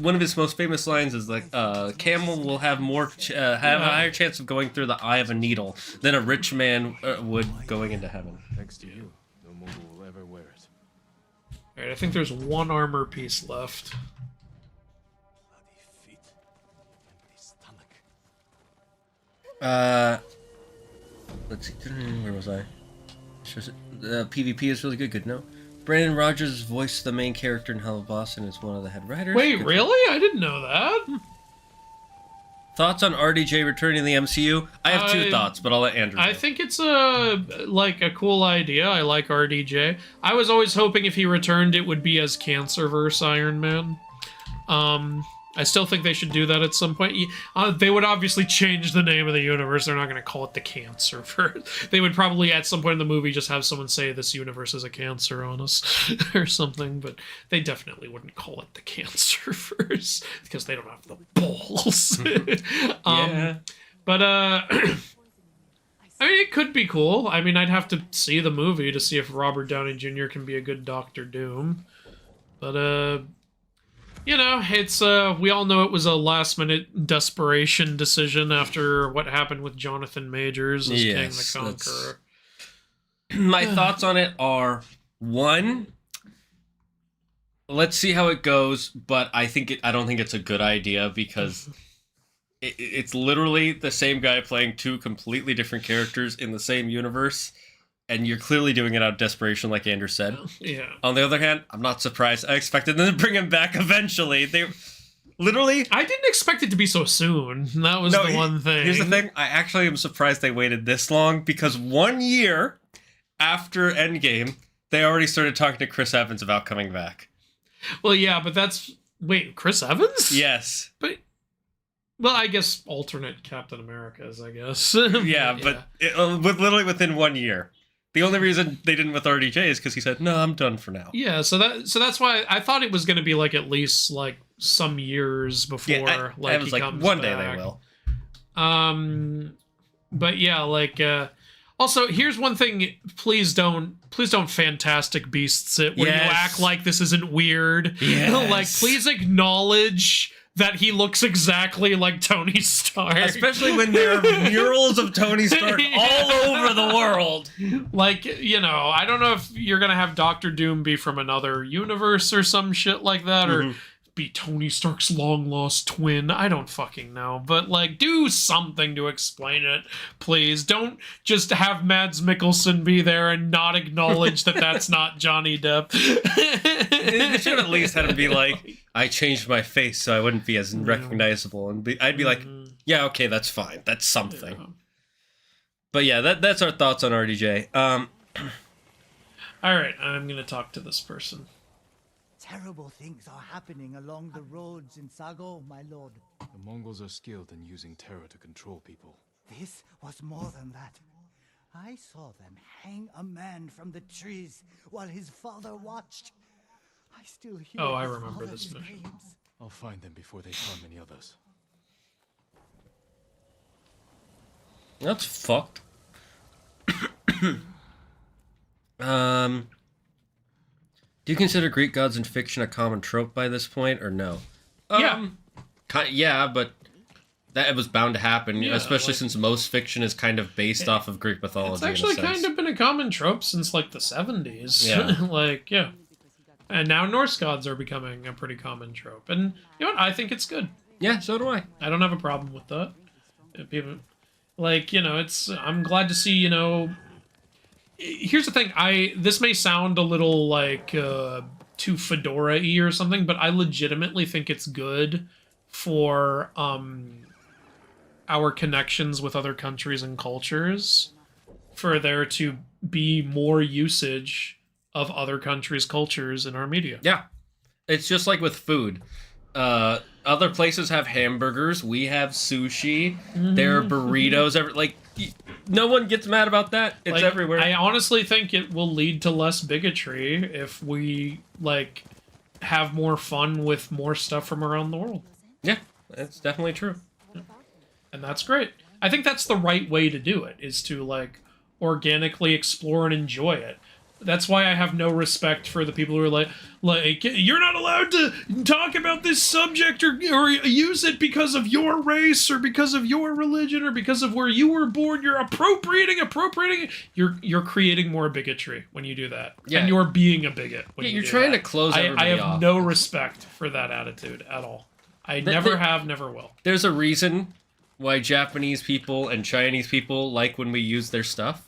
one of his most famous lines is like, camel will have a higher chance of going through the eye of a needle than a rich man would going into heaven. Thanks to you, no Mongol will ever wear it. Alright, I think there's one armor piece left. Let's see. Where was I? The PvP is really good. No, Brandon Rogers voiced the main character in Hello Boss and is one of the head writers. Wait, really? I didn't know that. Thoughts on RDJ returning to the MCU? I have two thoughts, but I'll let Andrew know. I think it's a cool idea. I like RDJ. I was always hoping if he returned, it would be as Cancerverse Iron Man. I still think they should do that at some point. They would obviously change the name of the universe. They're not going to call it the Cancerverse. They would probably, at some point in the movie, just have someone say this universe is a cancer on us or something. But they definitely wouldn't call it the Cancerverse because they don't have the balls. Yeah. But, I mean, it could be cool. I mean, I'd have to see the movie to see if Robert Downey Jr. can be a good Doctor Doom. But, you know, it's, we all know it was a last-minute desperation decision after what happened with Jonathan Majors as King the Conqueror. My thoughts on it are, one, let's see how it goes, but I don't think it's a good idea because it's literally the same guy playing two completely different characters in the same universe. And you're clearly doing it out of desperation, like Andrew said. Yeah. On the other hand, I'm not surprised. I expected them to bring him back eventually. They literally... I didn't expect it to be so soon. That was the one thing. Here's the thing. I actually am surprised they waited this long because 1 year after Endgame, they already started talking to Chris Evans about coming back. Well, yeah, but that's... Wait, Chris Evans? Yes. But... Well, I guess alternate Captain Americas, I guess. Yeah, but literally within 1 year. The only reason they didn't with RDJ is because he said, "No, I'm done for now." Yeah, so that's why I thought it was going to be like at least like some years before I was like, one day they will. But yeah, like also here's one thing: please don't Fantastic Beasts it where you act like this isn't weird. Yes. Like, please acknowledge that he looks exactly like Tony Stark. Especially when there are murals of Tony Stark all over the world. Like, you know, I don't know if you're going to have Doctor Doom be from another universe or some shit like that, or be Tony Stark's long-lost twin. I don't fucking know. But, like, do something to explain it, please. Don't just have Mads Mikkelsen be there and not acknowledge that that's not Johnny Depp. They should have at least had him be like, I changed my face so I wouldn't be as recognizable. And I'd be like, yeah, okay, that's fine. That's something. Yeah. But yeah, that's our thoughts on RDJ. All right, I'm gonna talk to this person. Terrible things are happening along the roads in Sago, my lord. The Mongols are skilled in using terror to control people. This was more than that. I saw them hang a man from the trees while his father watched. I still hear Oh, I his remember father's this mission. names. I'll find them before they harm any others. That's fucked. Do you consider Greek gods in fiction a common trope by this point, or no? Yeah. Yeah, but that it was bound to happen, Yeah, especially since most fiction is kind of based off of Greek mythology. It's actually in a sense. kind of been a common trope since like the 70s. Yeah. Like, yeah. And now Norse gods are becoming a pretty common trope. And you know what? I think it's good. Yeah, so do I. I don't have a problem with that. People, like, you know, I'm glad to see, you know, here's the thing. This may sound a little like too Fedora-y or something, but I legitimately think it's good for our connections with other countries and cultures, for there to be more usage of other countries' cultures in our media. Yeah. It's just like with food. Other places have hamburgers. We have sushi. There are burritos. No one gets mad about that. It's Like, everywhere. I honestly think it will lead to less bigotry if we, like, have more fun with more stuff from around the world. Yeah, that's definitely true. And that's great. I think that's the right way to do it, is to, like, organically explore and enjoy it. That's why I have no respect for the people who are like you're not allowed to talk about this subject or use it because of your race or because of your religion or because of where you were born. You're appropriating. You're creating more bigotry when you do that. Yeah. And you're being a bigot when you you're do trying that. to close I everybody have off. no respect for that attitude at all. I never have, never will. There's a reason why Japanese people and Chinese people like when we use their stuff.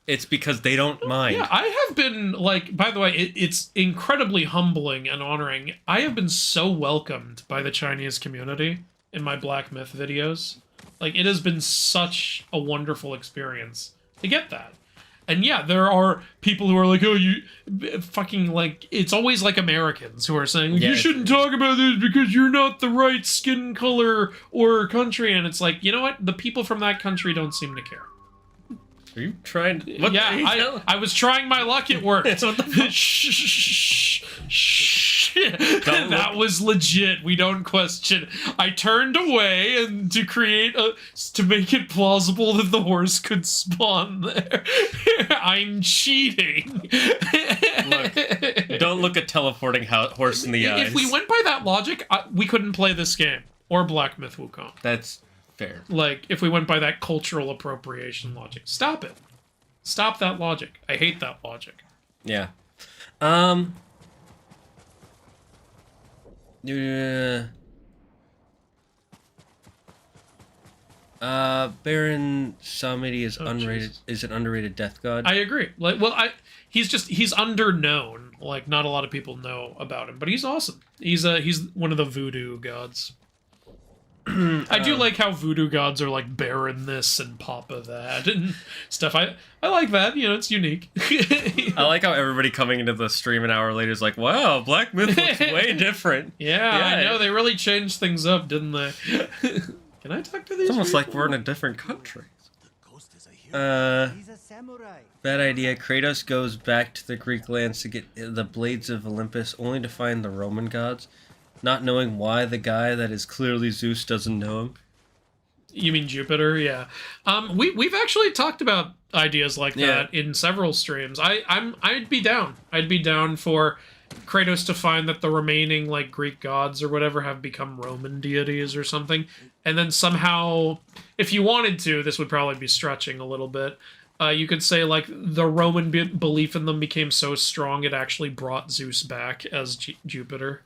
It's because they don't mind. Yeah, I have been, like, by the way, it's incredibly humbling and honoring. I have been so welcomed by the Chinese community in my Black Myth videos. Like, it has been such a wonderful experience to get that. And yeah, there are people who are like, oh, you fucking, like, it's always like Americans who are saying, you shouldn't talk about this because you're not the right skin color or country. And it's like, you know what? The people from that country don't seem to care. Are you trying to... I was trying my luck. It worked. That was legit. We don't question. I turned away and to make it plausible that the horse could spawn there. I'm cheating. Look, don't look a teleporting horse in the eyes. If we went by that logic, we couldn't play this game or Black Myth Wukong. That's fair. Like, if we went by that cultural appropriation logic. Stop it. Stop that logic. I hate that logic. Yeah. Baron Samedi is underrated. Jesus. Is an underrated death god. I agree. Like, well, he's underknown. Like, not a lot of people know about him, but he's awesome. He's one of the voodoo gods. I do like how voodoo gods are like Baron this and Papa that and stuff. I like that. You know, it's unique. I like how everybody coming into the stream an hour later is like, wow, Black Myth looks way different. Yeah, I know. They really changed things up, didn't they? Can I talk to these It's almost people? like we're in a different country. Bad idea. Kratos goes back to the Greek lands to get the Blades of Olympus, only to find the Roman gods, not knowing why the guy that is clearly Zeus doesn't know him. You mean Jupiter? Yeah. We've actually talked about ideas like that in several streams. I'd be down. I'd be down for Kratos to find that the remaining like Greek gods or whatever have become Roman deities or something, and then somehow, if you wanted to, this would probably be stretching a little bit. You could say like the Roman belief in them became so strong it actually brought Zeus back as Jupiter.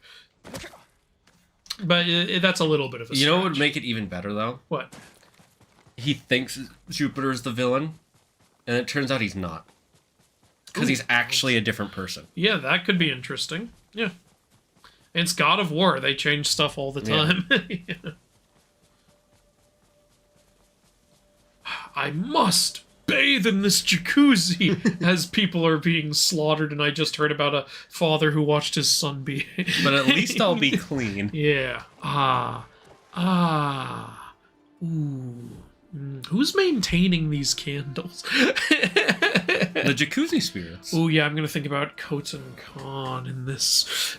But that's a little bit of a stretch. You know what would make it even better, though? What? He thinks Jupiter's the villain, and it turns out he's not. Because he's actually a different person. Yeah, that could be interesting. Yeah. And it's God of War. They change stuff all the time. Yeah. I must bathe in this jacuzzi as people are being slaughtered, and I just heard about a father who watched his son be. But at least I'll be clean. Yeah. Ooh. Who's maintaining these candles? The jacuzzi spirits. Oh yeah, I'm gonna think about Khotan Khan in this.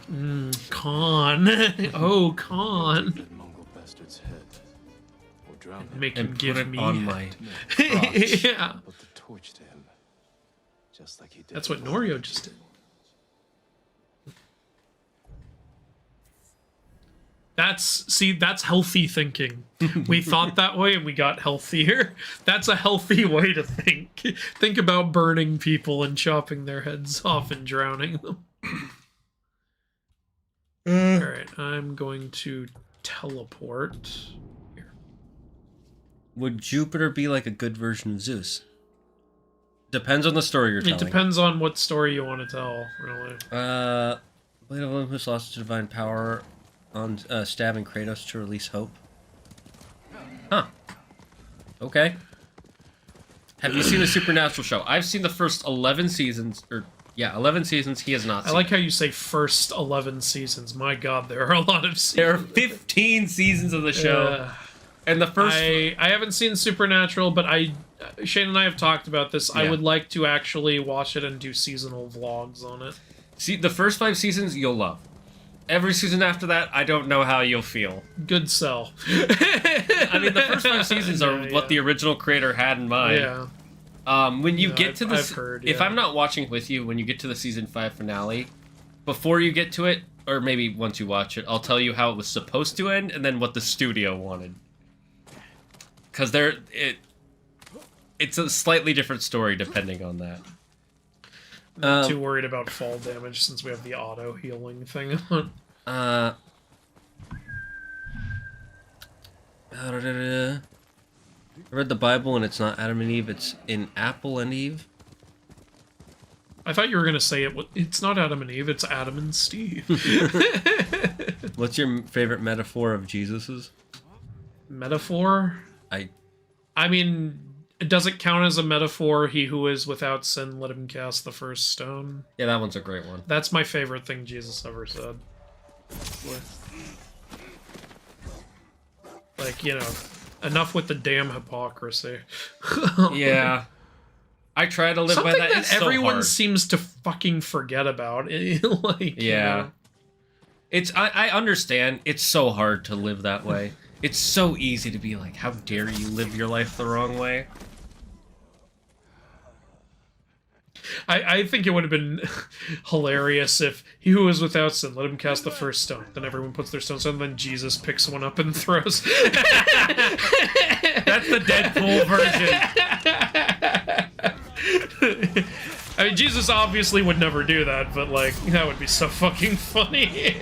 Khan. Oh, Khan. That Mongol bastard's head. Or drown him. Make him And give put it me on head. my crotch. Yeah. Put the torch to him. Just like he did. That's what Norio just did. That's healthy thinking. We thought that way and we got healthier. That's a healthy way to think. Think about burning people and chopping their heads off and drowning them. Alright, I'm going to teleport. Here. Would Jupiter be like a good version of Zeus? Depends on the story you're telling. It depends on what story you want to tell, really. Blade of Olympus lost its divine power on stabbing Kratos to release hope. Huh. Okay. Have you seen the Supernatural show? I've seen the first 11 seasons, 11 seasons. He has not seen. I like how you say first 11 seasons. My god, there are a lot of seasons. There are 15 seasons of the show. And the first... I haven't seen Supernatural, but Shane and I have talked about this. Yeah. I would like to actually watch it and do seasonal vlogs on it. See, the first 5 seasons, you'll love. Every season after that, I don't know how you'll feel. Good sell. I mean, the first 5 seasons are what the original creator had in mind. Yeah. When you get to I've heard, if I'm not watching with you, when you get to the season 5 finale, before you get to it, or maybe once you watch it, I'll tell you how it was supposed to end, and then what the studio wanted. Because it's a slightly different story depending on that. I'm not too worried about fall damage since we have the auto healing thing on. I read the Bible and it's not Adam and Eve, it's in Apple and Eve. I thought you were going to say it's not Adam and Eve, it's Adam and Steve. What's your favorite metaphor of Jesus's? Metaphor? I mean, does it count as a metaphor? He who is without sin, let him cast the first stone. Yeah, that one's a great one. That's my favorite thing Jesus ever said. Like, you know, enough with the damn hypocrisy. Yeah. I try to live Something by that. That it's everyone so hard. seems to fucking forget about. Like, yeah. You know. It's I understand. It's so hard to live that way. It's so easy to be like, how dare you live your life the wrong way? I think it would have been hilarious if he who is without sin, let him cast the first stone. Then everyone puts their stones down, and then Jesus picks one up and throws. That's the Deadpool version. I mean, Jesus obviously would never do that, but, like, that would be so fucking funny.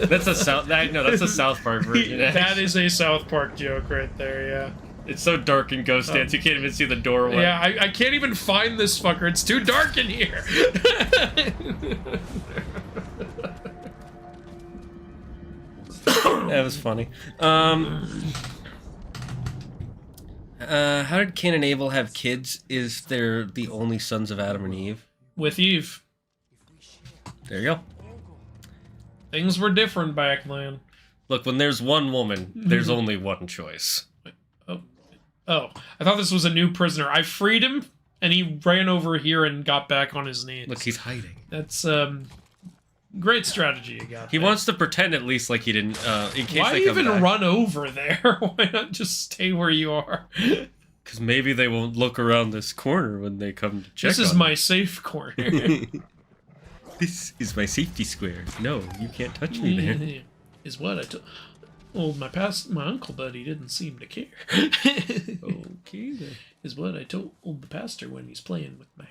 That's a South Park version. That is a South Park joke right there, yeah. It's so dark in Ghost Dance, you can't even see the doorway. Yeah, I can't even find this fucker. It's too dark in here. That was funny. How did Cain and Abel have kids? Is they're the only sons of Adam and Eve? With Eve. There you go. Things were different back then. Look, when there's one woman, there's only one choice. Oh, I thought this was a new prisoner. I freed him, and he ran over here and got back on his knees. Look, he's hiding. That's, great strategy you got. He wants to pretend at least like he didn't, in case Why they come even back. run over there? Why not just stay where you are? Because maybe they won't look around this corner when they come to check This is on my me. safe corner. This is my safety square. No, you can't touch me there. Is what I told. Well, my uncle buddy didn't seem to care. Okay then. Is what I told the pastor when he's playing with my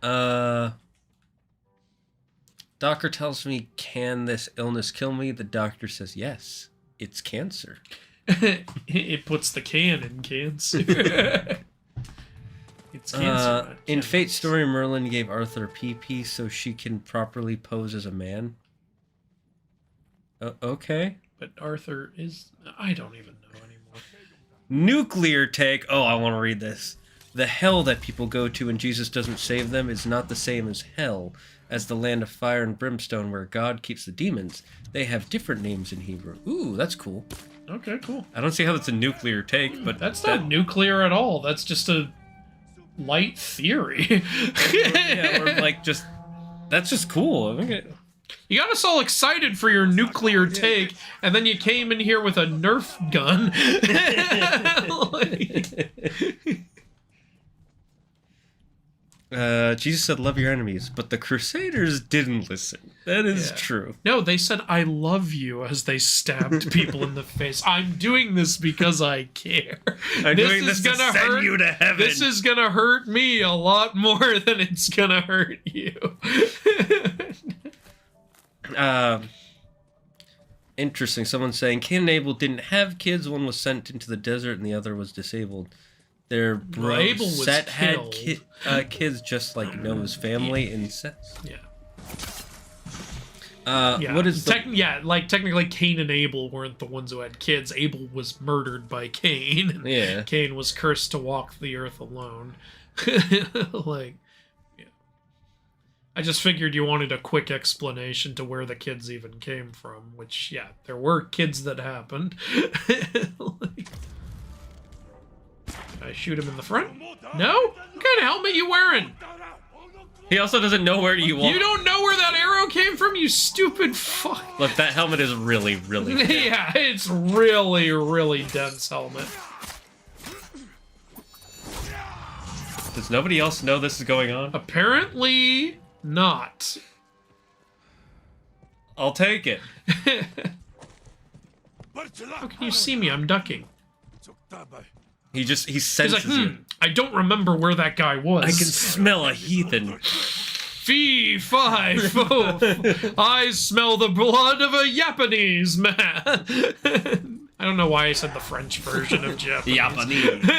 hair. Doctor tells me, can this illness kill me? The doctor says, yes, it's cancer. It puts the can in cancer. It's cancer. Not in cancer. Fate's story, Merlin gave Arthur PP so she can properly pose as a man. Okay. But Arthur is... I don't even know anymore. Nuclear take. Oh, I want to read this. The hell that people go to when Jesus doesn't save them is not the same as hell, as the land of fire and brimstone where God keeps the demons. They have different names in Hebrew. Ooh, that's cool. Okay, cool. I don't see how that's a nuclear take, but that's not nuclear at all. That's just a light theory. Yeah, or like just that's just cool. You got us all excited for your nuclear take, and then you came in here with a Nerf gun. Jesus said, "Love your enemies," but the Crusaders didn't listen. That is true. No, they said, "I love you," as they stabbed people in the face. I'm doing this because I care. I'm doing this to send you to heaven. This is gonna hurt me a lot more than it's gonna hurt you. Interesting. Someone saying Cain and Abel didn't have kids. One was sent into the desert, and the other was disabled. Their bro Abel was Set had killed. kids just like Noah's family in Seth's. Yeah. What is technically Cain and Abel weren't the ones who had kids. Abel was murdered by Cain. And yeah. Cain was cursed to walk the earth alone. I just figured you wanted a quick explanation to where the kids even came from, which, yeah, there were kids that happened. I shoot him in the front? No? What kind of helmet you wearing? He also doesn't know where you want. You don't know where that arrow came from, you stupid fuck. Look, that helmet is really, really dense. Yeah, it's really, really dense helmet. Does nobody else know this is going on? Apparently not. I'll take it. How can you see me? I'm ducking. He senses He's like, you. I don't remember where that guy was. I can smell a heathen. Fee, fi, fo. I smell the blood of a Japanese man. I don't know why I said the French version of Japanese.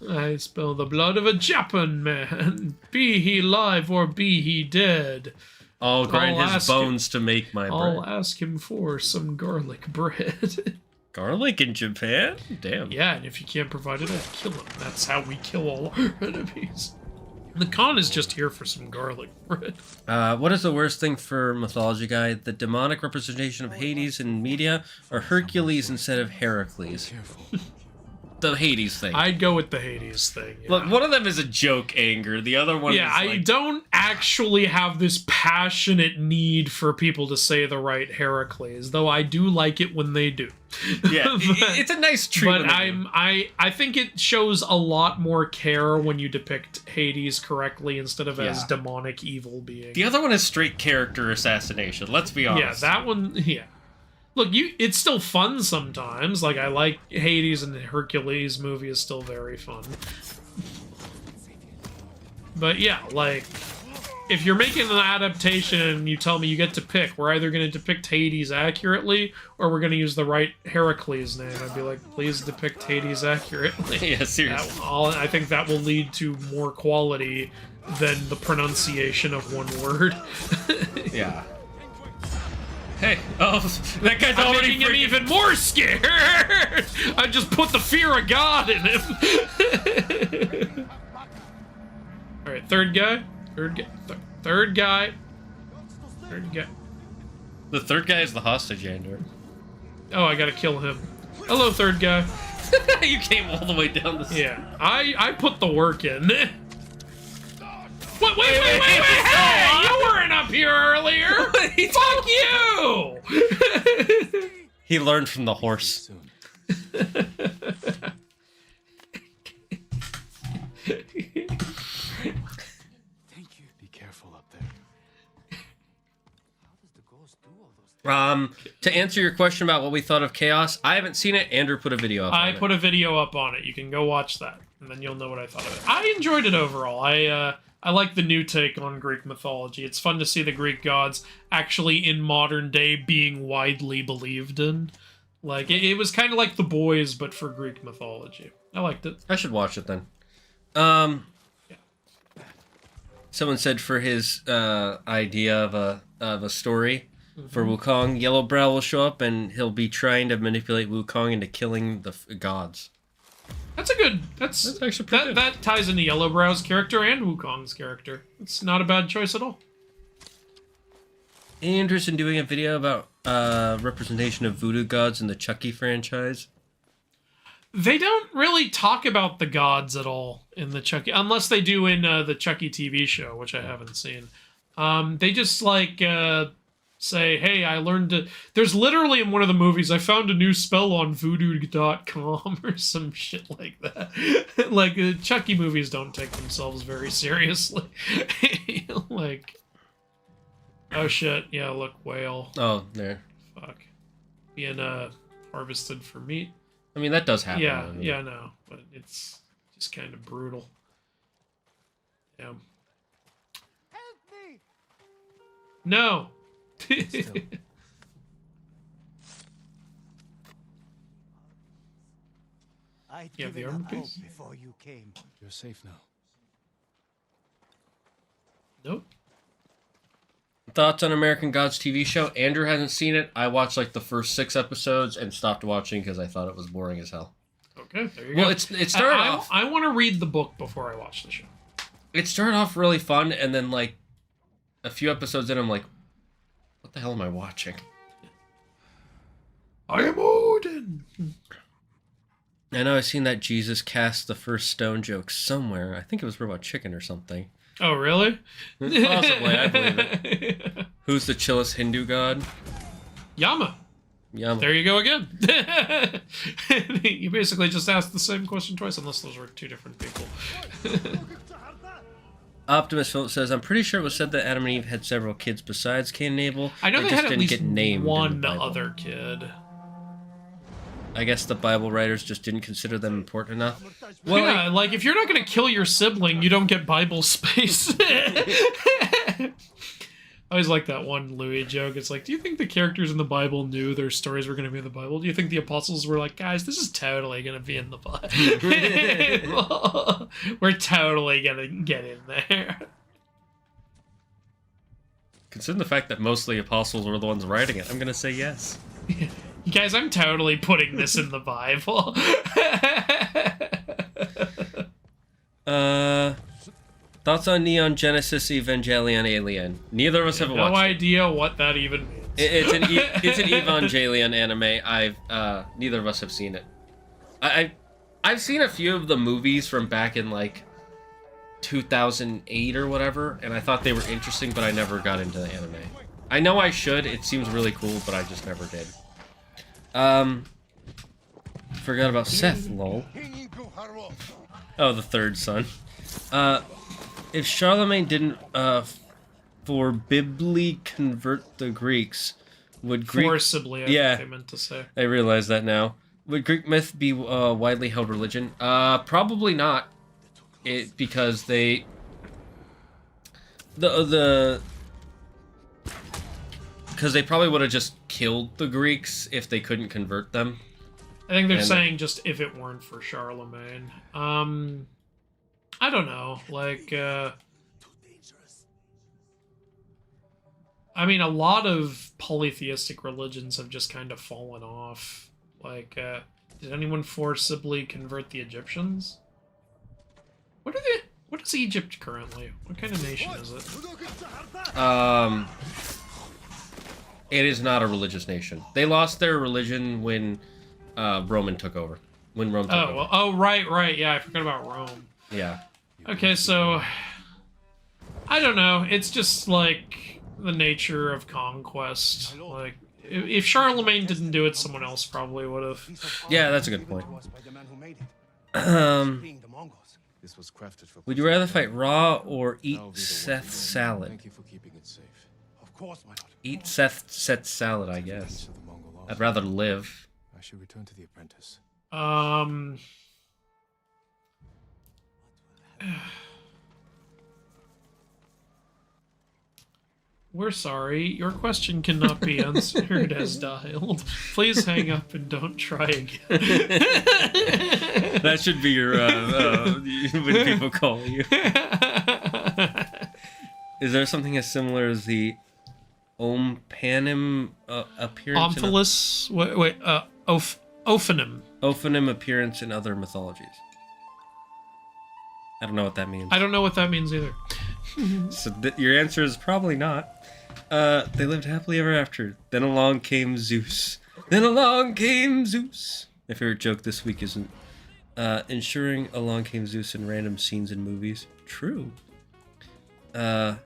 I smell the blood of a Japan man. Be he live or be he dead. I'll grind his bones to make my bread. I'll ask him for some garlic bread. Garlic in Japan? Damn. Yeah, and if you can't provide it, I'll kill him. That's how we kill all our enemies. The Khan is just here for some garlic bread. What is the worst thing for Mythology Guy? The demonic representation of Hades in media, or Hercules instead of Heracles? The Hades thing. I'd go with the Hades thing. Yeah. Look, one of them is a joke anger. The other one is I don't actually have this passionate need for people to say the right Heracles, though I do like it when they do. Yeah, it's a nice treat. But I think it shows a lot more care when you depict Hades correctly instead of as demonic evil being. The other one is straight character assassination. Let's be honest. Yeah, that one. Yeah. Look, it's still fun sometimes. Like, I like Hades, and the Hercules movie is still very fun. But yeah, like, if you're making an adaptation and you tell me you get to pick, we're either going to depict Hades accurately, or we're going to use the right Heracles name, I'd be like, please depict Hades accurately. Yeah, seriously. I think that will lead to more quality than the pronunciation of one word. Yeah. Hey, oh, that guy's I'm already making him even more scared! I just put the fear of God in him. Alright, third guy. Third guy. The third guy is the hostage, Andrew. Oh, I gotta kill him. Hello, third guy. You came all the way down the... Yeah, I put the work in. Wait! Hey, you weren't up here earlier! Fuck you! He learned from the horse. To answer your question about what we thought of Chaos, I haven't seen it. Andrew put a video up on it. I put a video up on it. You can go watch that, and then you'll know what I thought of it. I enjoyed it overall. I like the new take on Greek mythology. It's fun to see the Greek gods actually in modern day being widely believed in. Like, it was kind of like The Boys, but for Greek mythology. I liked it. I should watch it then. Someone said for his idea of a story, for Wukong. Yellowbrow will show up, and he'll be trying to manipulate Wukong into killing the gods. That's a good. That's actually pretty good. That ties into Yellowbrow's character and Wukong's character. It's not a bad choice at all. Any interest in doing a video about representation of voodoo gods in the Chucky franchise? They don't really talk about the gods at all in the Chucky, unless they do in the Chucky TV show, which I haven't seen. They just like say, hey, I learned to... There's literally in one of the movies, I found a new spell on voodoo.com or some shit like that. Like, Chucky movies don't take themselves very seriously. Like, oh shit, yeah, look, whale. Oh, there. Fuck. Being harvested for meat. I mean, that does happen. Yeah, yeah, no, but it's just kind of brutal. Yeah. Help me! No. I'd You have the given armor up hope piece? before you came. You're safe now. Nope. Thoughts on American Gods TV show? Andrew hasn't seen it. I watched like the first 6 episodes and stopped watching because I thought it was boring as hell. Okay, there you Well, go. it started off... I want to read the book before I watch the show. It started off really fun, and then like a few episodes in, I'm like, what the hell am I watching? I am Odin. I know I've seen that Jesus cast the first stone joke somewhere. I think it was about chicken or something. Oh, really? Possibly, I believe it. Who's the chillest Hindu god? Yama. Yama. There you go again. You basically just asked the same question twice, unless those were 2 different people. Optimus Phillips says, I'm pretty sure it was said that Adam and Eve had several kids besides Cain and Abel. I know they just had at didn't least get named in the one Bible. other kid. I guess the Bible writers just didn't consider them important enough. Well, yeah, like if you're not going to kill your sibling, you don't get Bible space. I always like that one Louis joke. It's like, do you think the characters in the Bible knew their stories were going to be in the Bible? Do you think the apostles were like, guys, this is totally going to be in the Bible? We're totally going to get in there. Considering the fact that most of the apostles were the ones writing it, I'm going to say yes. Guys, I'm totally putting this in the Bible. Thoughts on Neon Genesis Evangelion Alien? Neither of us have watched No idea what that even means. It's an Evangelion anime. Neither of us have seen it. I've seen a few of the movies from back in like 2008 or whatever, and I thought they were interesting, but I never got into the anime. I know I should. It seems really cool, but I just never did. Forgot about Seth, lol. Oh, the third son. If Charlemagne didn't forbibly convert the Greeks, would Greek... Forcibly, I think I meant to say. I realize that now. Would Greek myth be widely held religion? Probably not. Because they... Because they probably would have just killed the Greeks if they couldn't convert them. I think they're saying just if it weren't for Charlemagne. I don't know. Like, I mean, a lot of polytheistic religions have just kind of fallen off. Like, did anyone forcibly convert the Egyptians? What is Egypt currently? What kind of nation is it? It is not a religious nation. They lost their religion when Roman took over. When Rome took over. Well, oh, right. Yeah, I forgot about Rome. Yeah. Okay, so I don't know. It's just like the nature of conquest. Like, if Charlemagne didn't do it, someone else probably would have. Yeah, that's a good point. Would you rather fight raw or eat Seth's salad? Thank you for keeping it safe. Of course, my lord. Eat Seth's salad, I guess. I'd rather live. I should return to the apprentice. We're sorry. Your question cannot be answered as dialed. Please hang up and don't try again. That should be your when people call you. Is there something as similar as the Panem appearance. Omphilus. Wait. Ophanim. Ophanim appearance in other mythologies. I don't know what that means. I don't know what that means either. So your answer is probably not. They lived happily ever after. Then along came Zeus. Then along came Zeus. My favorite joke this week isn't ensuring along came Zeus in random scenes in movies. True. Damballa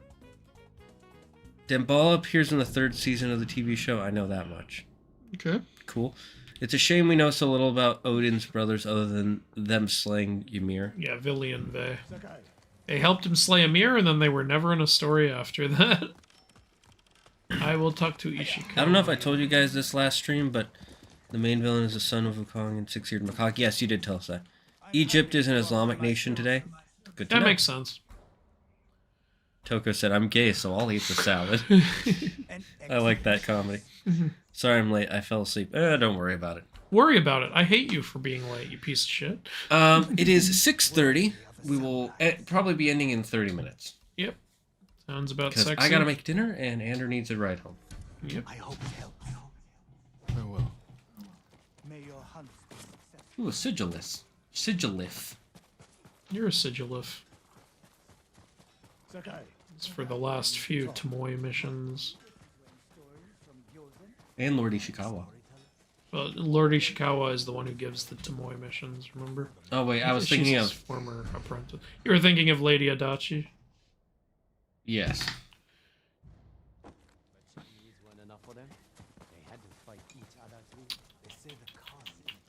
appears in the 3rd season of the TV show. I know that much. Okay. Cool. It's a shame we know so little about Odin's brothers other than them slaying Ymir. Yeah, Vili and Ve. They helped him slay Ymir, and then they were never in a story after that. I will talk to Ishikawa. I don't know if I told you guys this last stream, but the main villain is the son of Wukong and 6-eared macaque. Yes, you did tell us that. Egypt is an Islamic nation today. Good to know. That makes sense. Toko said, I'm gay, so I'll eat the salad. I like that comedy. Sorry I'm late. I fell asleep. Don't worry about it. Worry about it. I hate you for being late, you piece of shit. It is 6:30. We will probably be ending in 30 minutes. Yep. Sounds about sexy. I gotta make dinner, and Andrew needs a ride home. Yep. I hope it helps. Farewell. May your hunt be successful. Ooh, a sigillus. Sigillif. You're a sigillif. It's for the last few Tomoe missions. And Lord Ishikawa. Well, Lord Ishikawa is the one who gives the Tomoe missions, remember? Oh, wait, I was She's thinking his of... former apprentice. You were thinking of Lady Adachi? Yes.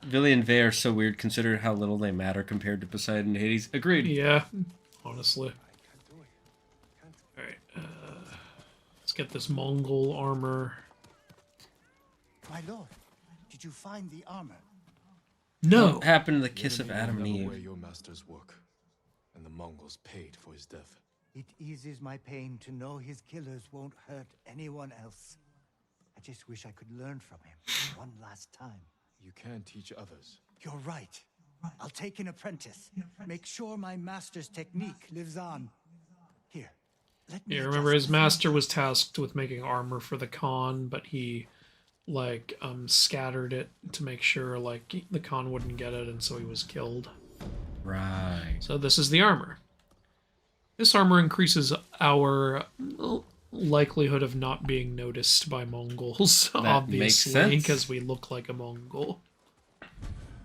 Vili and Ve are so weird considering how little they matter compared to Poseidon and Hades. Agreed. Yeah, honestly. Alright, let's get this Mongol armor. My lord, did you find the armor? No! What happened to the kiss of Adam and Never Eve? wear your master's work, and the Mongols paid for his death. It eases my pain to know his killers won't hurt anyone else. I just wish I could learn from him one last time. You can teach others. You're right. I'll take an apprentice. Make sure my master's technique lives on. Here, let me. Yeah, remember his master was tasked with making armor for the Khan, but he, like, scattered it to make sure, like, the Khan wouldn't get it, and so he was killed. Right. So this is the armor. This armor increases our likelihood of not being noticed by Mongols, That obviously, makes sense. because we look like a Mongol.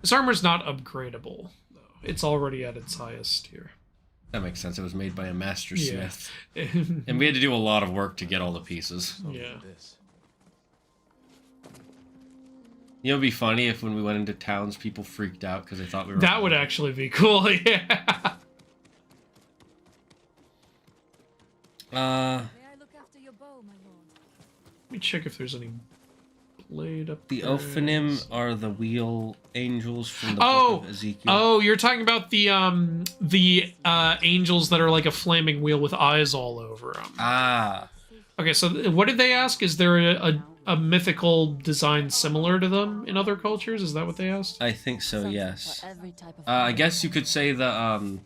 This armor's not upgradable, though. It's already at its highest tier. That makes sense. It was made by a master Yeah. smith. And we had to do a lot of work to get all the pieces. Yeah. This. You know, it'd be funny if when we went into towns, people freaked out because they thought we were... That would actually be cool, yeah. May I look after your bow, my lord? Let me check if there's any blade up The there. Ophanim are the wheel angels from the book of Ezekiel. Oh, you're talking about the angels that are like a flaming wheel with eyes all over them. Ah. Okay, so what did they ask? Is there a mythical design similar to them in other cultures? Is that what they asked? I think so, Something yes. for every type of I guess you could say the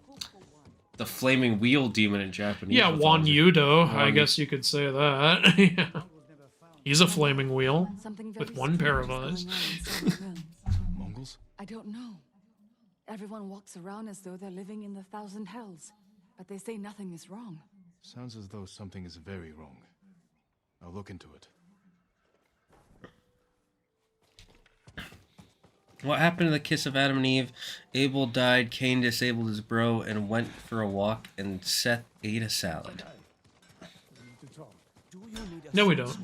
flaming wheel demon in Japanese. Yeah, Wan mythology. Yudo. I Wan- guess you could say that. Yeah. He's a flaming wheel something with very one pair of strange eyes. going on inside the realms. Mongols? I don't know. Everyone walks around as though they're living in the thousand hells, but they say nothing is wrong. Sounds as though something is very wrong. I'll look into it. What happened to the kiss of Adam and Eve? Abel died, Cain disabled his bro, and went for a walk, and Seth ate a salad. No, we don't.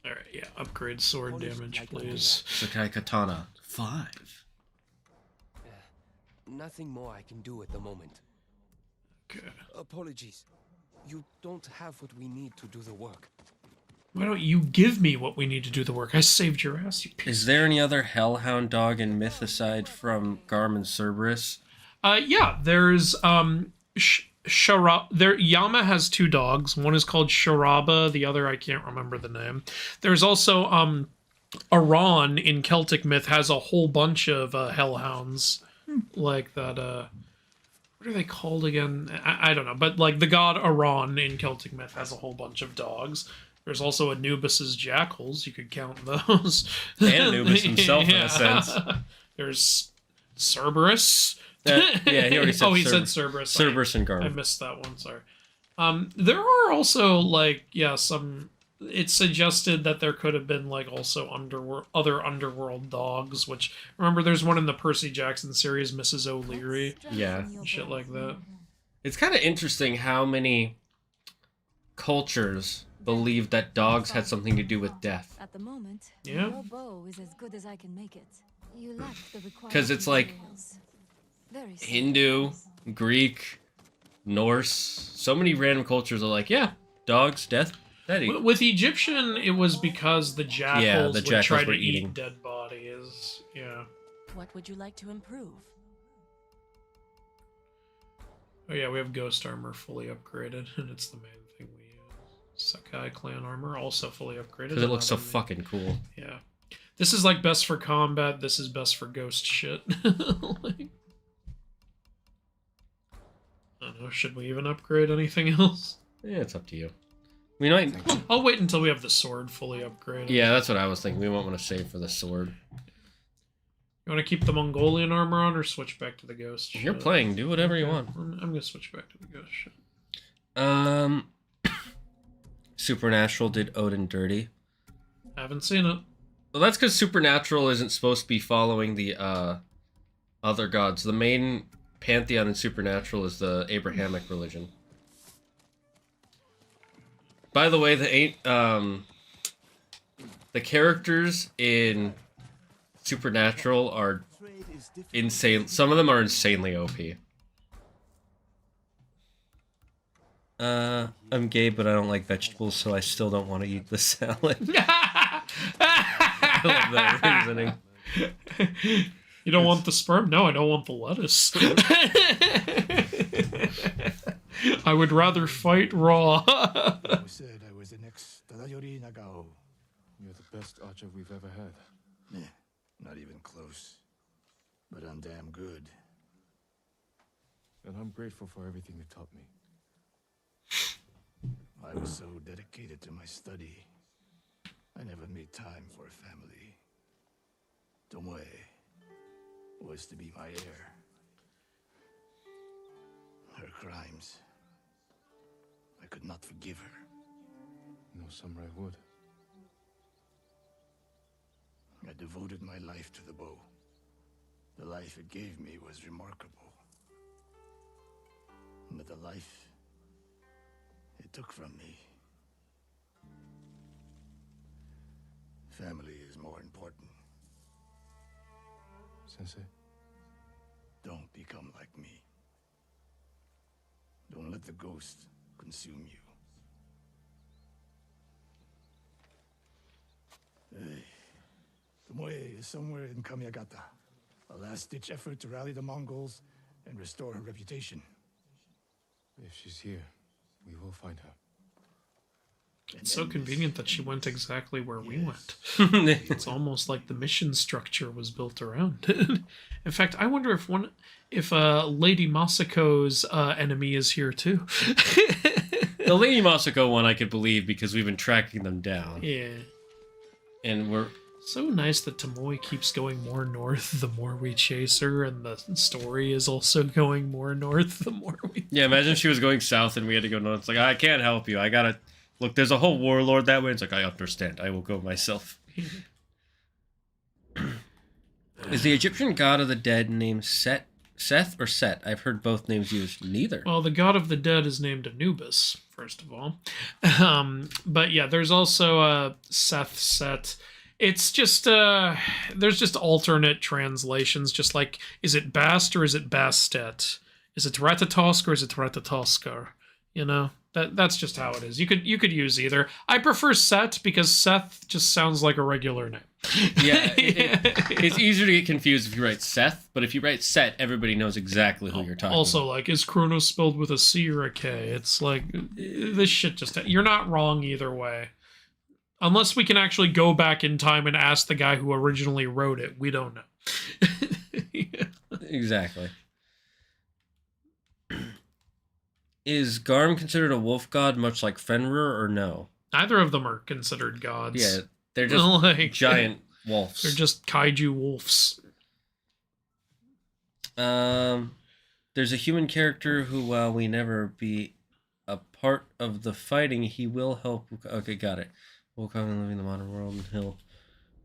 Alright, yeah, upgrade sword damage, please. Sakai Katana. 5. Nothing more I can do at the moment. Okay. Apologies. You don't have what we need to do the work. Why don't you give me what we need to do the work? I saved your ass, you piece. Is there any other hellhound dog in myth aside from Garm and Cerberus? Yeah, there's Yama has 2 dogs. One is called Sharaba, the other I can't remember the name. There's also Iran in Celtic myth has a whole bunch of hellhounds like that what are they called again? I don't know, but like the god Aran in Celtic myth has a whole bunch of dogs. There's also Anubis's jackals. You could count those. And Anubis himself, in a sense. There's Cerberus. Yeah, he already said. He said Cerberus. Cerberus and Garm. I missed that one. Sorry. There are also like some. It suggested that there could have been like also other underworld dogs. Which remember, there's one in the Percy Jackson series, Mrs. O'Leary. Yeah, shit like that. It's kind of interesting how many cultures believed that dogs had something to do with death. At the moment, yeah. Your bow is as good as I can make it. You lack the required because it's like Hindu, Greek, Norse, so many random cultures are like, yeah, dogs, death, that eat. With Egyptian, it was because the jackals, would try to eat dead bodies. Yeah. What would you like to improve? Oh yeah, we have ghost armor fully upgraded, and it's the main thing we use. Sakai clan armor also fully upgraded. Because it looks so fucking cool. Yeah. This is like best for combat, this is best for ghost shit. Like, I don't know, should we even upgrade anything else? Yeah, it's up to you. We might... I'll wait until we have the sword fully upgraded. Yeah, that's what I was thinking. We won't want to save for the sword. You want to keep the Mongolian armor on or switch back to the ghost shit? You're playing, do whatever you want. I'm going to switch back to the ghost shit. Supernatural did Odin dirty. Haven't seen it. Well, that's because Supernatural isn't supposed to be following the other gods. The main Pantheon in Supernatural is the Abrahamic religion. By the way, the characters in Supernatural are insane. Some of them are insanely OP. I'm gay, but I don't like vegetables, so I still don't want to eat the salad. I love that reasoning. You don't want the sperm? No, I don't want the lettuce. I would rather fight raw. I said I was the next Tadayori Nagao. You're the best archer we've ever had. Yeah, not even close. But I'm damn good. And I'm grateful for everything you taught me. I was so dedicated to my study. I never made time for a family. Tomoe was to be my heir. Her crimes, I could not forgive her. No samurai would. I devoted my life to the bow. The life it gave me was remarkable. But the life it took from me. Family is more important. Sensei? Don't become like me. Don't let the ghost consume you. Hey, Tomoe is somewhere in Kamiyagata. A last-ditch effort to rally the Mongols and restore her reputation. If she's here, we will find her. It's so convenient that she went exactly where we went. It's almost like the mission structure was built around it. In fact, I wonder if Lady Masako's enemy is here too. The Lady Masako one I could believe because we've been tracking them down. Yeah. And we're... So nice that Tomoe keeps going more north the more we chase her, and the story is also going more north the more we... Yeah, imagine if she was going south and we had to go north. It's like, I can't help you. I gotta... Look, there's a whole warlord that way. It's like, I understand. I will go myself. Is the Egyptian god of the dead named Seth or Set? I've heard both names used. Neither. Well, the god of the dead is named Anubis, first of all. But yeah, there's also Seth, Set. It's just, there's just alternate translations, just like, is it Bast or is it Bastet? Is it Ratatosk or is it Ratatoskar? You know? That's just how it is. You could use either. I prefer Set because Seth just sounds like a regular name. Yeah, it's easier to get confused if you write Seth, but if you write Set, everybody knows exactly who you're talking also, about. like, is Kronos spelled with a C or a K? It's like, this shit just... You're not wrong either way. Unless we can actually go back in time and ask the guy who originally wrote it. We don't know. Yeah. Exactly. Is Garm considered a wolf god, much like Fenrir, or no? Neither of them are considered gods. Yeah, they're just like, giant wolves. They're just kaiju wolves. There's a human character who, while we never be a part of the fighting, he will help. Okay, got it. Will come and live in the modern world, and he'll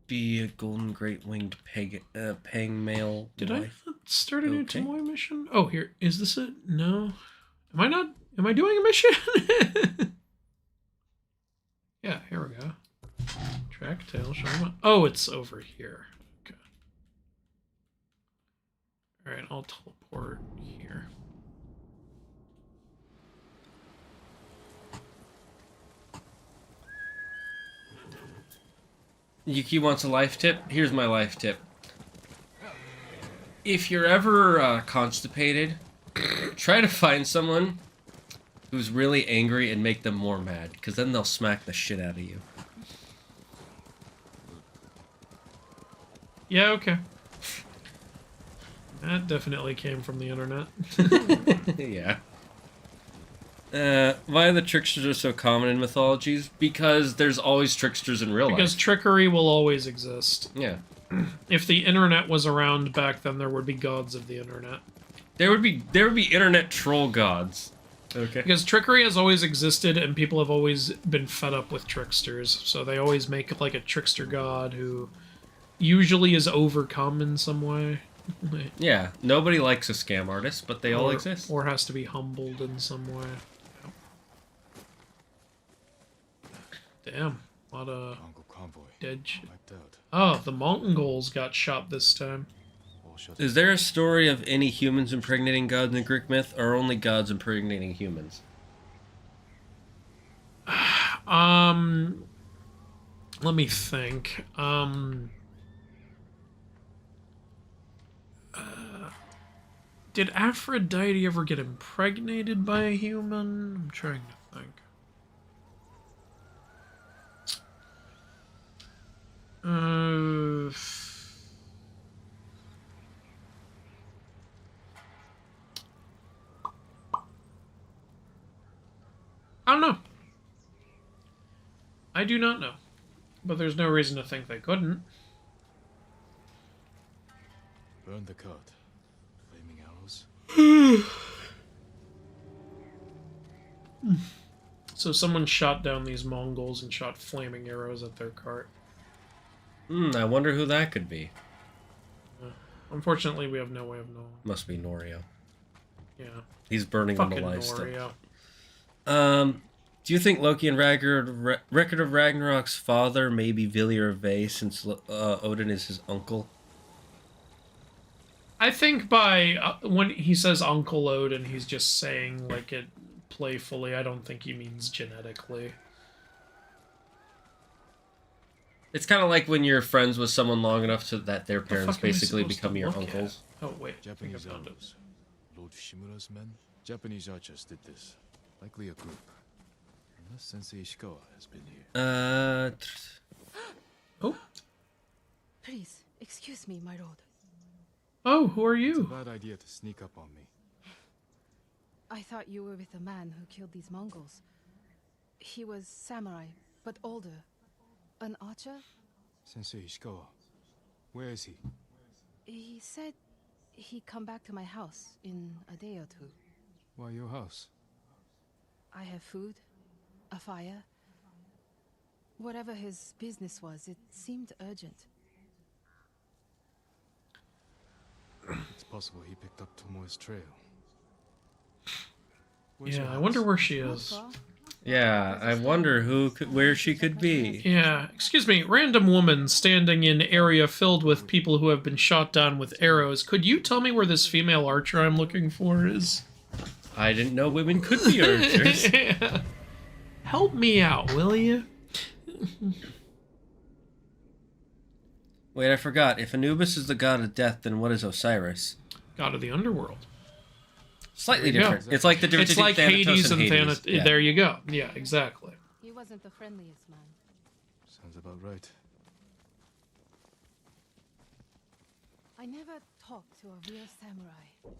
be a golden great winged pang male. Did wife. I start a new Tomoe mission? Oh, here is this it? No, am I not? Am I doing a mission? Yeah, here we go. Track tail. Oh, it's over here. Okay. All right, I'll teleport here. Yuki wants a life tip. Here's my life tip. If you're ever constipated, try to find someone who's really angry and make them more mad, because then they'll smack the shit out of you. Yeah, okay. That definitely came from the internet. Yeah. Why the tricksters are so common in mythologies? Because there's always tricksters in real life. Because trickery will always exist. Yeah. If the internet was around back then, there would be gods of the internet. There would be internet troll gods. Okay. Because trickery has always existed, and people have always been fed up with tricksters. So they always make like a trickster god who usually is overcome in some way. Yeah, nobody likes a scam artist, but they all exist. Or has to be humbled in some way. Damn, a lot of dead shit. Oh, the Mongols got shot this time. Is there a story of any humans impregnating gods in Greek myth, or only gods impregnating humans? Let me think. Did Aphrodite ever get impregnated by a human? I'm trying to think. I don't know. I do not know. But there's no reason to think they couldn't. Burn the cart. Flaming arrows. So someone shot down these Mongols and shot flaming arrows at their cart. I wonder who that could be. Unfortunately, we have no way of knowing. Must be Norio. Yeah. He's burning them Fucking alive Norio. still. Do you think Loki and Record of Ragnarok's father may be Villier of Vey, since Odin is his uncle? I think by when he says Uncle Odin, he's just saying like it playfully. I don't think he means genetically. It's kind of like when you're friends with someone long enough so that their parents basically become your uncles. Oh wait, Japanese arrows. Lord Shimura's men? Japanese archers did this. Likely a group. Unless Sensei Ishikawa has been here. Oh. Please, excuse me, my lord. Oh, who are you? It's a bad idea to sneak up on me. I thought you were with the man who killed these Mongols. He was samurai, but older. An archer? Sensei Ishikawa. Where is he? He said he'd come back to my house in a day or two. Why your house? I have food, a fire. Whatever his business was, it seemed urgent. It's possible he picked up Tomoe's trail. Yeah, I wonder where she is. Yeah, I wonder where she could be. Yeah, excuse me, random woman standing in area filled with people who have been shot down with arrows. Could you tell me where this female archer I'm looking for is? I didn't know women could be archers. Yeah. Help me out, will you? Wait, I forgot. If Anubis is the god of death, then what is Osiris? God of the underworld. Slightly different. It's like the difference it's between like Thanatos Hades and Hades. Thanatos. There you go. Yeah, exactly. He wasn't the friendliest man. Sounds about right. I never talk to a real samurai.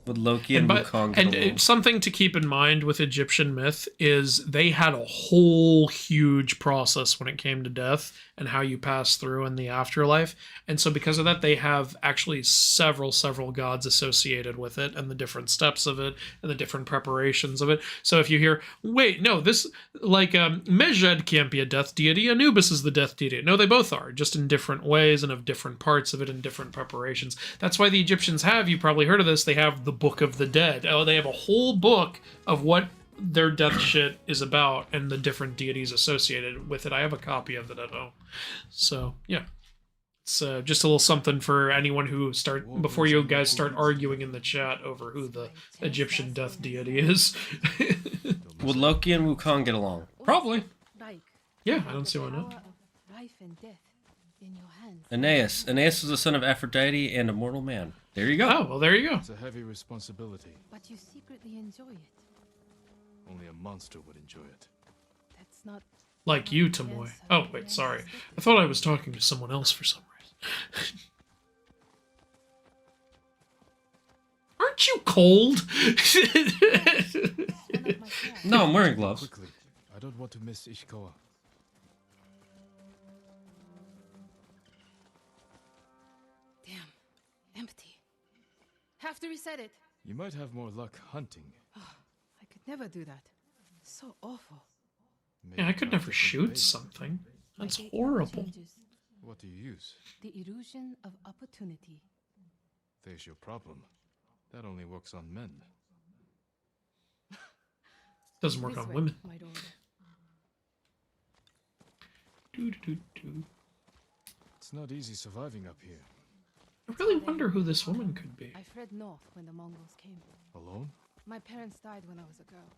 With Loki and Wukong. And something to keep in mind with Egyptian myth is they had a whole huge process when it came to death and how you pass through in the afterlife. And so because of that, they have actually several gods associated with it and the different steps of it and the different preparations of it. So if you hear, wait, no, this, like, Mejed can't be a death deity, Anubis is the death deity. No, they both are, just in different ways and of different parts of it and different preparations. That's why the Egyptians have, you probably heard of this, they have the Book of the Dead. Oh, they have a whole book of what their death shit is about and the different deities associated with it. I have a copy of it at home. So, yeah. It's just a little something for anyone who before you guys start arguing in the chat over who the Egyptian death deity is. Would Loki and Wukong get along? Probably. Yeah, I don't see why not. Aeneas. Aeneas was the son of Aphrodite and a mortal man. There you go. Oh, well, there you go. It's a heavy responsibility. But you secretly enjoy it. Only a monster would enjoy it. That's not... Like you, Tomoe. Oh, wait, sorry. I thought I was talking to someone else for some reason. Aren't you cold? No, I'm wearing gloves. Quickly. I don't want to miss Ishikawa. Damn. Empty. Have to reset it. You might have more luck hunting. Oh, I could never do that. So awful. Yeah, I could never shoot something. That's horrible. What do you use? The illusion of opportunity. There's your problem. That only works on men. Doesn't work on women. It's not easy surviving up here. I really wonder who this woman could be. I fled north when the Mongols came. Alone? My parents died when I was a girl.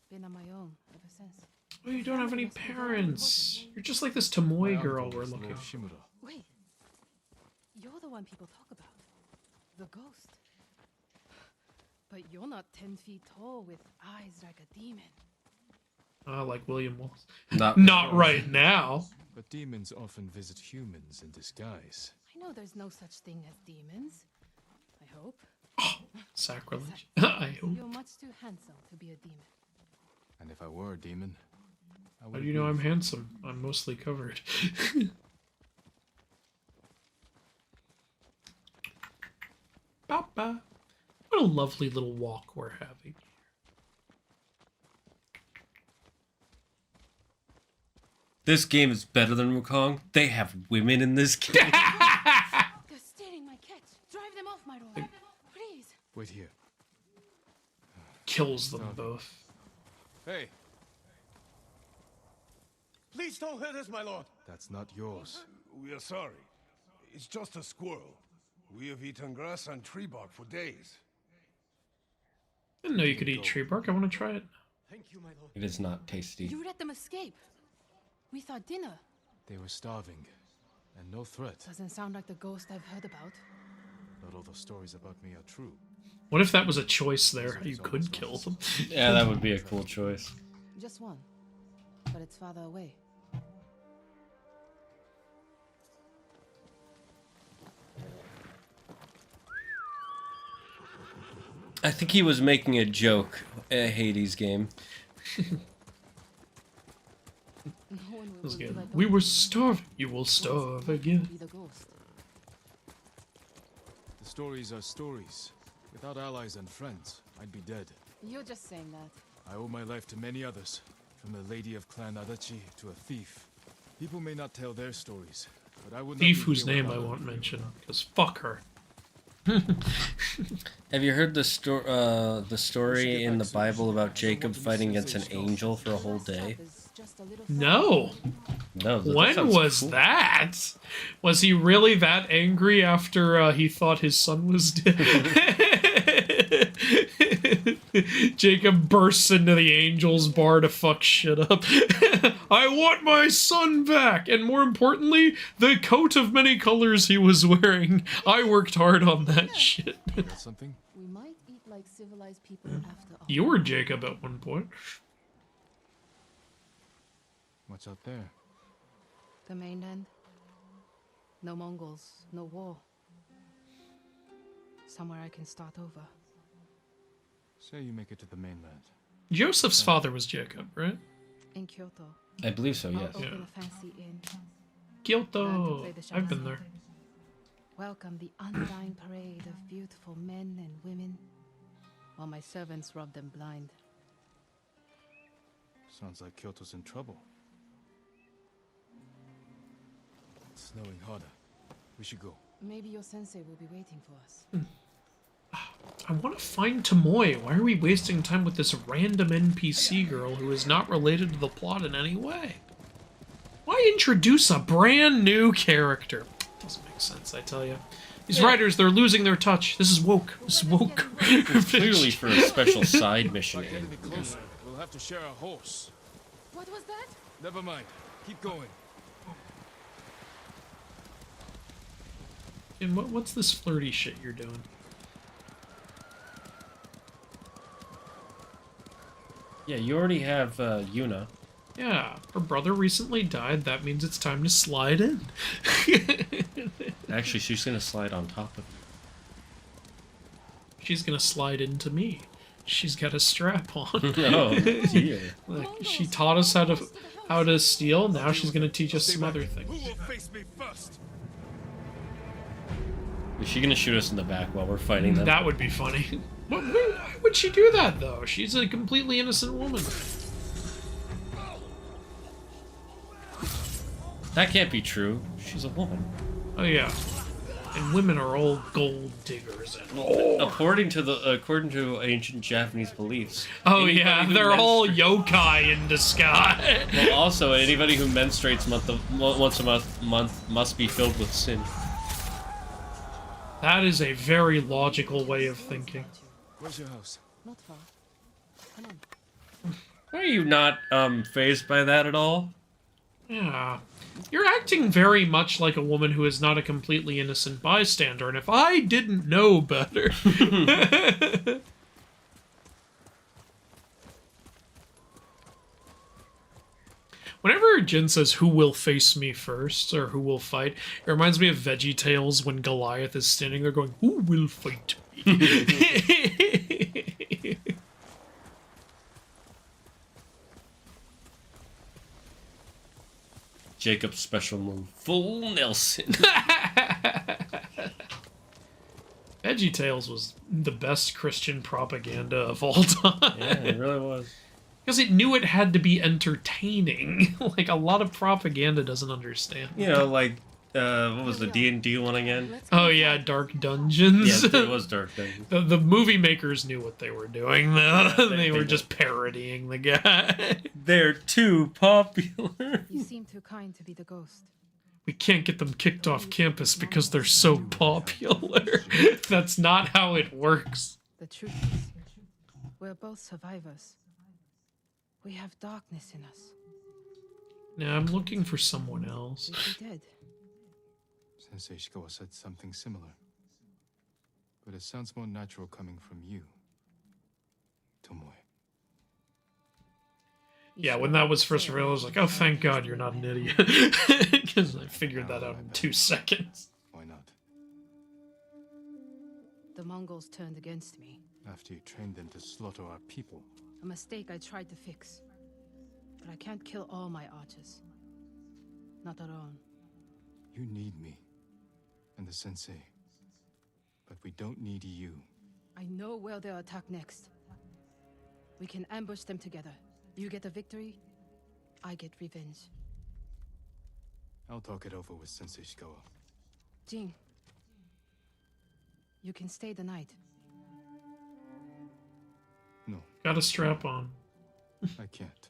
Been on my own ever since. Oh, you don't have any parents. You're just like this Tomoe girl we're looking for. Wait. You're the one people talk about. The ghost. But you're not 10 feet tall with eyes like a demon. Like William Wallace. Not right now. But demons often visit humans in disguise. I know there's no such thing as demons. I hope. Oh, sacrilege. I hope. You're much too handsome to be a demon. And if I were a demon, I would. How do you know I'm handsome? I'm mostly covered. Papa. What a lovely little walk we're having. This game is better than Wukong. They have women in this game. They're stealing my catch. Drive them off, my lord. Please. Wait here. Kills them both. Hey. Please don't hurt us, my lord. That's not yours. We are sorry. It's just a squirrel. We have eaten grass and tree bark for days. Didn't know you could eat tree bark. I want to try it. Thank you, my lord. It is not tasty. You let them escape. We thought dinner. They were starving, and no threat. Doesn't sound like the ghost I've heard about. Not all the stories about me are true. What if that was a choice there? You could kill them. Yeah, that would be a cool choice. Just one. But it's farther away. I think he was making a joke. A Hades game. We were starving. You will starve again. The stories are stories. Without allies and friends, I'd be dead. You're just saying that. I owe my life to many others, from the lady of Clan Adachi to a thief. People may not tell their stories, but I would not Thief be whose here name without I them. won't mention, because fuck her. Have you heard the story in the Bible about Jacob fighting against an angel for a whole day? No. No. When was that? Was he really that angry after he thought his son was dead? Jacob bursts into the angel's bar to fuck shit up. I want my son back! And more importantly, the coat of many colors he was wearing. I worked hard on that shit. Something? We might eat like civilized people after all. You were Jacob at one point. What's out there? The mainland. No Mongols, no war. somewhere I can start over. Say you make it to the mainland. Joseph's father was Jacob, right? In Kyoto. I believe so, yes. I'll open a fancy inn. Kyoto. I've been there. Welcome the undying parade of beautiful men and women, while my servants rub them blind. Sounds like Kyoto's in trouble. It's snowing harder. We should go. Maybe your sensei will be waiting for us. I want to find Tomoe. Why are we wasting time with this random NPC girl who is not related to the plot in any way? Why introduce a brand new character? Doesn't make sense, I tell you. These writers, they're losing their touch. This is woke. This is woke. It's clearly for a special side mission. We'll have to share a horse. What was that? Never mind. Keep going. And what's this flirty shit you're doing? Yeah, you already have Yuna. Yeah, her brother recently died. That means it's time to slide in. Actually, she's gonna slide on top of you. She's gonna slide into me. She's got a strap on. Oh, dear. Like, she taught us how to steal. Now she's gonna teach us some other things. Who will face me first? Is she gonna shoot us in the back while we're fighting them? That would be funny. Why would she do that, though? She's a completely innocent woman. That can't be true. She's a woman. Oh yeah, and women are all gold diggers. And according to ancient Japanese beliefs. Oh yeah, they're all yokai in disguise. Well, also anybody who menstruates once a month must be filled with sin. That is a very logical way of thinking. Where's your house? Not far. Come on. Are you not fazed by that at all? Yeah. You're acting very much like a woman who is not a completely innocent bystander, and if I didn't know better... Whenever Jin says, who will face me first, or who will fight, it reminds me of VeggieTales when Goliath is standing there going, who will fight me? Jacob's special move, full Nelson. VeggieTales was the best Christian propaganda of all time. Yeah, it really was. Because it knew it had to be entertaining. Like, a lot of propaganda doesn't understand. You know, like, what was the D&D one again? Oh yeah, Dark Dungeons. Yeah, it was Dark Dungeons. The movie makers knew what they were doing, though. Yeah, they were just parodying the guy. They're too popular. You seem too kind to be the ghost. We can't get them kicked off campus because they're so popular. That's not how it works. The truth is, we're both survivors. We have darkness in us. Now I'm looking for someone else. We'd be dead. Sensei Ishikawa said something similar. But it sounds more natural coming from you, Tomoe. Yeah, when that was first revealed, I was like, oh, thank God you're not an idiot. Because I figured that out in 2 seconds. Why not? The Mongols turned against me. After you trained them to slaughter our people. A mistake I tried to fix. But I can't kill all my archers. Not alone. You need me. And the sensei. But we don't need you. I know where they'll attack next. We can ambush them together. You get a victory, I get revenge. I'll talk it over with Sensei Ishikawa. Jin, you can stay the night. No. Got a strap on. I can't.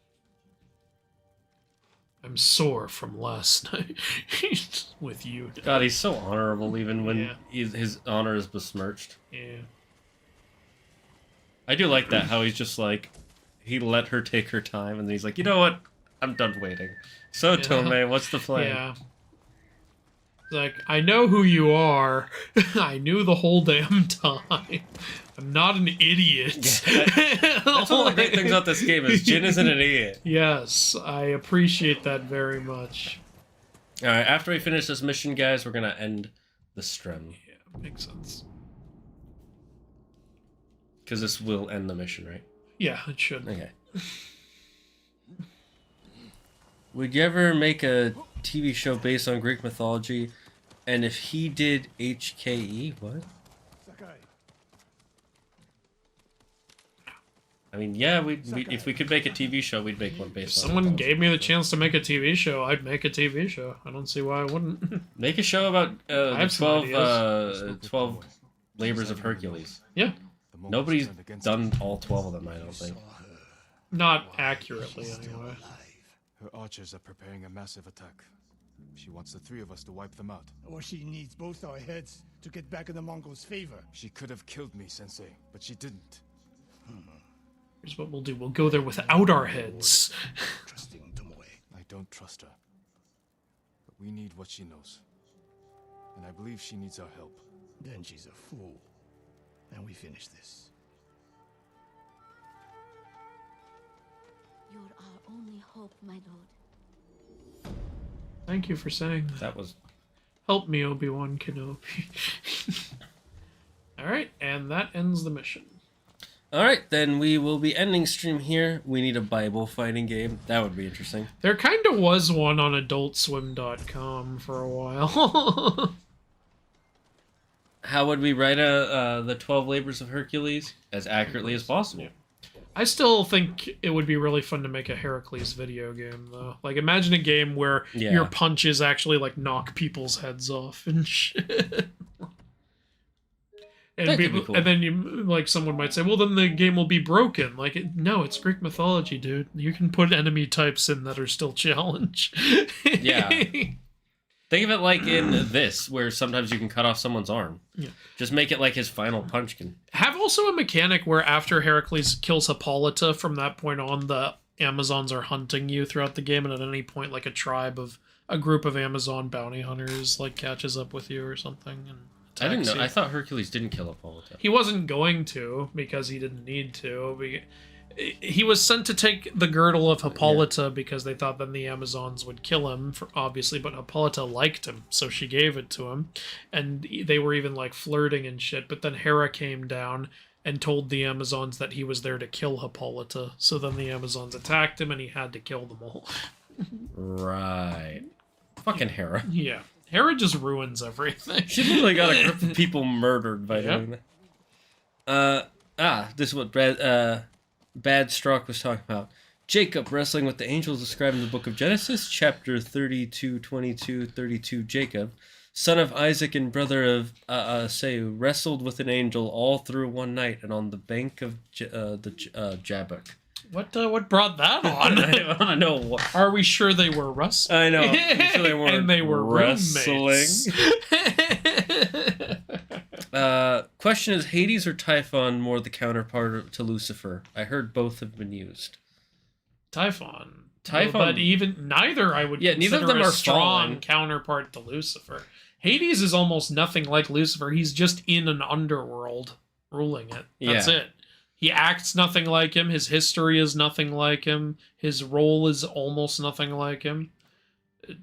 I'm sore from last night with you. God, he's so honorable even when his honor is besmirched. Yeah. I do like that, how he's just like, he let her take her time, and then he's like, you know what? I'm done waiting. So, Tomei, what's the plan? Yeah. Like, I know who you are. I knew the whole damn time. I'm not an idiot. Yeah, that's one of the great things about this game is Jin isn't an idiot. Yes, I appreciate that very much. Alright, after we finish this mission, guys, we're gonna end the stream. Yeah, makes sense. Because this will end the mission, right? Yeah, it should. Okay. Would you ever make a TV show based on Greek mythology? And if he did HKE, what? I mean, yeah, if we could make a TV show, we'd make one based on. Someone gave me the chance to make a TV show, I'd make a TV show. I don't see why I wouldn't. Make a show about the 12 labors of Hercules. Yeah. Nobody's done all 12 of them, I don't think. Not accurately, anyway. Her archers are preparing a massive attack. She wants the three of us to wipe them out. Or she needs both our heads to get back in the Mongols' favor. She could have killed me, Sensei, but she didn't. Here's what we'll do. We'll go there without our heads. I don't trust her. But we need what she knows. And I believe she needs our help. Then she's a fool. And we finish this. You're our only hope, my lord. Thank you for saying that. That was... Help me, Obi-Wan Kenobi. Alright, and that ends the mission. Alright, then we will be ending stream here. We need a Bible fighting game. That would be interesting. There kind of was one on AdultSwim.com for a while. How would we write the 12 labors of Hercules? As accurately as possible. I still think it would be really fun to make a Heracles video game, though. Like, imagine a game where your punches actually, like, knock people's heads off and shit. And, cool. And then you, like, someone might say, well, then the game will be broken. Like, no, it's Greek mythology, dude. You can put enemy types in that are still challenge. Yeah. Think of it like in this, where sometimes you can cut off someone's arm. Yeah. Just make it like his final punch can. Have also a mechanic where after Heracles kills Hippolyta, from that point on, the Amazons are hunting you throughout the game, and at any point, like, a group of Amazon bounty hunters, like, catches up with you or something. And I didn't know. you. I thought Hercules didn't kill Hippolyta. He wasn't going to, because he didn't need to. He was sent to take the girdle of Hippolyta because they thought then the Amazons would kill him, obviously, but Hippolyta liked him, so she gave it to him. And they were even, like, flirting and shit, but then Hera came down and told the Amazons that he was there to kill Hippolyta, so then the Amazons attacked him and he had to kill them all. Right. Fucking Hera. Yeah. Hera just ruins everything. She literally got a group of people murdered by doing that. This is what Bad Strock was talking about. Jacob wrestling with the angels described in the book of Genesis, chapter 32, 22, 32. Jacob, son of Isaac and brother of Seu, wrestled with an angel all through one night and on the bank of the Jabbok. What brought that on? I know. What. Are we sure they were wrestling? I know. Sure they weren't and they were wrestling. Question is, Hades or Typhon more the counterpart to Lucifer? I heard both have been used. Typhon. Typhon. But even neither I would consider neither of them a are strong fallen. counterpart to Lucifer. Hades is almost nothing like Lucifer. He's just in an underworld ruling it. That's it. He acts nothing like him. His history is nothing like him. His role is almost nothing like him.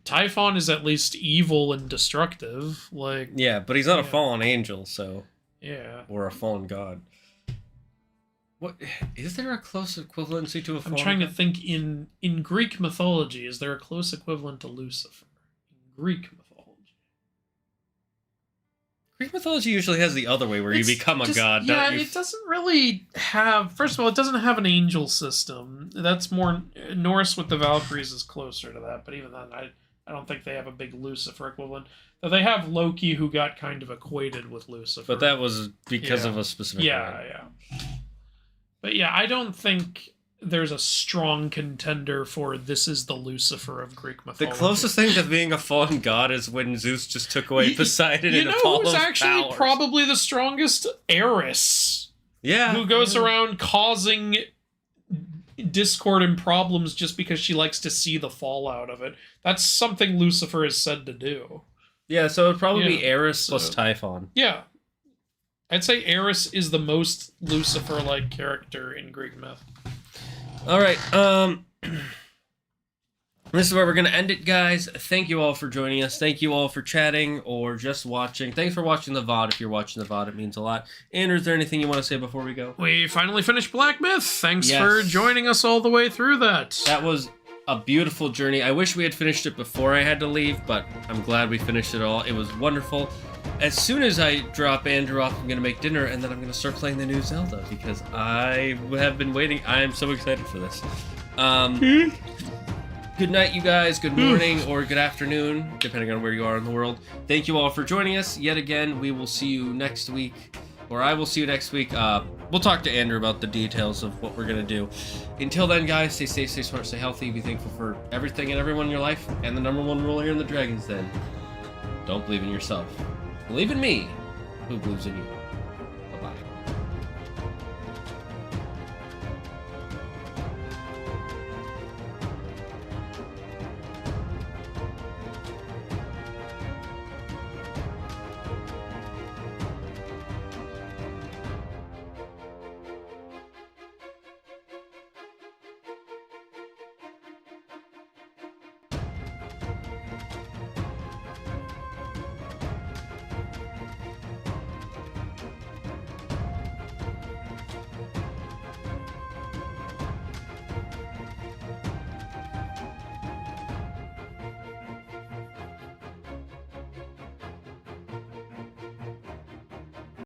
Typhon is at least evil and destructive. Like, yeah, but he's not a fallen angel, so yeah, or a fallen god. What is there a close equivalency to a fallen I'm trying god? to think in Greek mythology, is there a close equivalent to Lucifer? In Greek mythology. Greek mythology usually has the other way where you become a god. Yeah, it doesn't really have... First of all, it doesn't have an angel system. That's more... Norse with the Valkyries is closer to that, but even then, I don't think they have a big Lucifer equivalent. Though they have Loki, who got kind of equated with Lucifer. But that was because of a specific... Yeah. But yeah, I don't think there's a strong contender for this is the Lucifer of Greek mythology. The closest thing to being a fallen god is when Zeus just took away Poseidon and Apollo's powers. You know who's actually probably the strongest? Eris. Yeah. Who goes around causing discord and problems just because she likes to see the fallout of it. That's something Lucifer is said to do. Yeah, so it would probably be Eris plus Typhon. Yeah. I'd say Eris is the most Lucifer-like character in Greek myth. All right. This is where we're going to end it, guys. Thank you all for joining us. Thank you all for chatting or just watching. Thanks for watching the VOD. If you're watching the VOD, it means a lot. Andrew, is there anything you want to say before we go? We finally finished Black Myth. Thanks for joining us all the way through that. That was a beautiful journey. I wish we had finished it before I had to leave, but I'm glad we finished it all. It was wonderful. As soon as I drop Andrew off, I'm going to make dinner, and then I'm going to start playing the new Zelda, because I have been waiting. I am so excited for this. Good night, you guys. Good morning or good afternoon, depending on where you are in the world. Thank you all for joining us yet again. We will see you next week, or I will see you next week. We'll talk to Andrew about the details of what we're going to do. Until then, guys, stay safe, stay smart, stay healthy. Be thankful for everything and everyone in your life. And the #1 rule here in the Dragon's Den: don't believe in yourself. Believe in me, who believes in you.